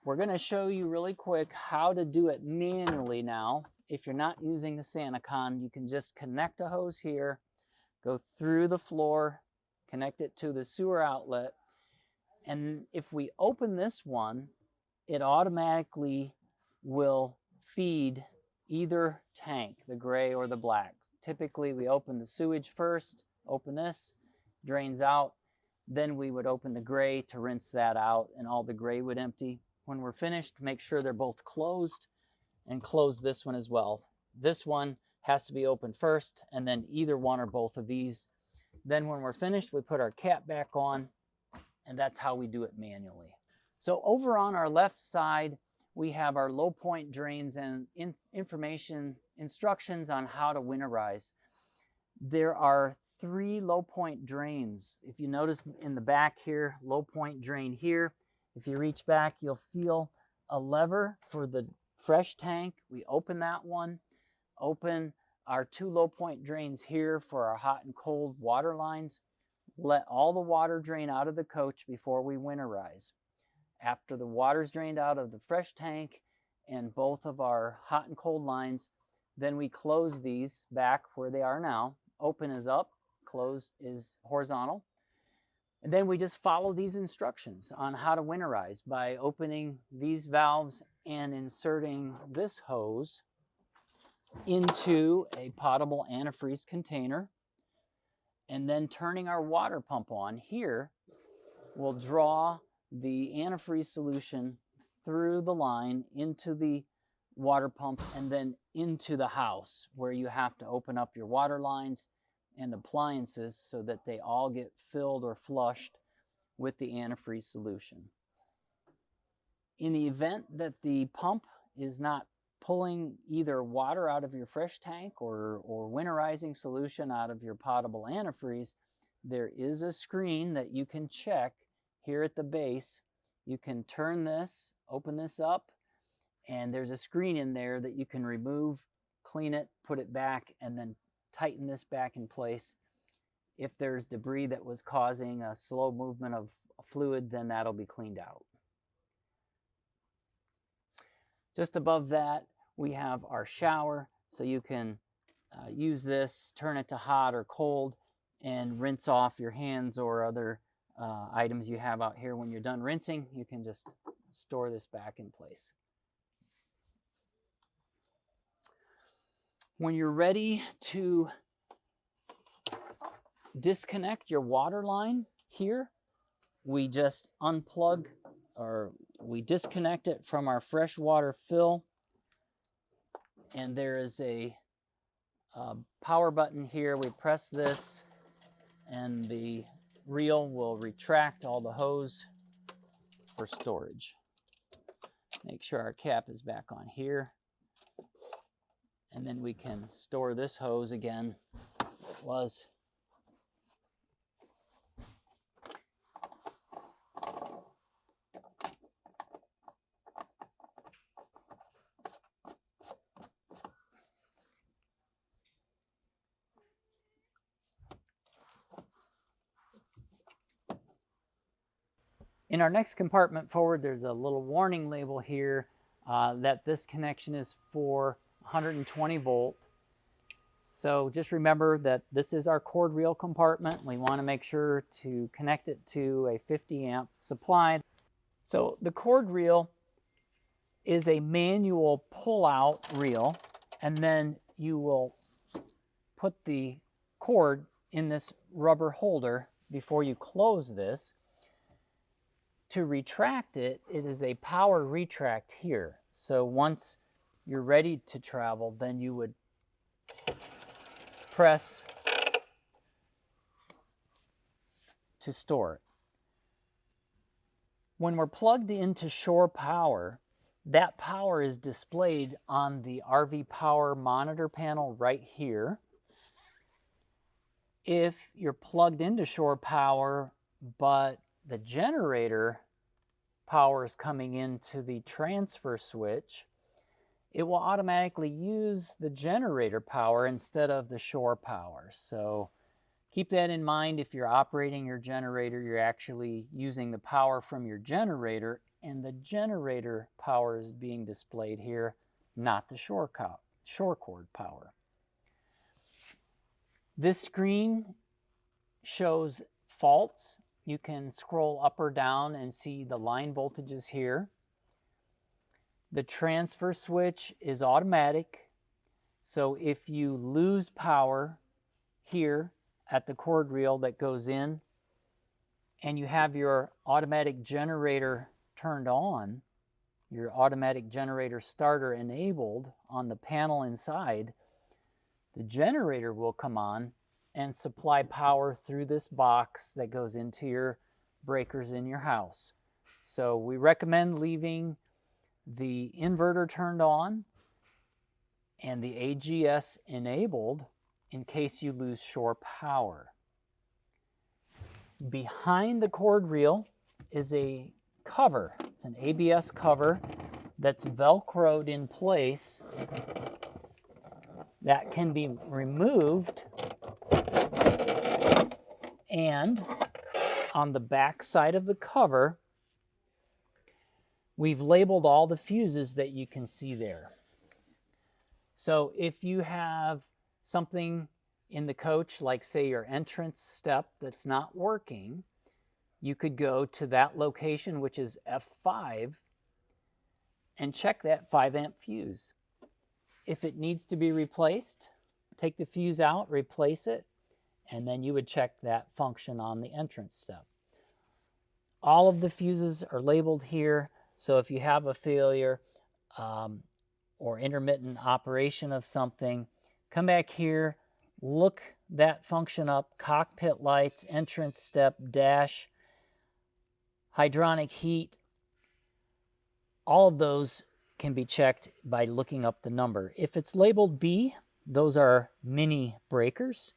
We're going to show you really quick how to do it manually now. If you're not using the Sanacon, you can just connect a hose here, go through the floor, connect it to the sewer outlet, and if we open this one, it automatically will feed either tank, the gray or the black. Typically we open the sewage first, open this, drains out, then we would open the gray to rinse that out and all the gray would empty. When we're finished, make sure they're both closed, and close this one as well. This one has to be opened first, and then either one or both of these. Then when we're finished, we put our cap back on, and that's how we do it manually. So over on our left side, we have our low point drains and instructions on how to winterize. There are 3 low point drains. If you notice in the back here, low point drain here. If you reach back, you'll feel a lever for the fresh tank. We open that one, open our 2 low point drains here for our hot and cold water lines. Let all the water drain out of the coach before we winterize. After the water's drained out of the fresh tank and both of our hot and cold lines, then we close these back where they are now. Open is up, close is horizontal. And then we just follow these instructions on how to winterize by opening these valves and inserting this hose into a potable antifreeze container, and then turning our water pump on. Here, we'll draw the antifreeze solution through the line into the water pump and then into the house, where you have to open up your water lines and appliances so that they all get filled or flushed with the antifreeze solution. In the event that the pump is not pulling either water out of your fresh tank or winterizing solution out of your potable antifreeze, there is a screen that you can check here at the base. You can turn this, open this up, and there's a screen in there that you can remove, clean it, put it back, and then tighten this back in place. If there's debris that was causing a slow movement of fluid, then that'll be cleaned out. Just above that, we have our shower, so you can use this, turn it to hot or cold, and rinse off your hands or other items you have out here. When you're done rinsing, you can just store this back in place. When you're ready to disconnect your water line here, we just unplug, or we disconnect it from our fresh water fill, and there is a power button here. We press this and the reel will retract all the hose for storage. Make sure our cap is back on here, and then we can store this hose again. It was. In our next compartment forward, there's a little warning label here that this connection is for 120 volt. So just remember that this is our cord reel compartment. We want to make sure to connect it to a 50 amp supply. So the cord reel is a manual pull-out reel, and then you will put the cord in this rubber holder before you close this. To retract it, it is a power retract here. So once you're ready to travel, then you would press to store it. When we're plugged into shore power, that power is displayed on the RV power monitor panel right here. If you're plugged into shore power, but the generator power is coming into the transfer switch, it will automatically use the generator power instead of the shore power. So keep that in mind. If you're operating your generator, you're actually using the power from your generator, and the generator power is being displayed here, not the shore cord power. This screen shows faults. You can scroll up or down and see the line voltages here. The transfer switch is automatic. So if you lose power here at the cord reel that goes in, and you have your automatic generator turned on, your automatic generator starter enabled on the panel inside, the generator will come on and supply power through this box that goes into your breakers in your house. So we recommend leaving the inverter turned on and the AGS enabled in case you lose shore power. Behind the cord reel is a cover. It's an ABS cover that's Velcroed in place that can be removed, and on the back side of the cover we've labeled all the fuses that you can see there. So if you have something in the coach, like say your entrance step that's not working, you could go to that location, which is F5, and check that 5-amp fuse. If it needs to be replaced, take the fuse out, replace it, and then you would check that function on the entrance step. All of the fuses are labeled here, so if you have a failure or intermittent operation of something, come back here, look that function up: cockpit lights, entrance step, dash, hydronic heat. All of those can be checked by looking up the number. If it's labeled B, those are mini breakers.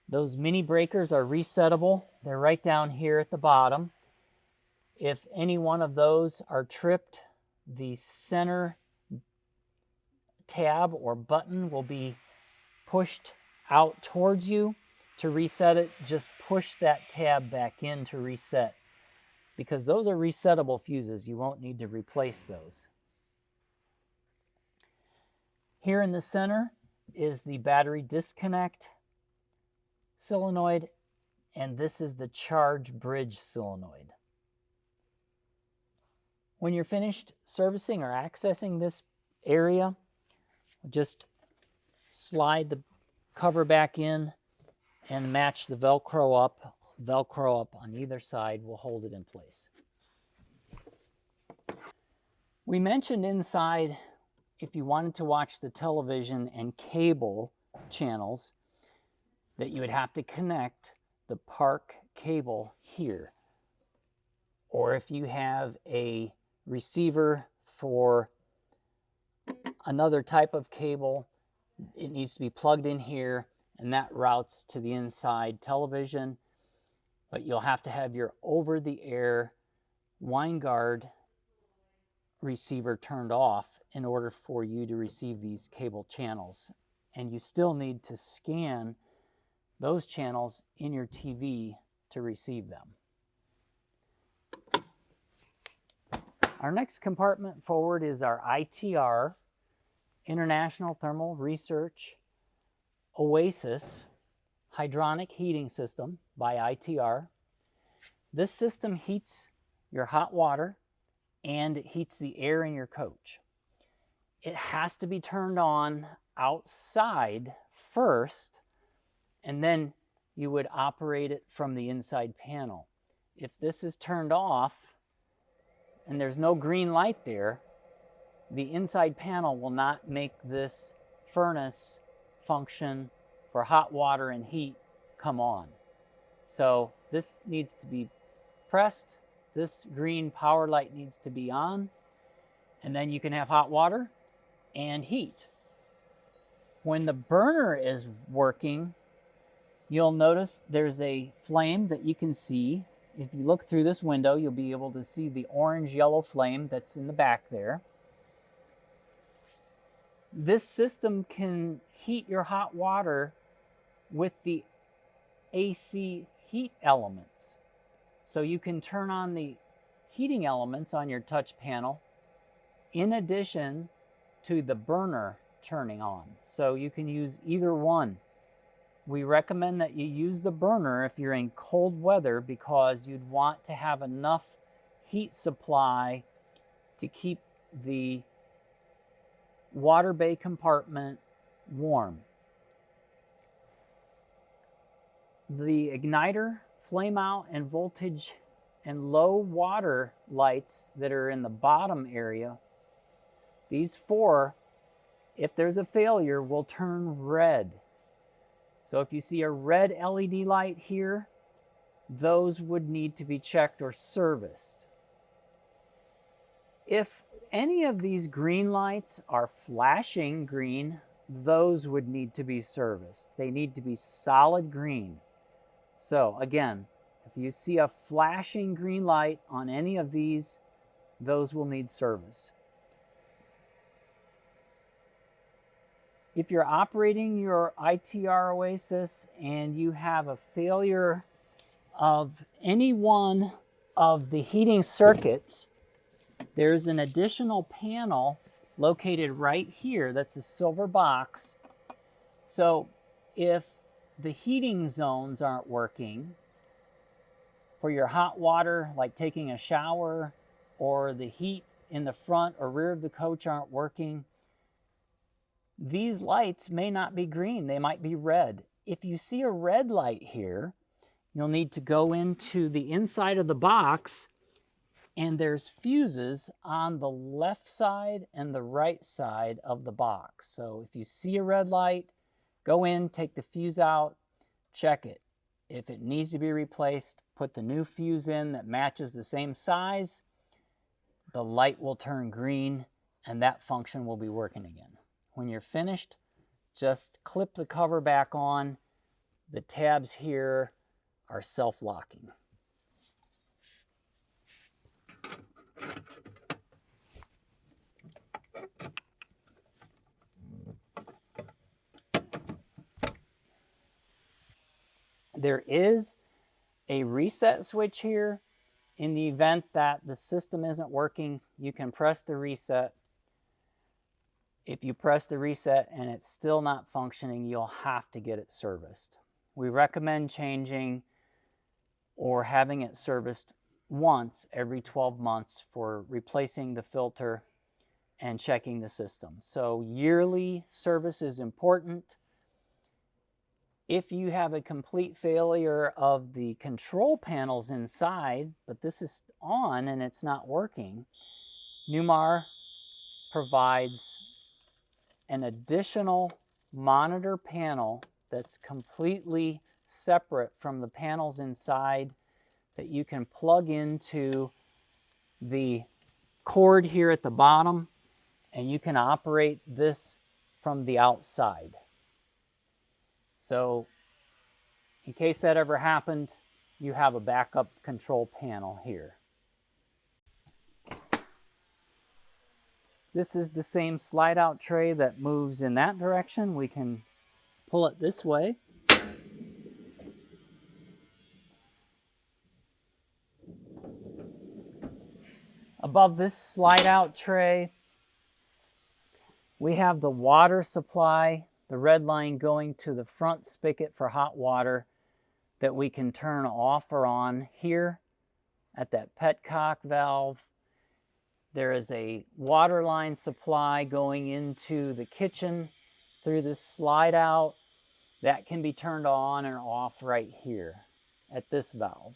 Those mini breakers are resettable. They're right down here at the bottom. If any one of those are tripped, the center tab or button will be pushed out towards you. To reset it, just push that tab back in to reset, because those are resettable fuses. You won't need to replace those. Here in the center is the battery disconnect solenoid, and this is the charge bridge solenoid. When you're finished servicing or accessing this area, just slide the cover back in and match the Velcro up. Velcro up on either side will hold it in place. We mentioned inside, if you wanted to watch the television and cable channels, that you would have to connect the park cable here. Or if you have a receiver for another type of cable, it needs to be plugged in here, and that routes to the inside television. But you'll have to have your over-the-air WineGuard receiver turned off in order for you to receive these cable channels. And you still need to scan those channels in your TV to receive them. Our next compartment forward is our ITR, International Thermal Research Oasis hydronic heating system by ITR. This system heats your hot water and it heats the air in your coach. It has to be turned on outside first, and then you would operate it from the inside panel. If this is turned off and there's no green light there, the inside panel will not make this furnace function for hot water and heat come on. So this needs to be pressed. This green power light needs to be on, and then you can have hot water and heat. When the burner is working, you'll notice there's a flame that you can see. If you look through this window, you'll be able to see the orange-yellow flame that's in the back there. This system can heat your hot water with the AC heat elements. So you can turn on the heating elements on your touch panel in addition to the burner turning on. So you can use either one. We recommend that you use the burner if you're in cold weather, because you'd want to have enough heat supply to keep the water bay compartment warm. The igniter, flame out, and voltage and low water lights that are in the bottom area, these four, if there's a failure, will turn red. So if you see a red LED light here, those would need to be checked or serviced. If any of these green lights are flashing green, those would need to be serviced. They need to be solid green. So again, if you see a flashing green light on any of these, those will need service. If you're operating your ITR Oasis and you have a failure of any one of the heating circuits, there's an additional panel located right here that's a silver box. So if the heating zones aren't working for your hot water, like taking a shower, or the heat in the front or rear of the coach aren't working, these lights may not be green, they might be red. If you see a red light here, you'll need to go into the inside of the box, and there's fuses on the left side and the right side of the box. So if you see a red light, go in, take the fuse out, check it. If it needs to be replaced, put the new fuse in that matches the same size. The light will turn green and that function will be working again. When you're finished, just clip the cover back on. The tabs here are self-locking. There is a reset switch here. In the event that the system isn't working, you can press the reset. If you press the reset and it's still not functioning, you'll have to get it serviced. We recommend changing or having it serviced once every 12 months for replacing the filter and checking the system. So yearly service is important. If you have a complete failure of the control panels inside, but this is on and it's not working, Newmar provides an additional monitor panel that's completely separate from the panels inside that you can plug into the cord here at the bottom, and you can operate this from the outside. So in case that ever happened, you have a backup control panel here. This is the same slide out tray that moves in that direction. We can pull it this way. Above this slide out tray, we have the water supply, the red line going to the front spigot for hot water that we can turn off or on here at that petcock valve. There is a water line supply going into the kitchen through this slide out. That can be turned on and off right here at this valve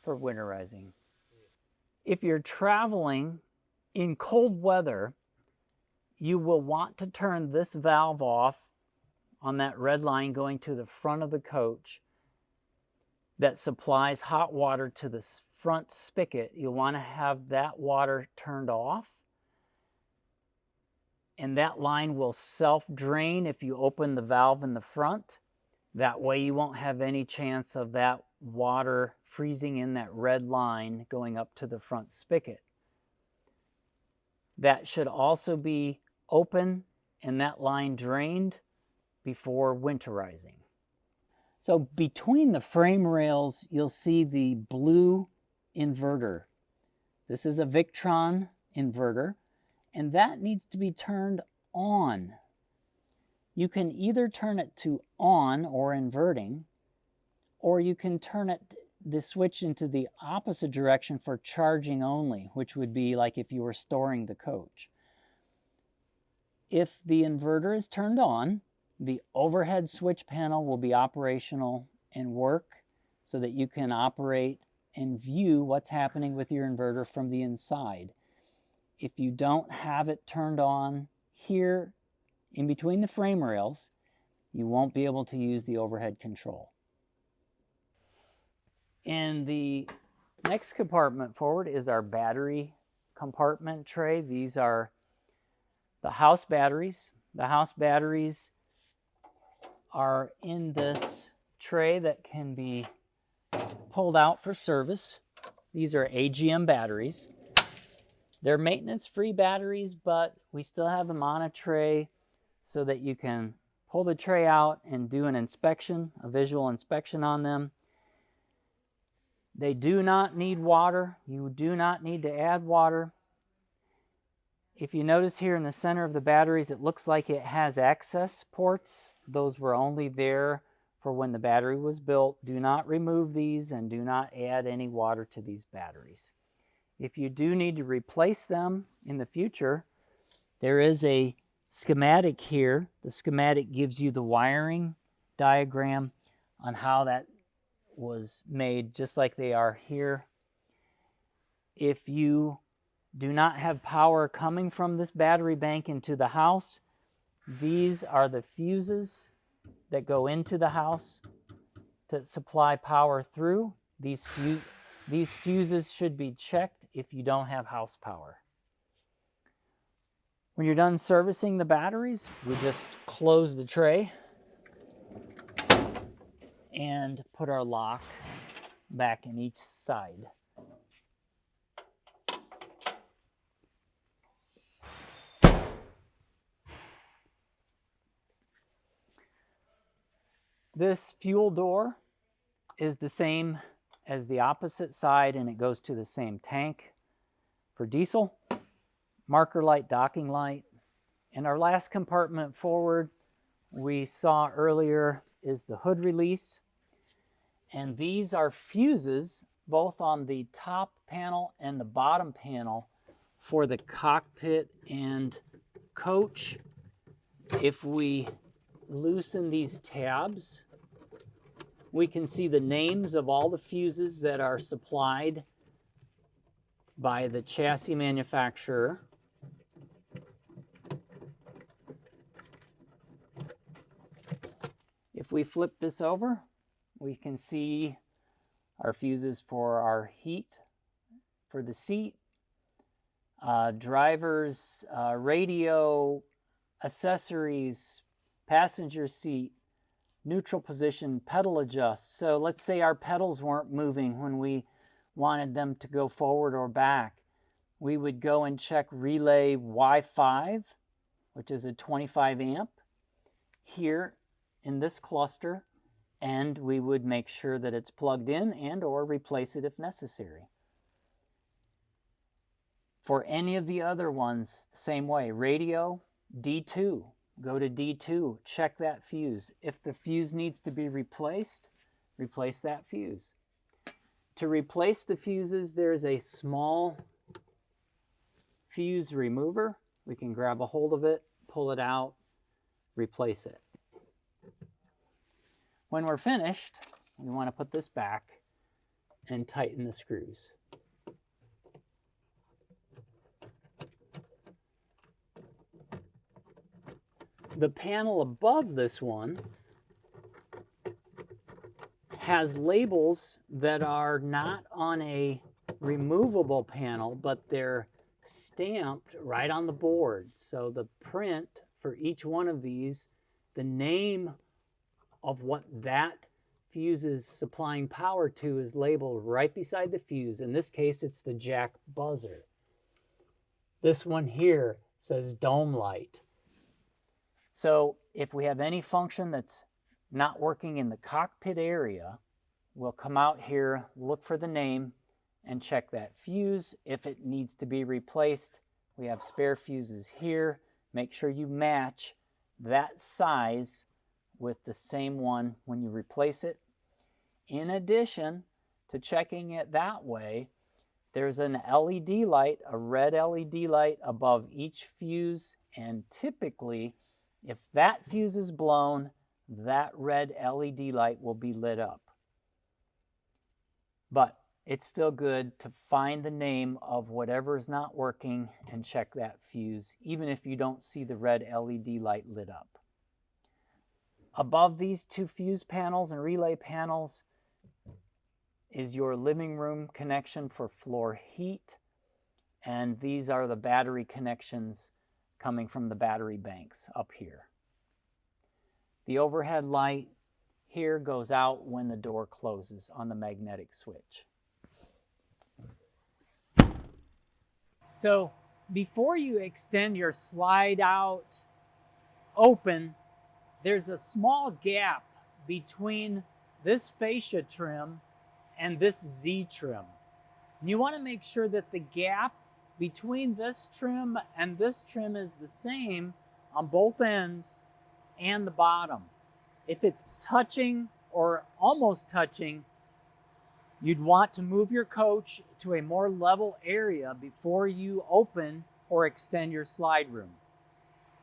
for winterizing. If you're traveling in cold weather, you will want to turn this valve off on that red line going to the front of the coach that supplies hot water to the front spigot. You'll want to have that water turned off, and that line will self-drain if you open the valve in the front. That way you won't have any chance of that water freezing in that red line going up to the front spigot. That should also be open and that line drained before winterizing. So between the frame rails, you'll see the blue inverter. This is a Victron inverter, and that needs to be turned on. You can either turn it to on or inverting, or you can turn the switch into the opposite direction for charging only, which would be like if you were storing the coach. If the inverter is turned on, the overhead switch panel will be operational and work so that you can operate and view what's happening with your inverter from the inside. If you don't have it turned on here in between the frame rails, you won't be able to use the overhead control. In the next compartment forward is our battery compartment tray. These are the house batteries. The house batteries are in this tray that can be pulled out for service. These are AGM batteries. They're maintenance-free batteries, but we still have them on a tray so that you can pull the tray out and do an inspection, a visual inspection on them. They do not need water. You do not need to add water. If you notice here in the center of the batteries, it looks like it has access ports. Those were only there for when the battery was built. Do not remove these and do not add any water to these batteries. If you do need to replace them in the future, there is a schematic here. The schematic gives you the wiring diagram on how that was made, just like they are here. If you do not have power coming from this battery bank into the house, these are the fuses that go into the house to supply power through. These fuses should be checked if you don't have house power. When you're done servicing the batteries, we just close the tray and put our lock back in each side. This fuel door is the same as the opposite side, and it goes to the same tank for diesel. Marker light, docking light. And our last compartment forward we saw earlier is the hood release. And these are fuses both on the top panel and the bottom panel for the cockpit and coach. If we loosen these tabs, we can see the names of all the fuses that are supplied by the chassis manufacturer. If we flip this over, we can see our fuses for our heat, for the seat, drivers, radio, accessories, passenger seat, neutral position, pedal adjust. So let's say our pedals weren't moving when we wanted them to go forward or back. We would go and check relay Y5, which is a 25 amp, here in this cluster, and we would make sure that it's plugged in and or replace it if necessary. For any of the other ones, the same way. Radio, D2. Go to D2, check that fuse. If the fuse needs to be replaced, replace that fuse. To replace the fuses, there's a small fuse remover. We can grab a hold of it, pull it out, replace it. When we're finished, we want to put this back and tighten the screws. The panel above this one has labels that are not on a removable panel, but they're stamped right on the board. So the print for each one of these, the name of what that fuse is supplying power to is labeled right beside the fuse. In this case, it's the jack buzzer. This one here says dome light. So if we have any function that's not working in the cockpit area, we'll come out here, look for the name, and check that fuse. If it needs to be replaced, we have spare fuses here. Make sure you match that size with the same one when you replace it. In addition to checking it that way, there's an LED light, a red LED light above each fuse, and typically, if that fuse is blown, that red LED light will be lit up. But it's still good to find the name of whatever is not working and check that fuse, even if you don't see the red LED light lit up. Above these two fuse panels and relay panels is your living room connection for floor heat. And these are the battery connections coming from the battery banks up here. The overhead light here goes out when the door closes on the magnetic switch. So before you extend your slide out open, there's a small gap between this fascia trim and this Z trim. And you want to make sure that the gap between this trim and this trim is the same on both ends and the bottom. If it's touching or almost touching, you'd want to move your coach to a more level area before you open or extend your slide room.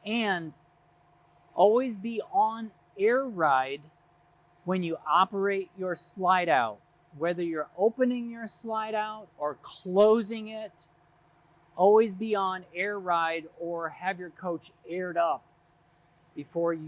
And always be on air ride when you operate your slide out. Whether you're opening your slide out or closing it, always be on air ride or have your coach aired up before you